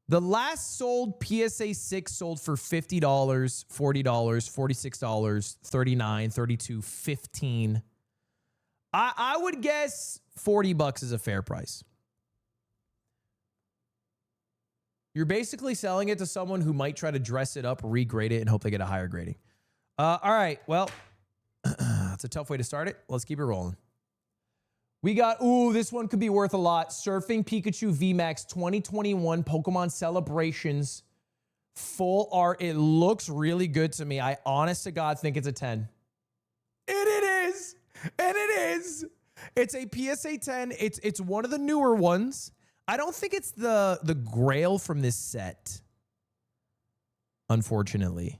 The last sold PSA 6 sold for $50, $40, $46, $39, $32, $15. I would guess $40 is a fair price. You're basically selling it to someone who might try to dress it up, regrade it, and hope they get a higher grading. All right, well, that's a tough way to start it. Let's keep it rolling. We got, ooh, this one could be worth a lot. Surfing Pikachu VMAX 2021 Pokemon Celebrations full art. It looks really good to me. I honest to God think it's a 10. And it is. And it is. It's a PSA 10. It's one of the newer ones. I don't think it's the Grail from this set, unfortunately.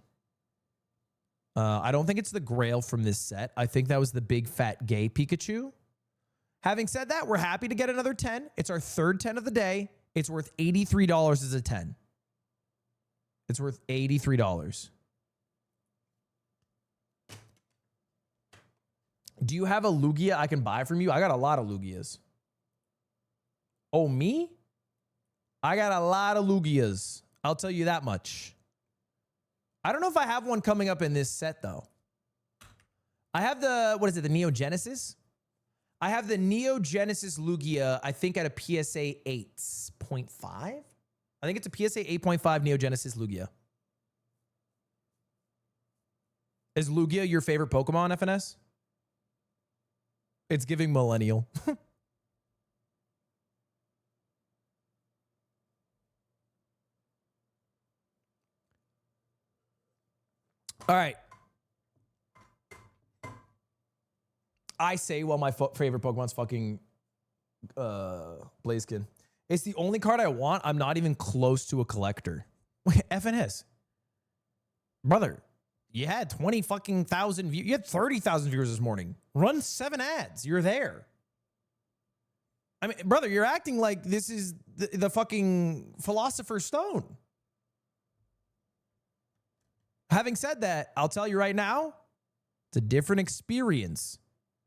I don't think it's the Grail from this set. I think that was the big fat gay Pikachu. Having said that, we're happy to get another 10. It's our third 10 of the day. It's worth $83 as a 10. It's worth $83. Do you have a Lugia I can buy from you? I got a lot of Lugias. Oh, me? I got a lot of Lugias. I'll tell you that much. I don't know if I have one coming up in this set, though. I have the, what is it, the Neo Genesis? I have the Neo Genesis Lugia, I think at a PSA 8.5? I think it's a PSA 8.5 Neo Genesis Lugia. Is Lugia your favorite Pokemon, FNS? It's giving millennial. All right. I say, well, my favorite Pokemon's fucking Blaziken. It's the only card I want. I'm not even close to a collector. Wait, FNS. Brother, you had 20 fucking thousand views. You had 30,000 viewers this morning. Run 7 ads. You're there. I mean, brother, you're acting like this is the fucking Philosopher's Stone. Having said that, I'll tell you right now, it's a different experience.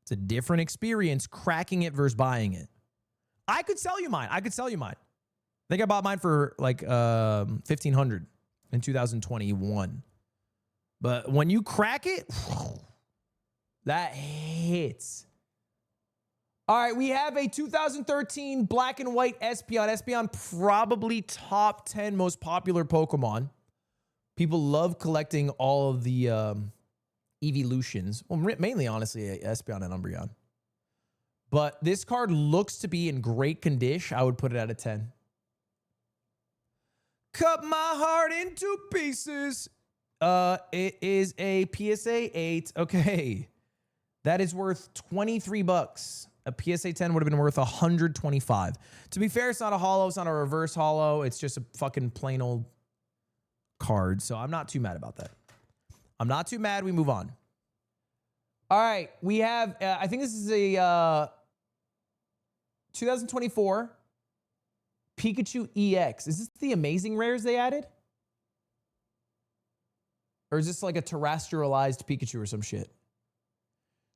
It's a different experience cracking it versus buying it. I could sell you mine. I think I bought mine for like $1,500 in 2021. But when you crack it, that hits. All right, we have a 2013 black and white Espeon. Espeon, probably top 10 most popular Pokemon. People love collecting all of the evolutions. Well, mainly, honestly, Espeon and Umbreon. But this card looks to be in great condition. I would put it at a 10. Cut my heart into pieces. It is a PSA 8. Okay. That is worth $23. A PSA 10 would have been worth $125. To be fair, it's not a holo. It's not a reverse holo. It's just a fucking plain old card. So I'm not too mad about that. I'm not too mad. We move on. All right. We have, I think this is a 2024 Pikachu EX. Is this the amazing rares they added? Or is this like a terrestrialized Pikachu or some shit?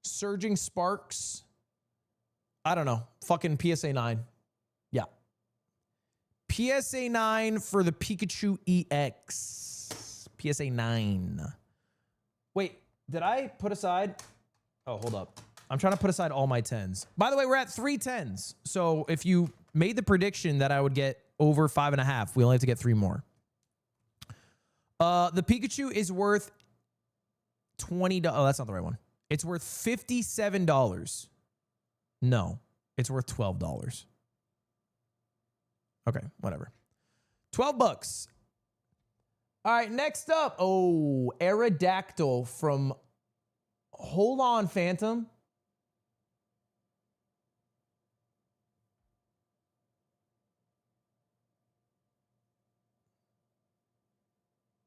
Surging Sparks. I don't know. Fucking PSA 9. Yeah. PSA 9 for the Pikachu EX. PSA 9. Wait, did I put aside? Oh, hold up. I'm trying to put aside all my 10s. By the way, we're at 3 10s. So if you made the prediction that I would get over 5.5, we only have to get 3 more. The Pikachu is worth $20. Oh, that's not the right one. It's worth $57. No, it's worth $12. Okay, whatever. $12. All All right, next up. Oh, Aerodactyl from... Hold on, Phantom.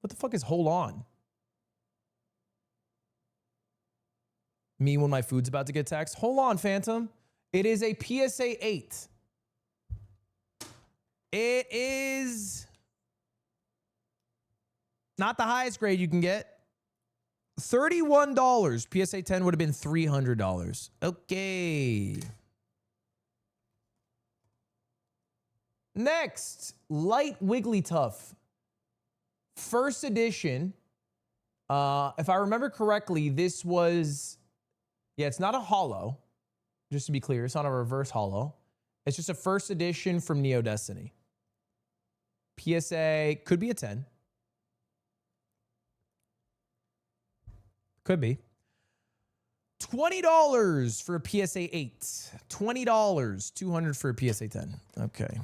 What the fuck is hold on? Me when my food's about to get taxed. Hold on, Phantom. It is a PSA 8. It is not the highest grade you can get. $31. PSA 10 would have been $300. Okay. Next, Light Wigglytuff. First edition. If I remember correctly, this was... Yeah, it's not a holo. Just to be clear, it's not a reverse holo. It's just a first edition from Neo Destiny. PSA could be a 10. Could be. $20 for a PSA 8. $20. $200 for a PSA 10. Okay.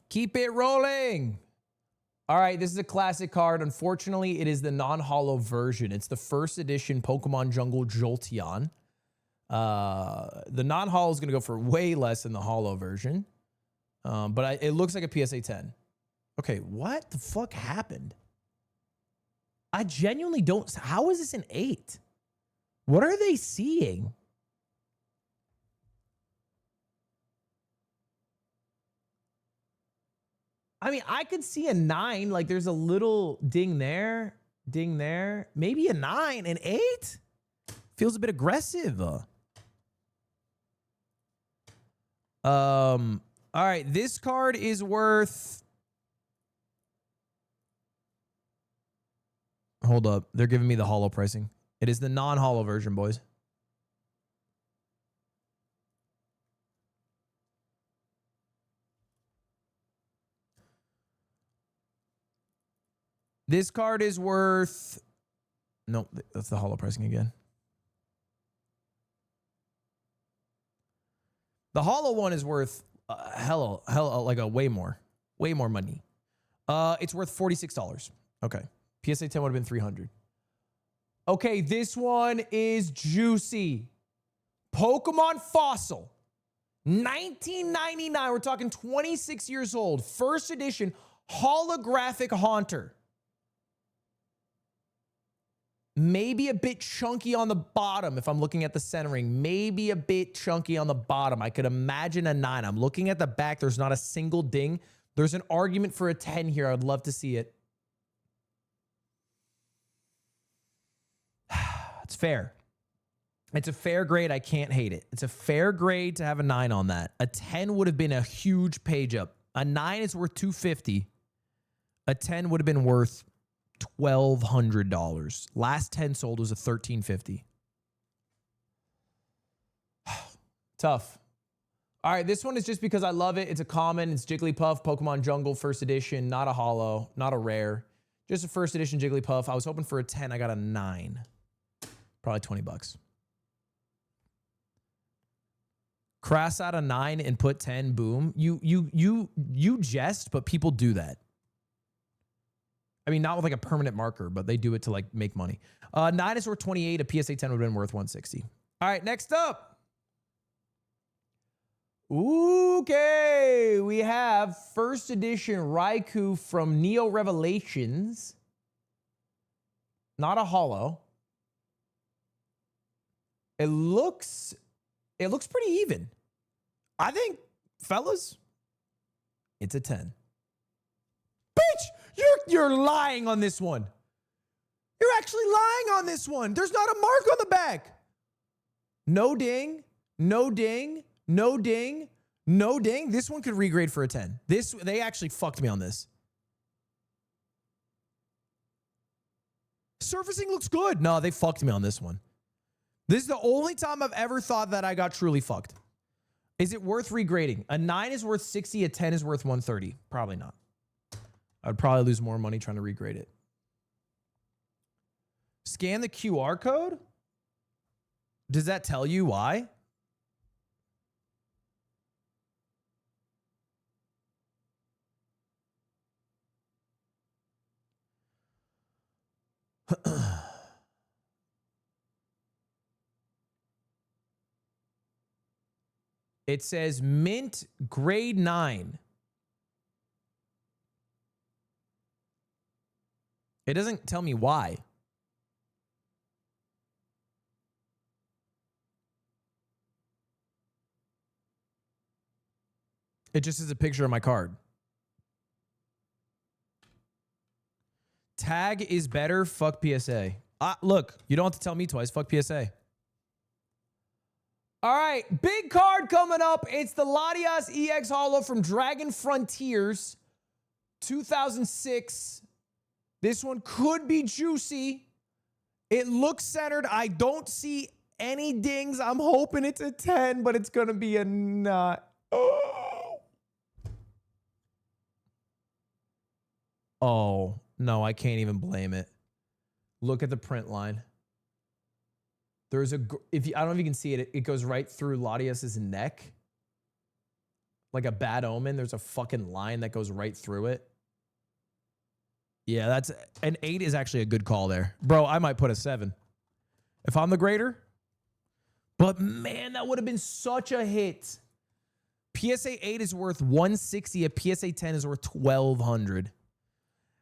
Keep it rolling. All right, this is a classic card. Unfortunately, it is the non-holo version. It's the first edition Pokemon Jungle Jolteon. The non-holo is going to go for way less than the holo version. But it looks like a PSA 10. Okay, what the fuck happened? I genuinely don't... How is this an 8? What are they seeing? I mean, I could see a 9. Like, there's a little ding there. Ding there. Maybe a 9. An 8? Feels a bit aggressive. All right, this card is worth... Hold up. They're giving me the holo pricing. It is the non-holo version, boys. This card is worth... Nope, that's the holo pricing again. The holo one is worth hell, like a way more money. It's worth $46. Okay. PSA 10 would have been $300. Okay, this one is juicy. Pokemon Fossil. 1999. We're talking 26 years old. First edition holographic Haunter. Maybe a bit chunky on the bottom if I'm looking at the centering. Maybe a bit chunky on the bottom. I could imagine a 9. I'm looking at the back. There's not a single ding. There's an argument for a 10 here. I'd love to see it. It's fair. It's a fair grade. I can't hate it. It's a fair grade to have a 9 on that. A 10 would have been a huge page up. A 9 is worth $250. A 10 would have been worth $1,200. Last 10 sold was a $1,350. Tough. All right, this one is just because I love it. It's a common. It's Jigglypuff, Pokemon Jungle, first edition. Not a holo, not a rare. Just a first edition Jigglypuff. I was hoping for a 10. I got a 9. Probably 20 bucks. Crass out a 9 and put 10. Boom. You jest, but people do that. I mean, not with like a permanent marker, but they do it to like make money. 9 is worth 28. A PSA 10 would have been worth 160. All right, next up. Okay, we have first edition Raikou from Neo Revelations. Not a holo. It looks pretty even. I think, fellas, it's a 10. Bitch, you're lying on this one. You're actually lying on this one. There's not a mark on the back. No ding, no ding, no ding, no ding. This one could regrade for a 10. They actually fucked me on this. Surfacing looks good. No, they fucked me on this one. This is the only time I've ever thought that I got truly fucked. Is it worth regrading? A 9 is worth 60, a 10 is worth 130. Probably not. I'd probably lose more money trying to regrade it. Scan the QR code? Does that tell you why? It says mint grade 9. It doesn't tell me why. It just is a picture of my card. Tag is better. Fuck PSA. Look, you don't have to tell me twice. Fuck PSA. All right, big card coming up. It's the Latias EX Holo from Dragon Frontiers 2006. This one could be juicy. It looks centered. I don't see any dings. I'm hoping it's a 10, but it's going to be a 9. Oh, no, I can't even blame it. Look at the print line. There's a, I don't know if you can see it. It goes right through Latias's neck. Like a bad omen. There's a fucking line that goes right through it. Yeah, that's an 8 is actually a good call there. Bro, I might put a 7 if I'm the grader. But man, that would have been such a hit. PSA 8 is worth 160. A PSA 10 is worth 1,200.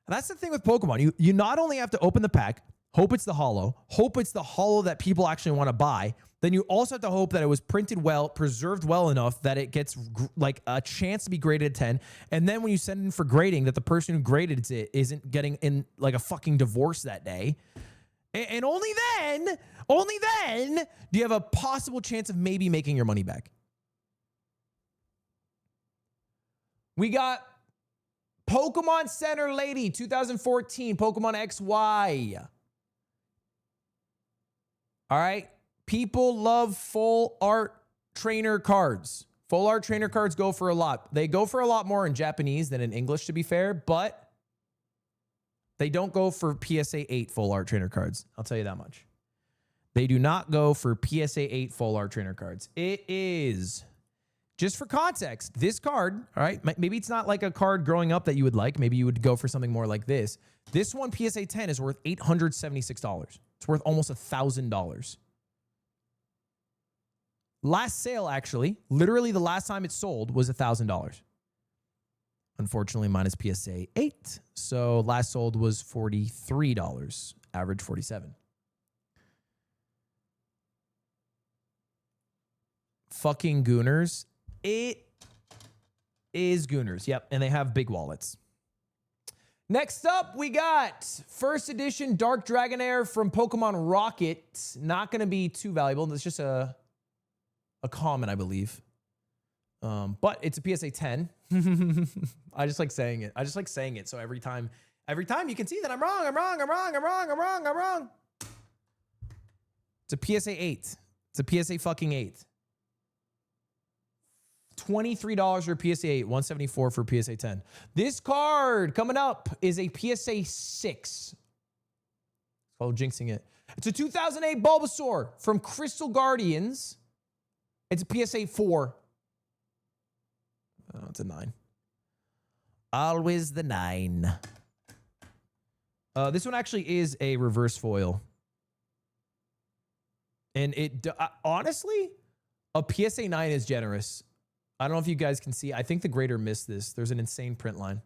And that's the thing with Pokemon. You not only have to open the pack, hope it's the holo, hope it's the holo that people actually want to buy, then you also have to hope that it was printed well, preserved well enough that it gets like a chance to be graded a 10. And then when you send in for grading, that the person who graded it isn't getting in like a fucking divorce that day. And only then do you have a possible chance of maybe making your money back. We got Pokemon Center Lady 2014, Pokemon XY. All right. People love full art trainer cards. Full art trainer cards go for a lot. They go for a lot more in Japanese than in English, to be fair, but they don't go for PSA 8 full art trainer cards. I'll tell you that much. They do not go for PSA 8 full art trainer cards. It is, just for context, this card, all right, maybe it's not like a card growing up that you would like. Maybe you would go for something more like this. This one, PSA 10, is worth $876. It's worth almost $1,000. Last sale, actually, literally the last time it sold was $1,000. Unfortunately, mine is PSA 8. So last sold was $43, average $47. Fucking Gooners. It is Gooners. Yep. And they have big wallets. Next up, we got first edition Dark Dragonair from Pokemon Rocket. Not going to be too valuable. It's just a common, I believe. But it's a PSA 10. I just like saying it. I just like saying it. So every time you can see that I'm wrong. It's a PSA 8. It's a PSA fucking 8. $23 for PSA 8, $174 for PSA 10. This card coming up is a PSA 6. It's called Jinxing It. It's a 2008 Bulbasaur from Crystal Guardians. It's a PSA 4. Oh, it's a 9. Always the 9. This one actually is a reverse foil. And it, honestly, a PSA 9 is generous. I don't know if you guys can see. I think the grader missed this. There's an insane print line.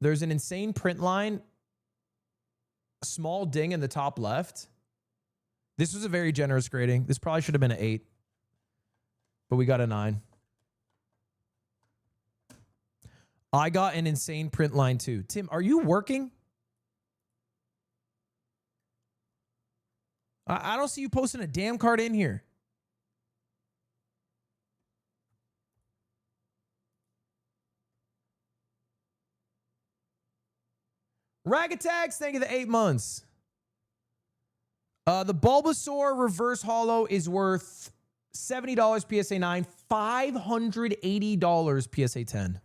There's an insane print line. A small ding in the top left. This was a very generous grading. This probably should have been an 8. But we got a 9. I got an insane print line too. Tim, are you working? I don't see you posting a damn card in here. Rag Attacks, thank you for the 8 months. The Bulbasaur Reverse Holo is worth $70 PSA 9, $580 PSA 10.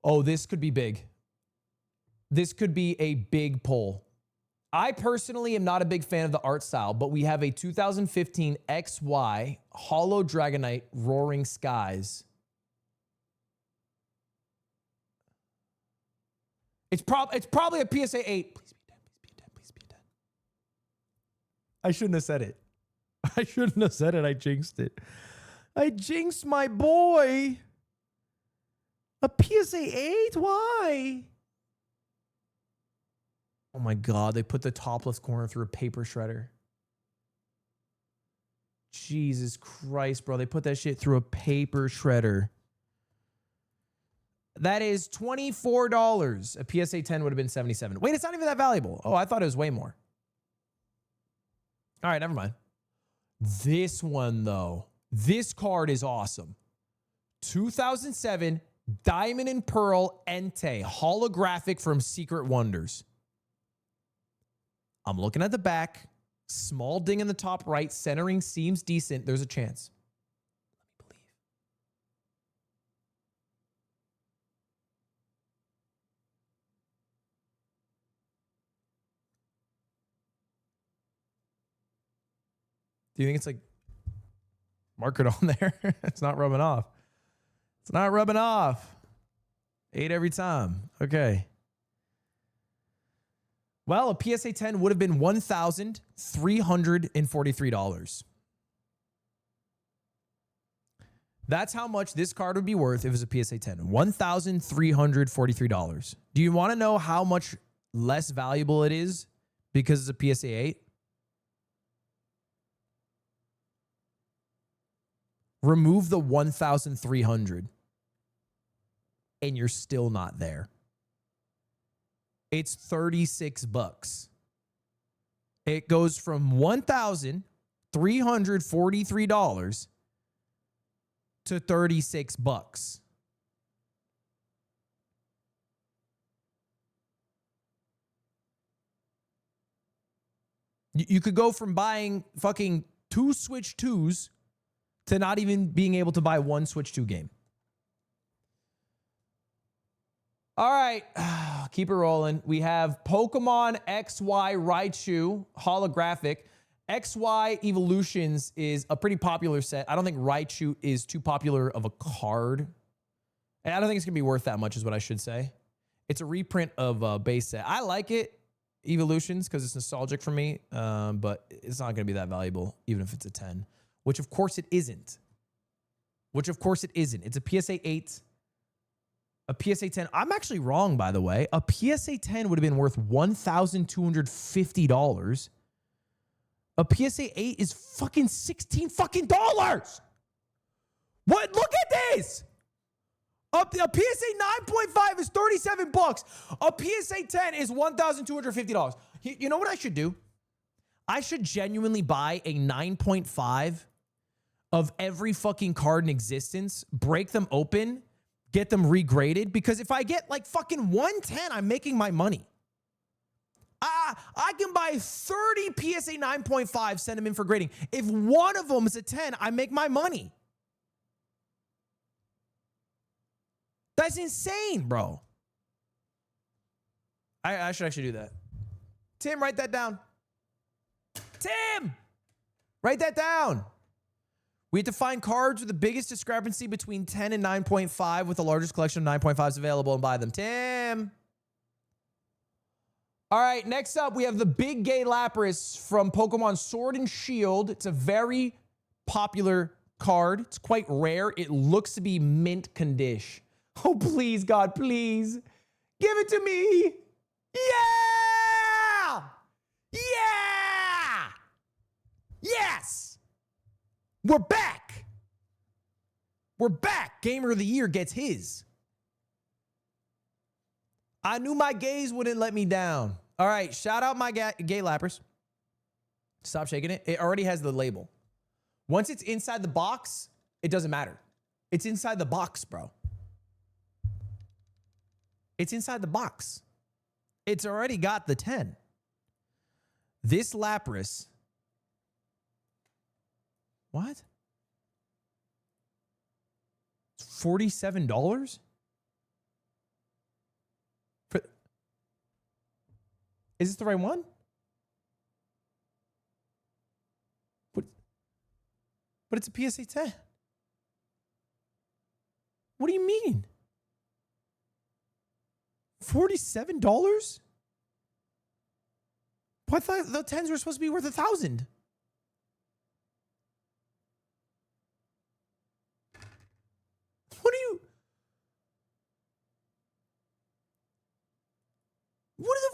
Oh, this could be big. This could be a big pull. I personally am not a big fan of the art style, but we have a 2015 XY Holo Dragonite Roaring Skies. It's probably a PSA 8. Please be a 10. Please be a 10. Please be a 10. I shouldn't have said it. I shouldn't have said it. I jinxed it. I jinxed my boy. A PSA 8? Why? Oh my God, they put the top left corner through a paper shredder. Jesus Christ, bro. They put that shit through a paper shredder. That is $24. A PSA 10 would have been $77. Wait, it's not even that valuable. Oh, I thought it was way more. All right, never mind. This one, though. This card is awesome. 2007 Diamond and Pearl Entei holographic from Secret Wonders. I'm looking at the back. Small ding in the top right. Centering seems decent. There's a chance. Let me believe. Do you think it's like mark it on there? It's not rubbing off. It's not rubbing off. 8 every time. Okay. Well, a PSA 10 would have been $1,343. That's how much this card would be worth if it was a PSA 10. $1,343. Do you want to know how much less valuable it is because it's a PSA 8? Remove the 1,300 and you're still not there. It's $36. It goes from $1,343 to $36. You could go from buying fucking 2 Switch 2s to not even being able to buy 1 Switch 2 game. All right, keep it rolling. We have Pokemon XY Raichu holographic. XY Evolutions is a pretty popular set. I don't think Raichu is too popular of a card. And I don't think it's going to be worth that much is what I should say. It's a reprint of a base set. I like it, Evolutions, because it's nostalgic for me, but it's not going to be that valuable, even if it's a 10. Which, of course, it isn't. It's a PSA 8. A PSA 10. I'm actually wrong, by the way. A PSA 10 would have been worth $1,250. A PSA 8 is fucking $16 fucking dollars. What? Look at this. A PSA 9.5 is $37. A PSA 10 is $1,250. You know what I should do? I should genuinely buy a 9.5 of every fucking card in existence, break them open, get them regraded, because if I get like fucking 110, I'm making my money. I can buy 30 PSA 9.5, send them in for grading. If one of them is a 10, I make my money. That's insane, bro. I should actually do that. Tim, write that down. Tim, write that down. We have to find cards with the biggest discrepancy between 10 and 9.5 with the largest collection of 9.5s available and buy them. Tim. All right, next up, we have the Big Gay Lapras from Pokemon Sword and Shield. It's a very popular card. It's quite rare. It looks to be mint condition. Oh, please, God, please. Give it to me. Yeah! Yeah! Yes! We're back. We're back. Gamer of the Year gets his. I knew my gays wouldn't let me down. All right, shout out my gay Lapras. Stop shaking it. It already has the label. Once it's inside the box, it doesn't matter. It's inside the box, bro. It's inside the box. It's already got the 10. This Lapras. What? It's $47? Is this the right one? But it's a PSA 10. What do you mean? $47? I thought the 10s were supposed to be worth 1,000.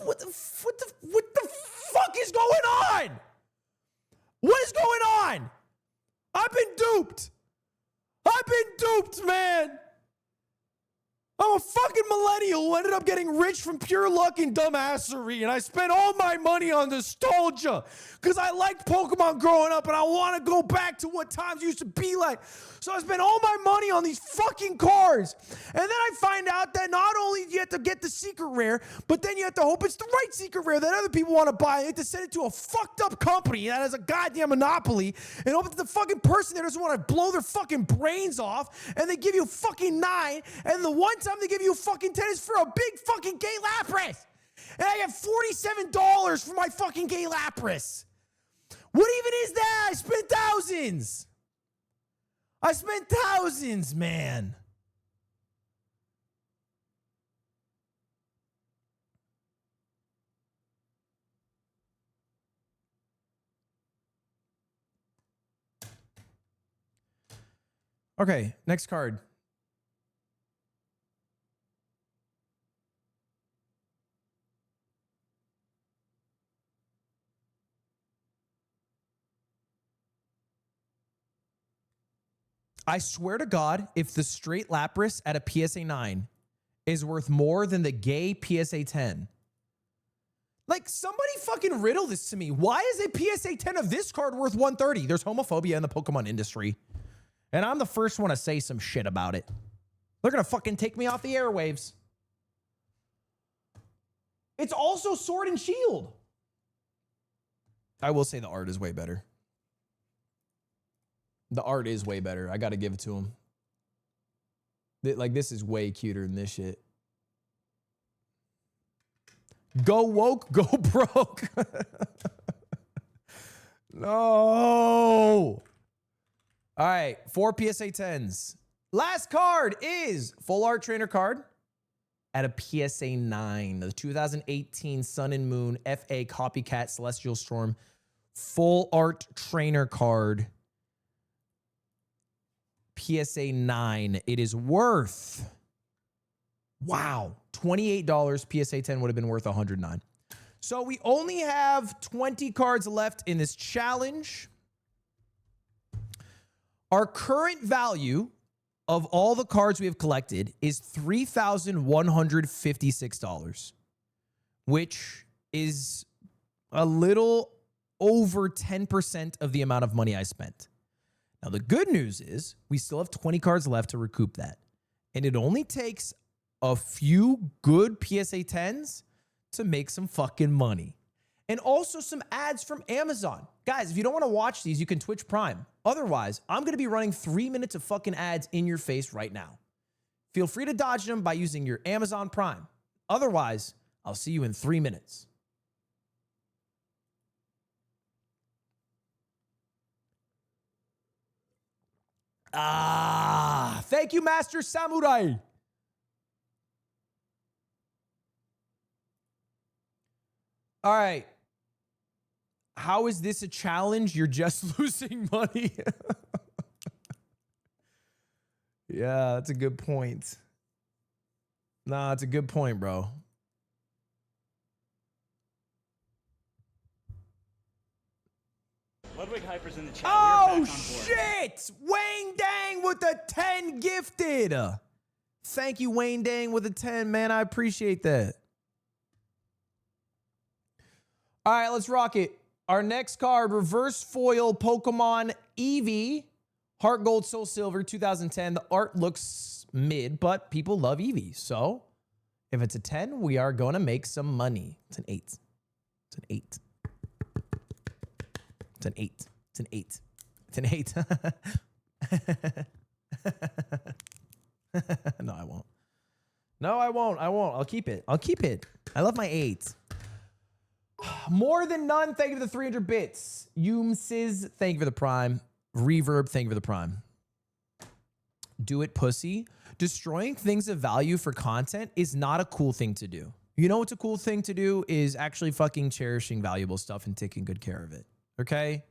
What the fuck is going on? What is going on? I've been duped. I've been duped, man. I'm a fucking millennial who ended up getting rich from pure luck and dumbassery, and I spent all my money on nostalgia because I liked Pokemon growing up and I want to go back to what times used to be like. So I spent all my money on these fucking cards. And then I find out that not only do you have to get the secret rare, but then you have to hope it's the right secret rare that other people want to buy. You have to send it to a fucked up company that has a goddamn monopoly and hope that the fucking person there doesn't want to blow their fucking brains off, and they give you fucking 9, and the one time they give you a fucking 10 is for a big fucking gay Lapras. And I got $47 for my fucking gay Lapras. What even is that? I spent thousands. I spent thousands, man. Okay, next card. I swear to God, if the straight Lapras at a PSA 9 is worth more than the gay PSA 10, like, somebody fucking riddle this to me. Why is a PSA 10 of this card worth 130? There's homophobia in the Pokemon industry, and I'm the first one to say some shit about it. They're gonna fucking take me off the airwaves. It's also Sword and Shield. I will say the art is way better. The art is way better. I got to give it to him. Like, this is way cuter than this shit. Go woke, go broke. No. All right, 4 PSA 10s. Last card is full art trainer card at a PSA 9. The 2018 Sun and Moon FA Copycat Celestial Storm full art trainer card. PSA 9. It is worth, wow, $28. PSA 10 would have been worth $109. So we only have 20 cards left in this challenge. Our current value of all the cards we have collected is $3,156, which is a little over 10% of the amount of money I spent. Now, the good news is we still have 20 cards left to recoup that. And it only takes a few good PSA 10s to make some fucking money. And also some ads from Amazon. Guys, if you don't want to watch these, you can Twitch Prime. Otherwise, I'm going to be running 3 minutes of fucking ads in your face right now. Feel free to dodge them by using your Amazon Prime. Otherwise, I'll see you in 3 minutes. Ah, thank you, Master Samurai. All right. How is this a challenge? You're just losing money. Yeah, that's a good point. Nah, that's a good point, bro. Ludwig Hyper's in the chat. Oh, shit! Wayne Dang with the 10 gifted. Thank you, Wayne Dang with the 10, man. I appreciate that. All right, let's rock it. Our next card, Reverse Foil Pokemon Eevee, Heart Gold, Soul Silver, 2010. The art looks mid, but people love Eevee. So if it's a 10, we are going to make some money. It's an 8. It's an 8. It's an 8. It's an 8. It's an 8. No, I won't. No, I won't. I won't. I'll keep it. I'll keep it. I love my 8. More Than None, thank you for the 300 bits. Yumsiz, thank you for the prime. Reverb, thank you for the prime. do it pussy. Destroying things of value for content is not a cool thing to do. You know what's a cool thing to do is actually fucking cherishing valuable stuff and taking good care of it. Okay?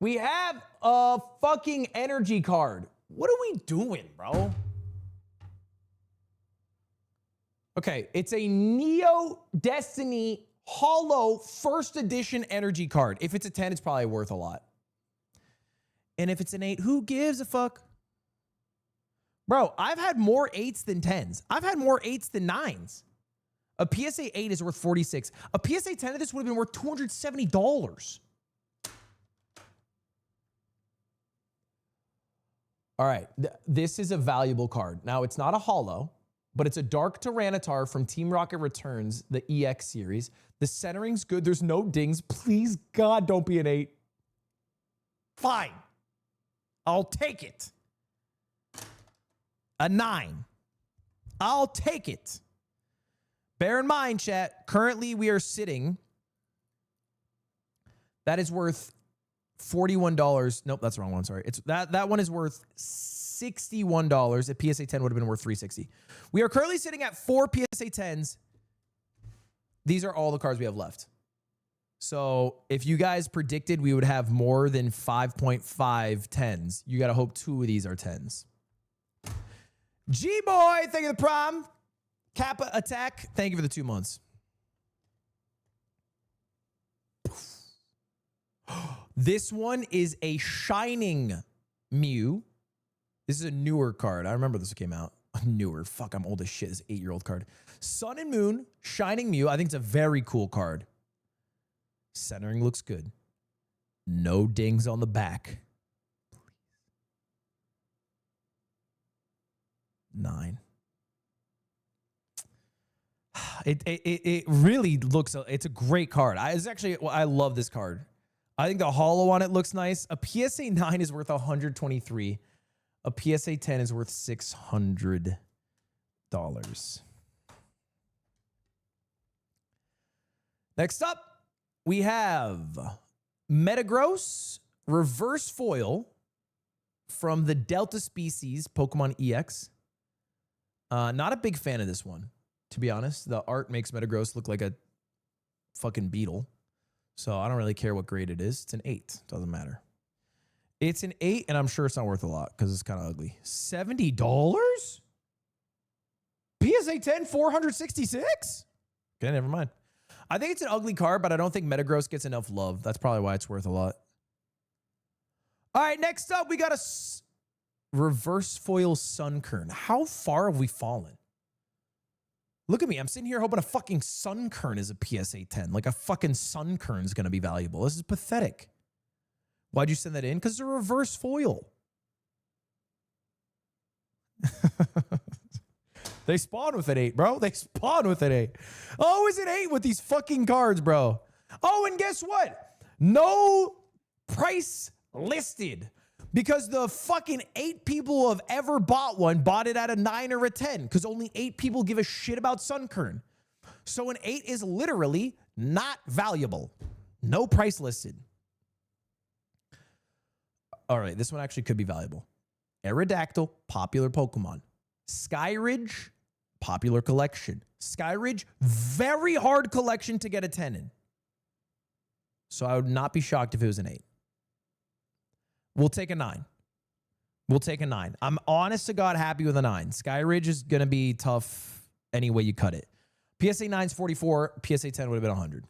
We have a fucking energy card. What are we doing, bro? Okay, it's a Neo Destiny Hollow first edition energy card. If it's a 10, it's probably worth a lot. And if it's an 8, who gives a fuck? Bro, I've had more 8s than 10s. I've had more 8s than 9s. A PSA 8 is worth 46. A PSA 10 of this would have been worth $270. All right, this is a valuable card. Now, it's not a holo, but it's a Dark Tyranitar from Team Rocket Returns, the EX series. The centering's good. There's no dings. Please, God, don't be an 8. Fine. I'll take it. A 9. I'll take it. Bear in mind, chat, currently we are sitting. That is worth $41. Nope, that's the wrong one. Sorry. It's that one is worth $61. A PSA 10 would have been worth $360. We are currently sitting at 4 PSA 10s. These are all the cards we have left. So if you guys predicted we would have more than 5.5 10s, you got to hope 2 of these are 10s. G-Boy, thank you for the prime. Kappa Attack, thank you for the 2 months. This one is a Shining Mew. This is a newer card. I remember this came out. Newer. Fuck, I'm old as shit. This 8-year-old card. Sun and Moon, Shining Mew. I think it's a very cool card. Centering looks good. No dings on the back. 9. It really looks, it's a great card. I love this card. I think the holo on it looks nice. A PSA 9 is worth $123. A PSA 10 is worth $600. Next up, we have Metagross Reverse Foil from the Delta Species Pokemon EX. Not a big fan of this one, to be honest. The art makes Metagross look like a fucking beetle. So I don't really care what grade it is. It's an 8. Doesn't matter. It's an 8, and I'm sure it's not worth a lot because it's kind of ugly. $70? PSA 10, 466? Okay, never mind. I think it's an ugly card, but I don't think Metagross gets enough love. That's probably why it's worth a lot. All right, next up, we got a Reverse Foil Sunkern. How far have we fallen? Look at me. I'm sitting here hoping a fucking Sunkern is a PSA 10. Like a fucking Sunkern is going to be valuable. This is pathetic. Why'd you send that in? Because it's a reverse foil. They spawn with an 8, bro. They spawn with an 8. Always an 8 with these fucking cards, bro. Oh, and guess what? No price listed. Because the fucking 8 people who have ever bought one bought it at a 9 or a 10. Because only 8 people give a shit about Sunkern. So an 8 is literally not valuable. No price listed. All right, this one actually could be valuable. Aerodactyl, popular Pokemon. Skyridge, popular collection. Skyridge, very hard collection to get a 10 in. So I would not be shocked if it was an 8. We'll take a 9. We'll take a 9. I'm honest to God happy with a 9. Skyridge is going to be tough any way you cut it. PSA 9 is 44. PSA 10 would have been 100.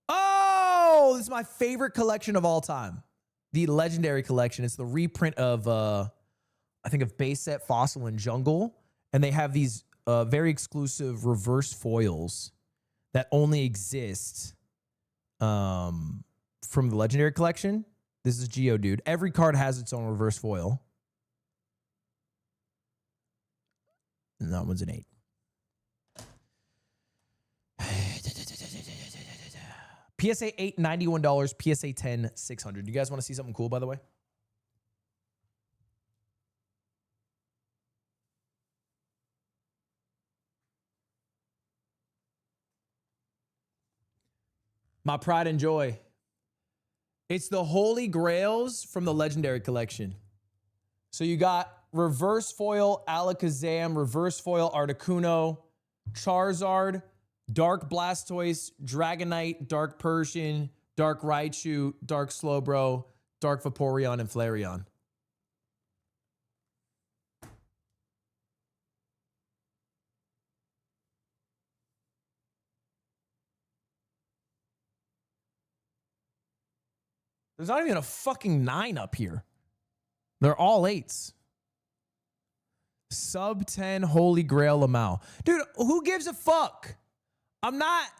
Oh, this is my favorite collection of all time. The Legendary Collection. It's the reprint of, I think, of Base Set, Fossil, and Jungle. And they have these very exclusive reverse foils that only exist from the Legendary Collection. This is Geodude. Every card has its own reverse foil. And that one's an 8. PSA 8, $91. PSA 10, $600. You guys want to see something cool, by the way? My pride and joy. It's the Holy Grails from the Legendary Collection. So you got Reverse Foil Alakazam, Reverse Foil Articuno, Charizard, Dark Blastoise, Dragonite, Dark Persian, Dark Raichu, Dark Slowbro, Dark Vaporeon, and Flareon. There's not even a fucking 9 up here. They're all 8s. Sub 10 Holy Grail Lamau. Dude, who gives a fuck? I'm not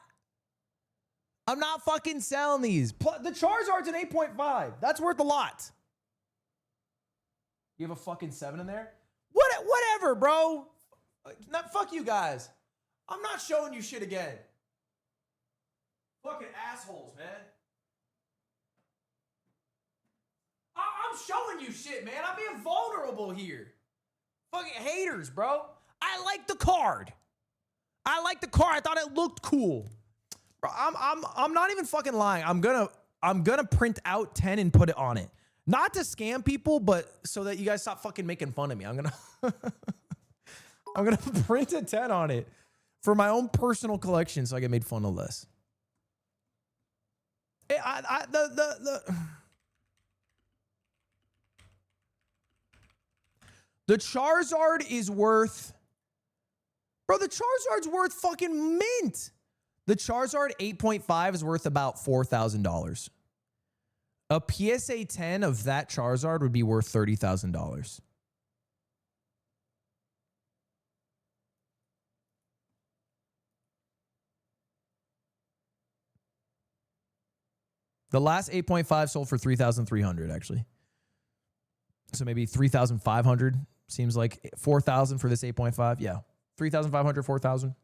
fucking selling these. The Charizard's an 8.5. That's worth a lot. You have a fucking 7 in there? Whatever, bro. Fuck you guys. I'm not showing you shit again. Fucking assholes, man. I'm showing you shit, man. I'm being vulnerable here. Fucking haters, bro. I like the card. I thought it looked cool. Bro, I'm not even fucking lying. I'm gonna print out 10 and put it on it. Not to scam people, but so that you guys stop fucking making fun of me. I'm gonna print a 10 on it for my own personal collection so I get made fun of less. The Charizard is worth... Bro, the Charizard's worth fucking mint. The Charizard 8.5 is worth about $4,000. A PSA 10 of that Charizard would be worth $30,000. The last 8.5 sold for $3,300 actually. So maybe 3,500 seems like 4,000 for this 8.5. Yeah. 3,500, 4,000.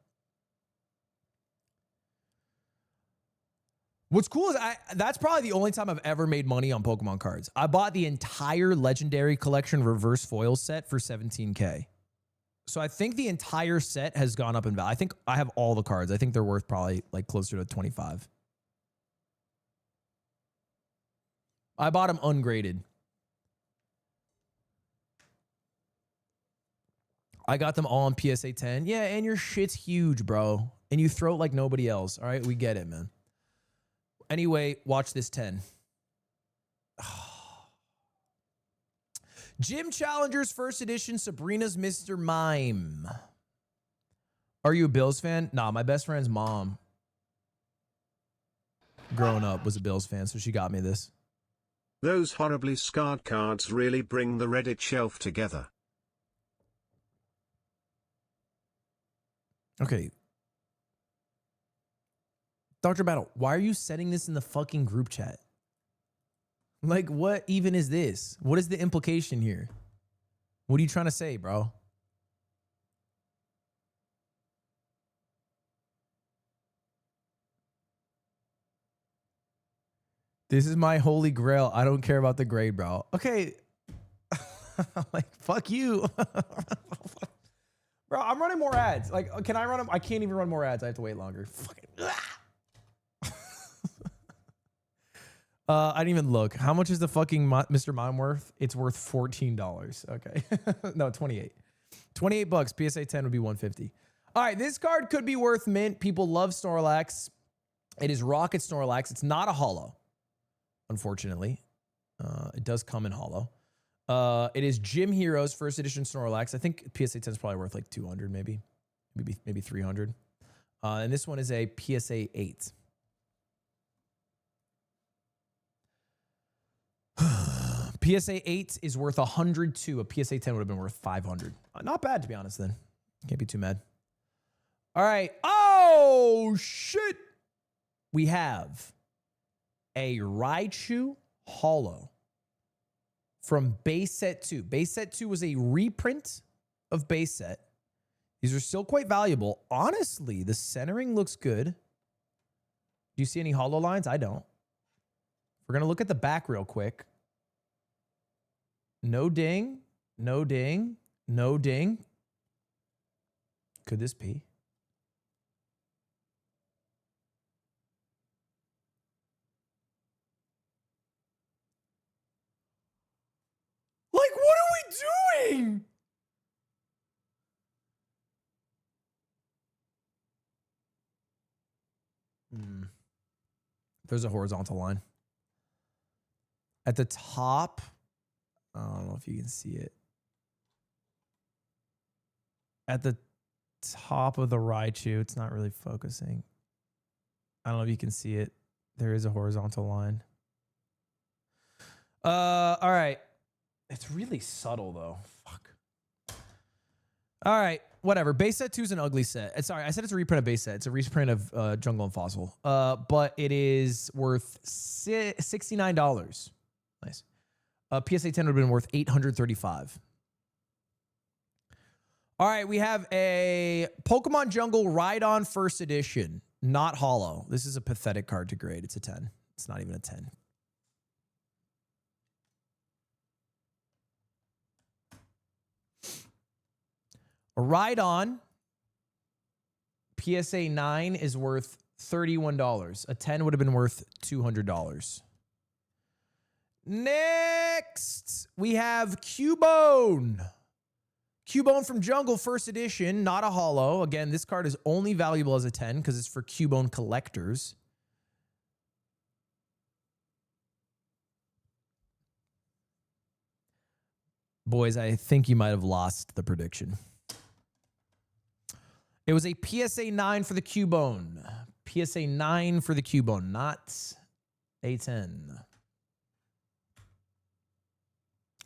What's cool is that's probably the only time I've ever made money on Pokemon cards. I bought the entire Legendary Collection Reverse Foil set for $17K. So I think the entire set has gone up in value. I think I have all the cards. I think they're worth probably like closer to 25. I bought them ungraded. I got them all on PSA 10. Yeah, and your shit's huge, bro. And you throw it like nobody else. All right, we get it, man. Anyway, watch this 10. Gym Challengers First Edition Sabrina's Mr. Mime. Are you a Bills fan? Nah, my best friend's mom growing up was a Bills fan, so she got me this. Those horribly scarred cards really bring the Reddit shelf together. Okay. Dr. Battle, why are you setting this in the fucking group chat? Like, what even is this? What is the implication here? What are you trying to say, bro? This is my holy grail. I don't care about the grade, bro. Okay. Like, fuck you. Bro, I'm running more ads. Like, can I run them? I can't even run more ads. I have to wait longer. Fucking. I didn't even look. How much is the fucking Mr. Mime worth? It's worth $14. Okay. No, 28. 28 bucks. PSA 10 would be 150. All right, this card could be worth mint. People love Snorlax. It is Rocket Snorlax. It's not a holo, unfortunately. It does come in holo. It is Gym Heroes First Edition Snorlax. I think PSA 10 is probably worth like 200, maybe 300. And this one is a PSA 8. PSA 8 is worth 102. A PSA 10 would have been worth 500. Not bad, to be honest, then. Can't be too mad. All right. Oh, shit. We have a Raichu holo from base set 2. Base set 2 was a reprint of base set. These are still quite valuable. Honestly, the centering looks good. Do you see any holo lines? I don't. We're going to look at the back real quick. No ding, no ding, no ding. Could this be? There's a horizontal line. At the top, I don't know if you can see it. At the top of the Raichu, it's not really focusing. I don't know if you can see it. There is a horizontal line. All right. It's really subtle though. Fuck. All right. Whatever. Base set 2 is an ugly set. Sorry, I said it's a reprint of base set. It's a reprint of Jungle and Fossil. But it is worth $69. Nice. PSA 10 would have been worth $835. All right, we have a Pokemon Jungle Ride-On First Edition, not hollow. This is a pathetic card to grade. It's a 10. It's not even a 10. A Ride-On PSA 9 is worth $31. A 10 would have been worth $200. Next, we have Cubone. Cubone from Jungle, first edition, not a hollow. Again, this card is only valuable as a 10 because it's for Cubone collectors. Boys, I think you might have lost the prediction. It was a PSA 9 for the Cubone. PSA 9 for the Cubone, not a 10.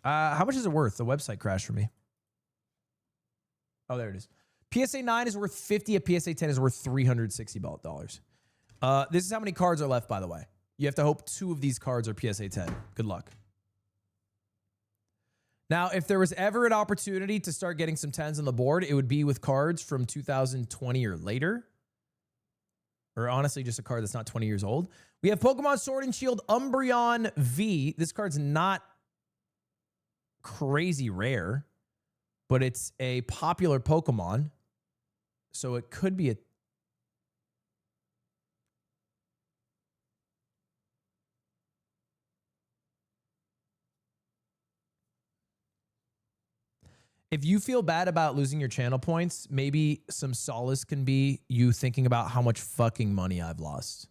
How much is it worth? The website crashed for me. Oh, there it is. PSA 9 is worth $50. A PSA 10 is worth $360. This is how many cards are left, by the way. You have to hope 2 of these cards are PSA 10. Good luck. Now, if there was ever an opportunity to start getting some 10s on the board, it would be with cards from 2020 or later. Or honestly, just a card that's not 20 years old. We have Pokemon Sword and Shield Umbreon V. This card's not crazy rare, but it's a popular Pokemon. So it could be a... If you feel bad about losing your channel points, maybe some solace can be you thinking about how much fucking money I've lost.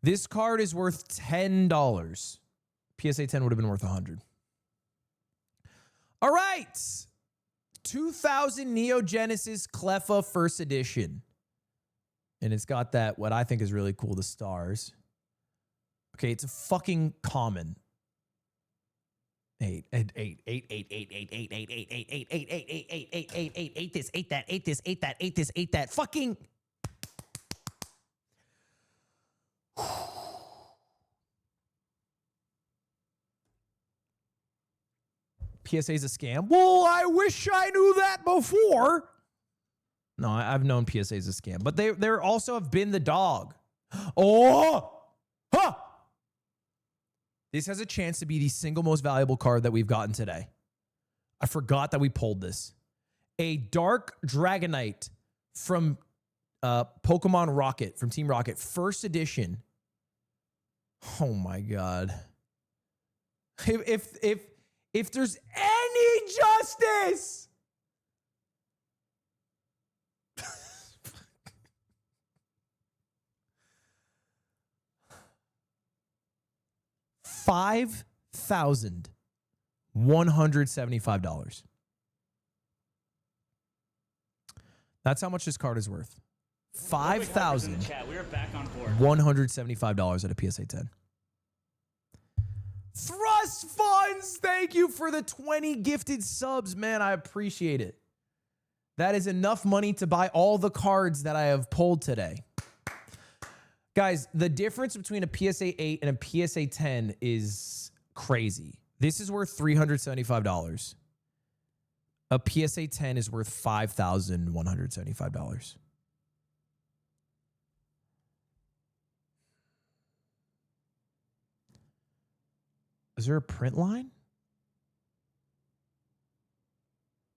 This card is worth $10. PSA 10 would have been worth $100. All right. 2000 Neo Genesis Cleffa First Edition. And it's got that, what I think is really cool, the stars. Okay, it's a fucking common. 8 this, 8 that. Fucking. PSA is a scam. Well, I wish I knew that before. No, I've known PSA is a scam, but they also have been the dog. Oh, huh. This has a chance to be the single most valuable card that we've gotten today. I forgot that we pulled this. A Dark Dragonite from Pokemon Rocket, from Team Rocket, first edition. Oh my God. If there's any justice, $5,175. That's how much this card is worth. $5,175 at a PSA 10. Thrust Funds, thank you for the 20 gifted subs, man. I appreciate it. That is enough money to buy all the cards that I have pulled today. Guys, the difference between a PSA 8 and a PSA 10 is crazy. This is worth $375. A PSA 10 is worth $5,175. Is there a print line?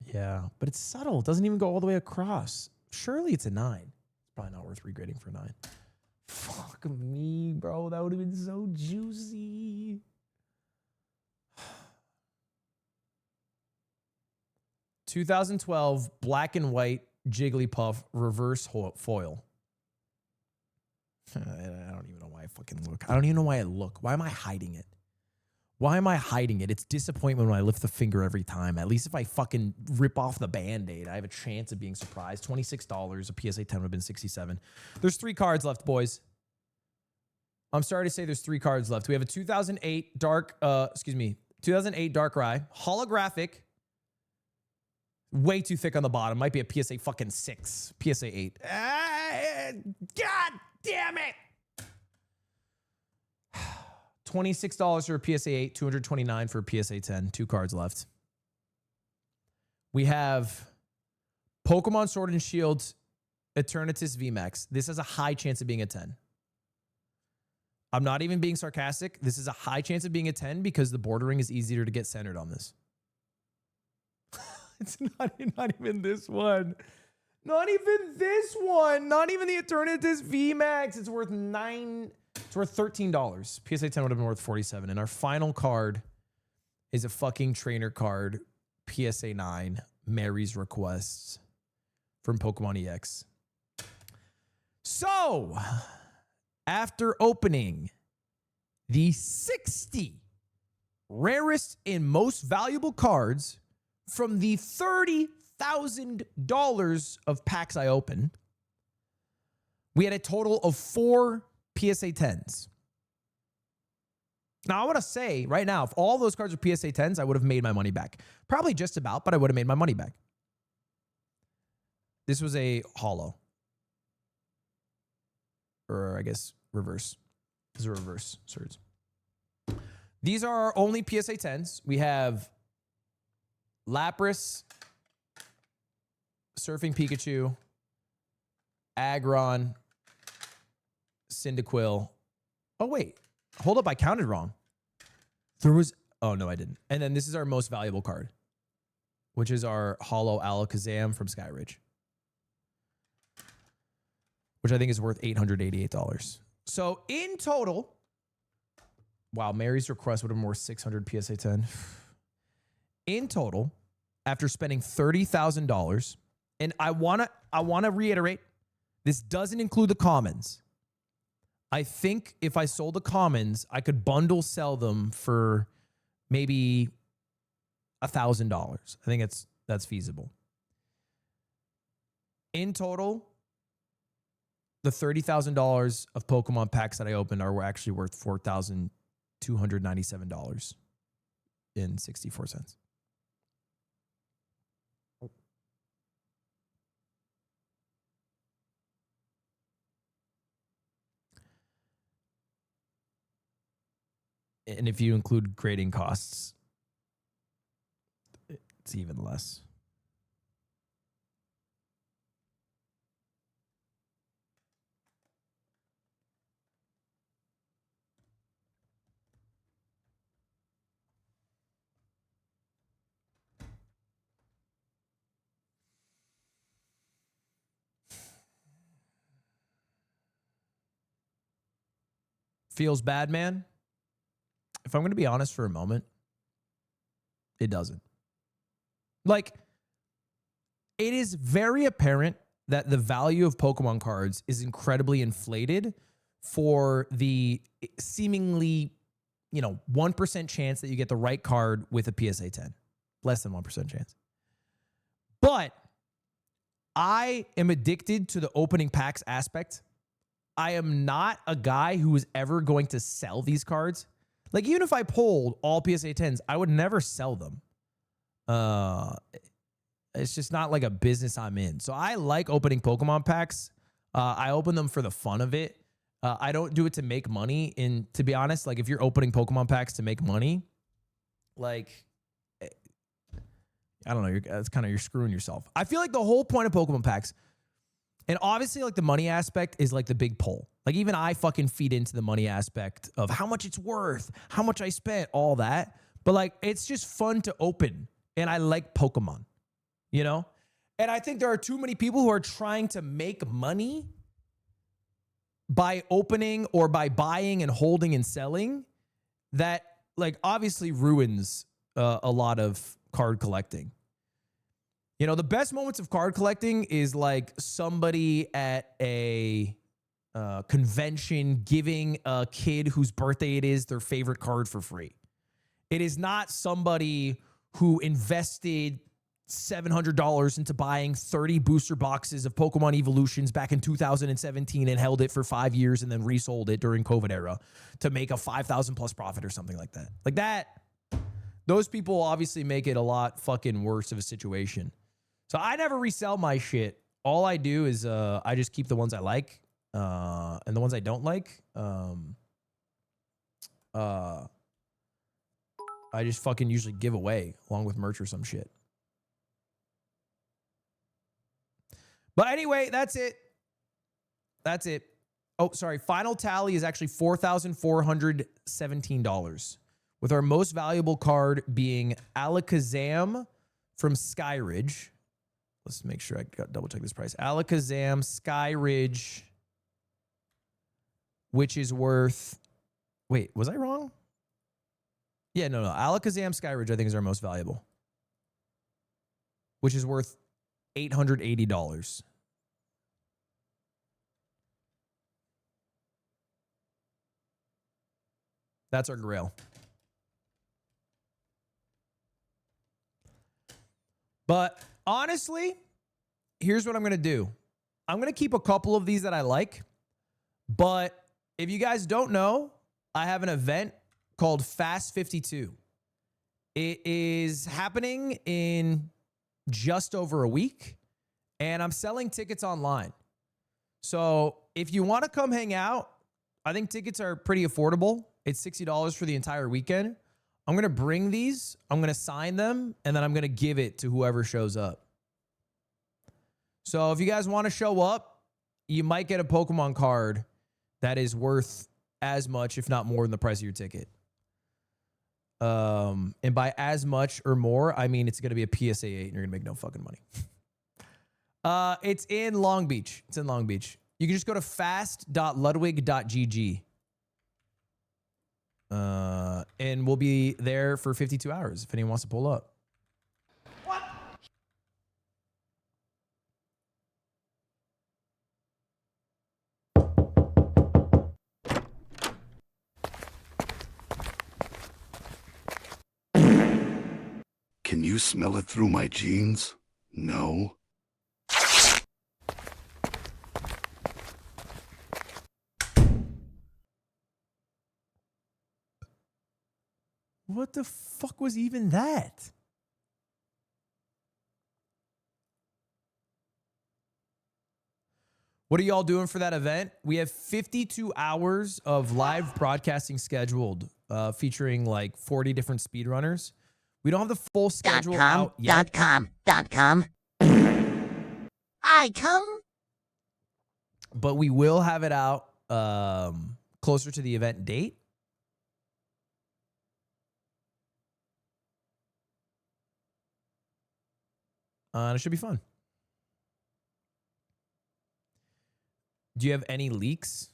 Yeah, but it's subtle. It doesn't even go all the way across. Surely it's a 9. It's probably not worth regrading for 9. Fuck me, bro. That would have been so juicy. $2012 black and white Jigglypuff reverse foil. I don't even know why I fucking look. I don't even know why I look. Why am I hiding it? Why am I hiding it? It's disappointment when I lift the finger every time. At least if I fucking rip off the Band-Aid, I have a chance of being surprised. $26. A PSA 10 would have been $67. There's 3 cards left, boys. I'm sorry to say there's 3 cards left. We have a 2008 2008 Darkrai, holographic, way too thick on the bottom. Might be a PSA fucking 6, PSA 8. God damn it! $26 for a PSA 8, $229 for a PSA 10. 2 cards left. We have Pokemon Sword and Shield Eternatus VMAX. This has a high chance of being a 10. I'm not even being sarcastic. This is a high chance of being a 10 because the bordering is easier to get centered on this. It's not even this one. Not even this one. Not even the Eternatus VMAX. It's worth $13. PSA 10 would have been worth $47. And our final card is a fucking trainer card. PSA 9, Mary's Requests from Pokemon EX. So, after opening the 60 rarest and most valuable cards from the $30,000 of packs I opened, we had a total of 4 PSA 10s. Now, I want to say right now, if all those cards were PSA 10s, I would have made my money back. Probably just about, but I would have made my money back. This was a holo. Or I guess reverse. This is a reverse Surge. These are our only PSA 10s. We have Lapras, Surfing Pikachu, Aggron, Cyndaquil. Oh, wait. Hold up. I counted wrong. There was... Oh, no, I didn't. And then this is our most valuable card, which is our Holo Alakazam from Skyridge, which I think is worth $888. So in total... Wow, Mary's Request would have been worth 600 PSA 10. In total, after spending $30,000, and I want to reiterate, this doesn't include the commons. I think if I sold the commons, I could bundle sell them for maybe $1,000. I think that's feasible. In total, the $30,000 of Pokemon packs that I opened are actually worth $4,297.64. And if you include grading costs, it's even less. Feels bad, man. If I'm going to be honest for a moment, it doesn't. Like, it is very apparent that the value of Pokemon cards is incredibly inflated for the seemingly, 1% chance that you get the right card with a PSA 10. Less than 1% chance. But I am addicted to the opening packs aspect. I am not a guy who is ever going to sell these cards. Like, even if I pulled all PSA 10s, I would never sell them. It's just not like a business I'm in. So I like opening Pokemon packs. I open them for the fun of it. I don't do it to make money. And to be honest, like, if you're opening Pokemon packs to make money, like, I don't know, it's kind of, you're screwing yourself. I feel like the whole point of Pokemon packs, and obviously, like, the money aspect is like the big pull. Like, even I fucking feed into the money aspect of how much it's worth, how much I spent, all that. But, like, it's just fun to open. And I like Pokemon, And I think there are too many people who are trying to make money by opening or by buying and holding and selling that like obviously ruins a lot of card collecting. You know, the best moments of card collecting is like somebody at a convention giving a kid whose birthday it is their favorite card for free. It is not somebody who invested $700 into buying 30 booster boxes of Pokemon Evolutions back in 2017 and held it for 5 years and then resold it during COVID era to make a 5,000 plus profit or something like that. Like that, those people obviously make it a lot fucking worse of a situation. So I never resell my shit. All I do is I just keep the ones I like and the ones I don't like. I just fucking usually give away along with merch or some shit. But anyway, that's it. That's it. Oh, sorry. Final tally is actually $4,417, with our most valuable card being Alakazam from Skyridge. Let's make sure I got double check this price. Alakazam Skyridge, which is worth. Wait, was I wrong? Yeah, no. Alakazam Skyridge, I think, is our most valuable, which is worth $880. That's our grail. But honestly, here's what I'm going to do. I'm going to keep a couple of these that I like. But if you guys don't know, I have an event called Fast 52. It is happening in just over a week, and I'm selling tickets online. So if you want to come hang out, I think tickets are pretty affordable. It's $60 for the entire weekend. I'm going to bring these, I'm going to sign them, and then I'm going to give it to whoever shows up. So if you guys want to show up, you might get a Pokemon card that is worth as much, if not more, than the price of your ticket. And by as much or more, I mean it's going to be a PSA 8 and you're going to make no fucking money. It's in Long Beach. It's in Long Beach. You can just go to fast.ludwig.gg. And we'll be there for 52 hours if anyone wants to pull up. What? Can you smell it through my jeans? No? What the fuck was even that? What are y'all doing for that event? We have 52 hours of live broadcasting scheduled, featuring like 40 different speedrunners. We don't have the full schedule out yet. .com. I come. But we will have it out closer to the event date. And it should be fun. Do you have any leaks?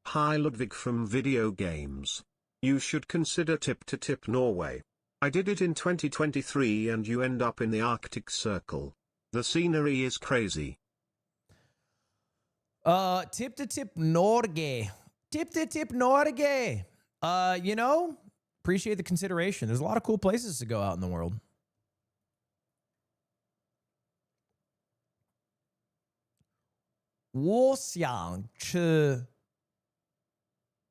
Hi Ludwig from Video Games. You should consider Tip-to-Tip Norway. I did it in 2023 and you end up in the Arctic Circle. The scenery is crazy. Tip-to-Tip Norge. Tip-to-Tip Norge. You know, appreciate the consideration. There's a lot of cool places to go out in the world.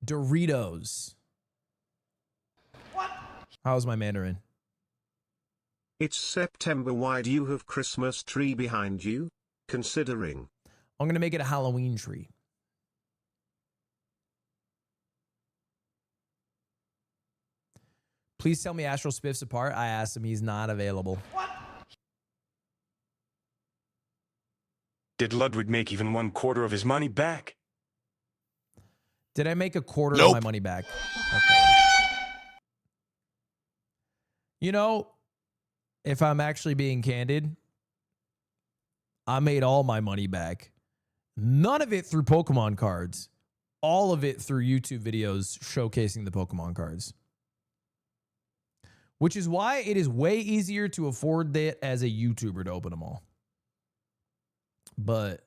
Doritos. What? How's my Mandarin? It's September. Why do you have Christmas tree behind you? Considering. I'm going to make it a Halloween tree. Please tell me Astral Spiff's apart. I asked him. He's not available. What? Did Ludwig make even 1/4 of his money back? Did I make 1/4 of my money back? Okay. You know, if I'm actually being candid, I made all my money back. None of it through Pokemon cards. All of it through YouTube videos showcasing the Pokemon cards. Which is why it is way easier to afford that as a YouTuber to open them all. But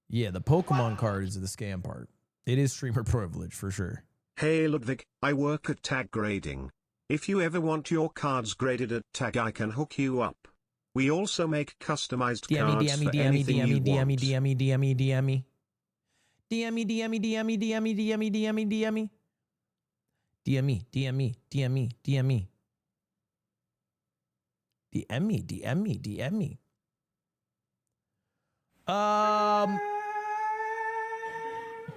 yeah, the Pokemon cards are the scam part. It is streamer privilege for sure. Hey Ludwig, I work at tag grading. If you ever want your cards graded at tag, I can hook you up. We also make customized cards for anything you want. DM me. DM me. DM me. DM me. DM me. DM me. DM me. DM me. DM me. DM me. DM me. DM me. DM me. DM me. DM me. DM me. DM me. DM me.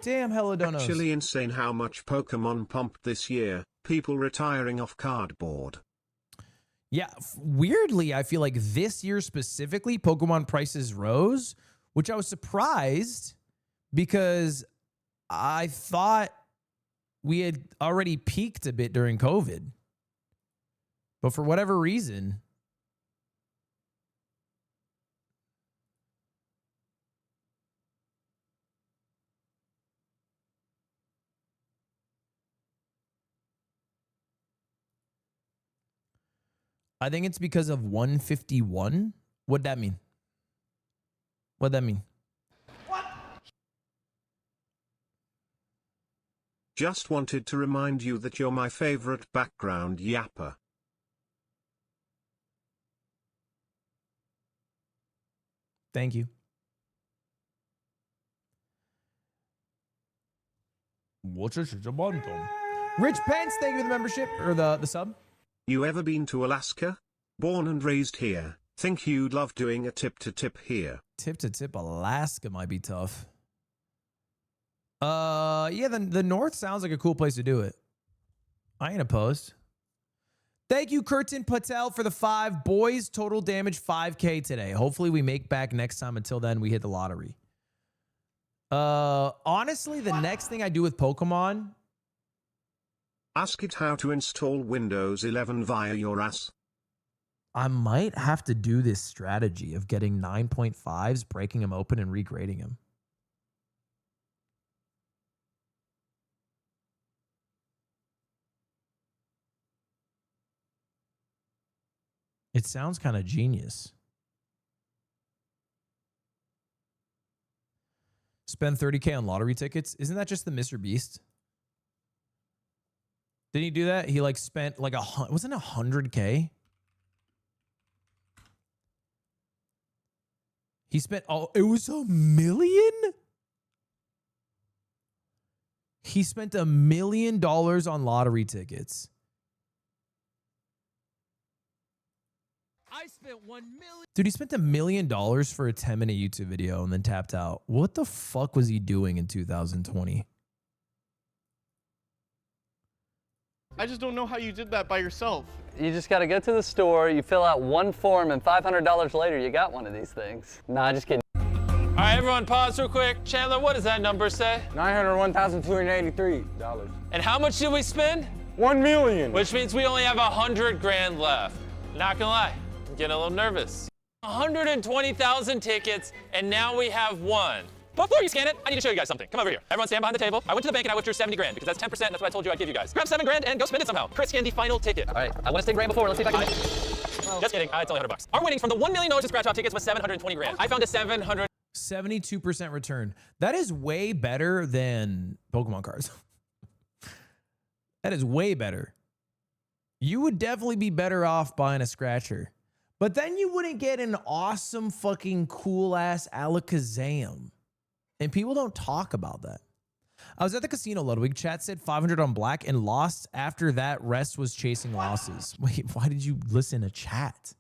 Damn, hello donos. Actually insane how much Pokemon pumped this year. People retiring off cardboard. Yeah, weirdly, I feel like this year specifically, Pokemon prices rose, which I was surprised because I thought we had already peaked a bit during COVID. But for whatever reason, I think it's because of 151. What'd that mean? What'd that mean? Just wanted to remind you that you're my favorite background yapper. Thank you. Rich Pence, thank you for the membership or the sub. You ever been to Alaska? Born and raised here. Think you'd love doing a tip-to-tip here. Tip-to-tip Alaska might be tough. Yeah, the north sounds like a cool place to do it. I ain't opposed. Thank you, Curtin Patel, for the 5. Boys, total damage 5K today. Hopefully we make back next time. Until then, we hit the lottery. Honestly, the next thing I do with Pokemon... Ask it how to install Windows 11 via your ass. I might have to do this strategy of getting 9.5s, breaking them open, and regrading them. It sounds kind of genius. Spend 30K on lottery tickets. Isn't that just the Mr. Beast? Didn't he do that? He like spent like wasn't it 100K? He spent, it was $1 million? He spent $1 million on lottery tickets. I spent $1 million. Dude, he spent $1 million for a 10-minute YouTube video and then tapped out. What the fuck was he doing in 2020? I just don't know how you did that by yourself. You just got to go to the store, you fill out one form, and $500 later, you got one of these things. Nah, just kidding. All right, everyone, pause real quick. Chandler, what does that number say? $901,283. And how much did we spend? $1 million. Which means we only have 100 grand left. Not gonna lie, I'm getting a little nervous. 120,000 tickets, and now we have one. Before you scan it, I need to show you guys something. Come over here. Everyone stand behind the table. I went to the bank and I withdrew 70 grand because that's 10%. That's what I told you I'd give you guys. Grab 7 grand and go spend it somehow. Chris, scan the final ticket. All right, I want to stay grand before. Let's see if I can. Just kidding. It's only $100. Our winnings from the $1 million in scratch off tickets was 720 grand. I found a 72% return. That is way better than Pokemon cards. That is way better. You would definitely be better off buying a scratcher. But then you wouldn't get an awesome fucking cool ass Alakazam. And people don't talk about that. I was at the casino, Ludwig. Chat said 500 on black and lost. After that, rest was chasing losses. Wait, why did you listen to chat?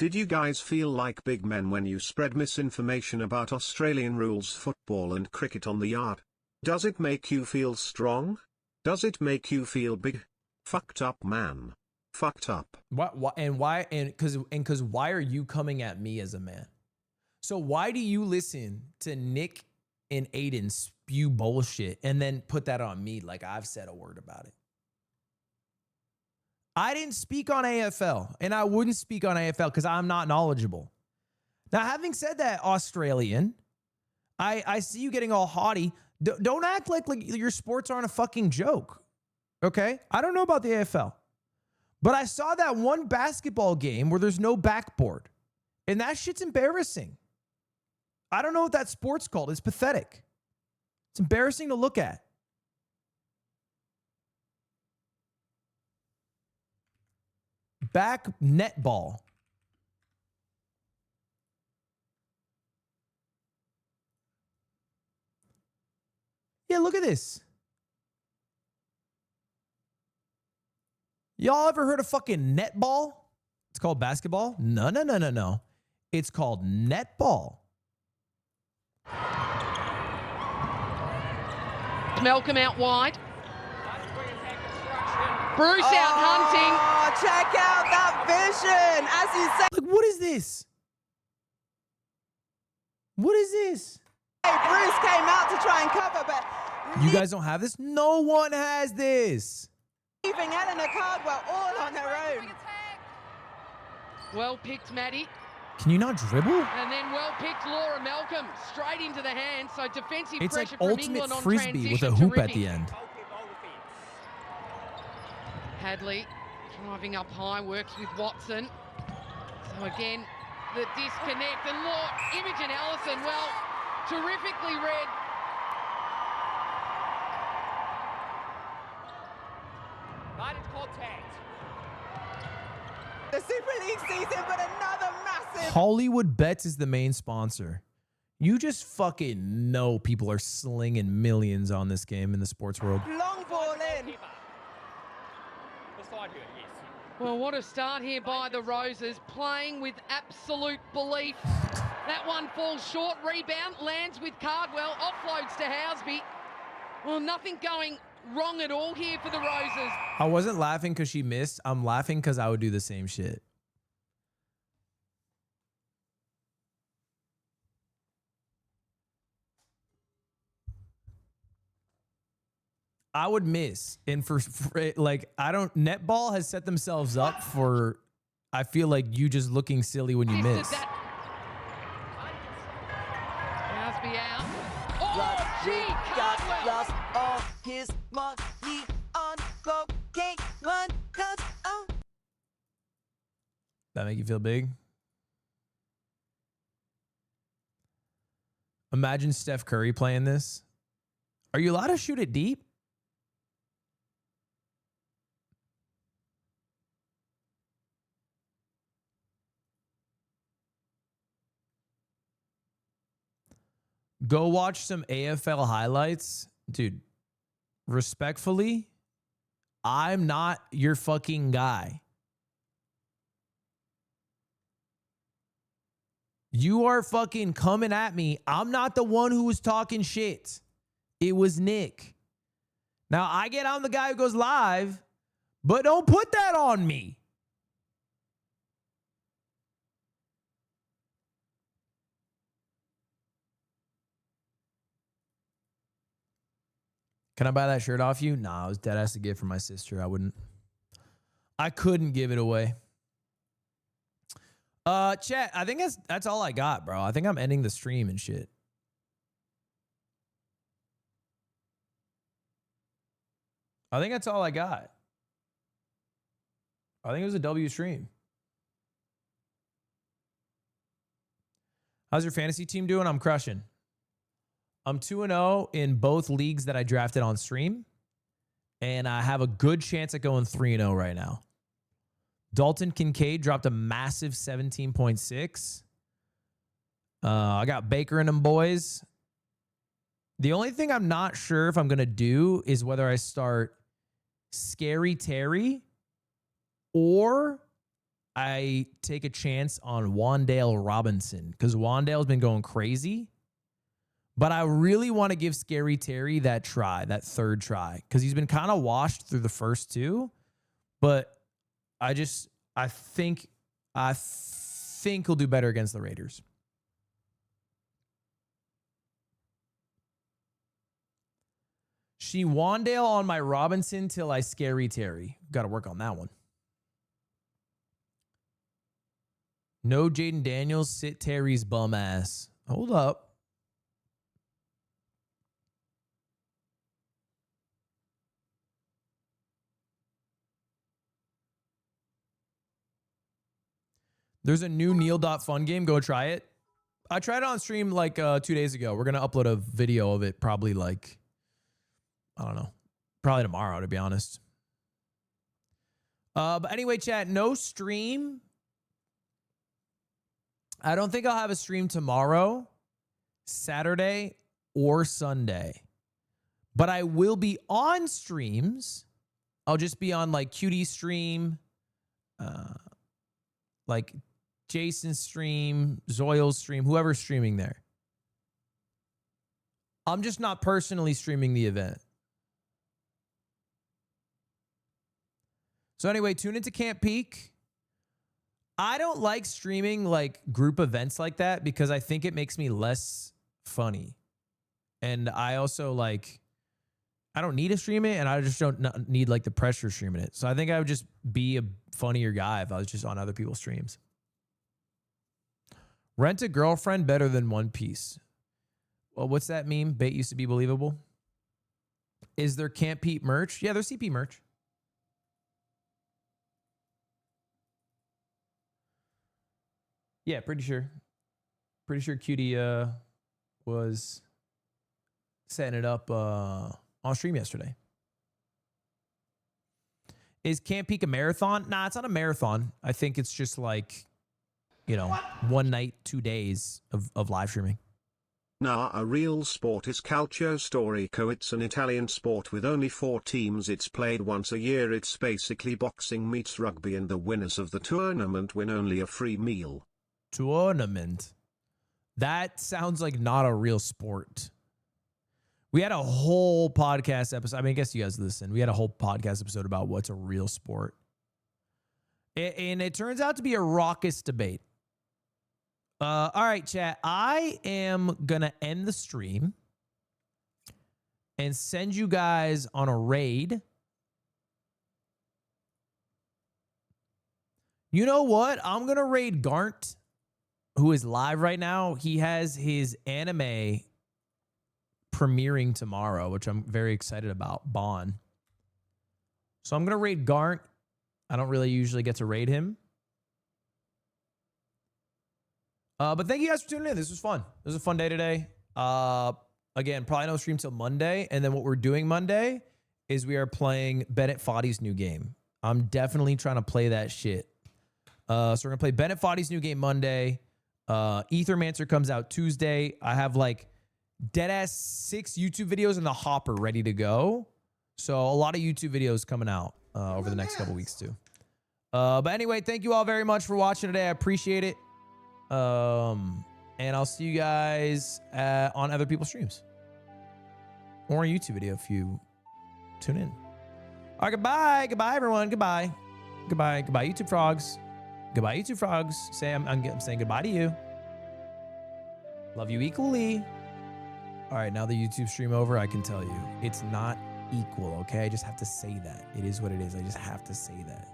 Did you guys feel like big men when you spread misinformation about Australian rules football and cricket on the yard? Does it make you feel strong? Does it make you feel big? Fucked up, man. Fucked up. Why and why? And because why are you coming at me as a man? So why do you listen to Nick and Aiden spew bullshit and then put that on me like I've said a word about it? I didn't speak on AFL, and I wouldn't speak on AFL because I'm not knowledgeable. Now, having said that, Australian, I see you getting all haughty. Don't act like your sports aren't a fucking joke, okay? I don't know about the AFL, but I saw that one basketball game where there's no backboard, and that shit's embarrassing. I don't know what that sport's called. It's pathetic. It's embarrassing to look at. Back netball. Yeah, look at this. Y'all ever heard of fucking netball? It's called basketball? No. It's called netball. Malcolm out wide. Bruce out hunting. Oh, check out that vision. As you said. Like, what is this? What is this? Hey, Bruce came out to try and cover, but you guys don't have this? No one has this. Leaving Eleanor Cardwell all on her own. Well picked, Maddie. Can you not dribble? And then well picked Laura Malcolm. Straight into the hand. So defensive it's pressure like from ultimate England on frisbee transition. with a hoop Terrific. at the end. Hadley driving up high, works with Watson. So again, the disconnect. And look, Imogen Allison, well, terrifically read. Right into contact. The Super League season, but another massive. Hollywood Bets is the main sponsor. You just fucking know people are slinging millions on this game in the sports world. Long ball in. Well, what a start here by the Roses, playing with absolute belief. That one falls short, rebound, lands with Cardwell, offloads to Housby. Well, nothing going wrong at all here for the Roses. I wasn't laughing because she missed. I'm laughing because I would do the same shit. I would miss. And for like, I don't, netball has set themselves up for, I feel like you just looking silly when you miss. Housby out. Oh, gee, Cardwell. Lost all his money on cocaine. One cut on. That make you feel big? Imagine Steph Curry playing this. Are you allowed to shoot it deep? Go watch some AFL highlights. Dude, respectfully, I'm not your fucking guy. You are fucking coming at me. I'm not the one who was talking shit. It was Nick. Now, I get I'm the guy who goes live, but don't put that on me. Can I buy that shirt off you? Nah, I was dead ass to give for my sister. I wouldn't. I couldn't give it away. Chat, I think that's all I got, bro. I think I'm ending the stream and shit. I think that's all I got. I think it was a W stream. How's your fantasy team doing? I'm crushing. I'm 2-0 in both leagues that I drafted on stream. And I have a good chance at going 3-0 right now. Dalton Kincaid dropped a massive 17.6. I got Baker and them boys. The only thing I'm not sure if I'm going to do is whether I start Scary Terry or I take a chance on Wandale Robinson, because Wandale's been going crazy. But I really want to give Scary Terry that try, that third try, because he's been kind of washed through the first two. But I think he'll do better against the Raiders. She Wandale on my Robinson till I Scary Terry. Got to work on that one. No Jaden Daniels, sit Terry's bum ass. Hold up. There's a new Neil.fun game. Go try it. I tried it on stream like 2 days ago. We're going to upload a video of it probably like, I don't know, probably tomorrow, to be honest. But anyway, chat, no stream. I don't think I'll have a stream tomorrow, Saturday, or Sunday. But I will be on streams. I'll just be on like QD stream, like Jason's stream, Zoil's stream, whoever's streaming there. I'm just not personally streaming the event. So anyway, tune into Camp Peak. I don't like streaming like group events like that because I think it makes me less funny. And I also like, I don't need to stream it and I just don't need like the pressure of streaming it. So I think I would just be a funnier guy if I was just on other people's streams. Rent a girlfriend better than One Piece. Well, what's that meme? Bait used to be believable. Is there Camp Pete merch? Yeah, there's CP merch. Yeah, pretty sure. Pretty sure Cutie was setting it up on stream yesterday. Is Camp Peak a marathon? Nah, it's not a marathon. I think it's just like, you know, one night, 2 days of live streaming. Nah, a real sport is Calcio Storico. It's an Italian sport with only 4 teams. It's played once a year. It's basically boxing meets rugby, and the winners of the tournament win only a free meal. Tournament. That sounds like not a real sport. We had a whole podcast episode. I mean, I guess you guys listen. We had a whole podcast episode about what's a real sport. And it turns out to be a raucous debate. All right, chat. I am going to end the stream and send you guys on a raid. You know what? I'm going to raid Garnt, who is live right now. He has his anime premiering tomorrow, which I'm very excited about, Bon. So I'm going to raid Garnt. I don't really usually get to raid him. But thank you guys for tuning in. This was fun. This was a fun day today. Again, probably no stream till Monday. And then what we're doing Monday is we are playing Bennett Foddy's new game. I'm definitely trying to play that shit. So we're going to play Bennett Foddy's new game Monday. Ethermancer comes out Tuesday. I have like deadass 6 YouTube videos in the hopper ready to go. So a lot of YouTube videos coming out over the next couple weeks too. But anyway, thank you all very much for watching today. I appreciate it. And I'll see you guys on other people's streams or a YouTube video if you tune in. All right, goodbye. Goodbye, everyone. Goodbye. Goodbye. Goodbye, YouTube frogs. Goodbye, YouTube frogs. I'm saying goodbye to you. Love you equally. All right, now the YouTube stream over, I can tell you it's not equal, okay? I just have to say that. It is what it is. I just have to say that.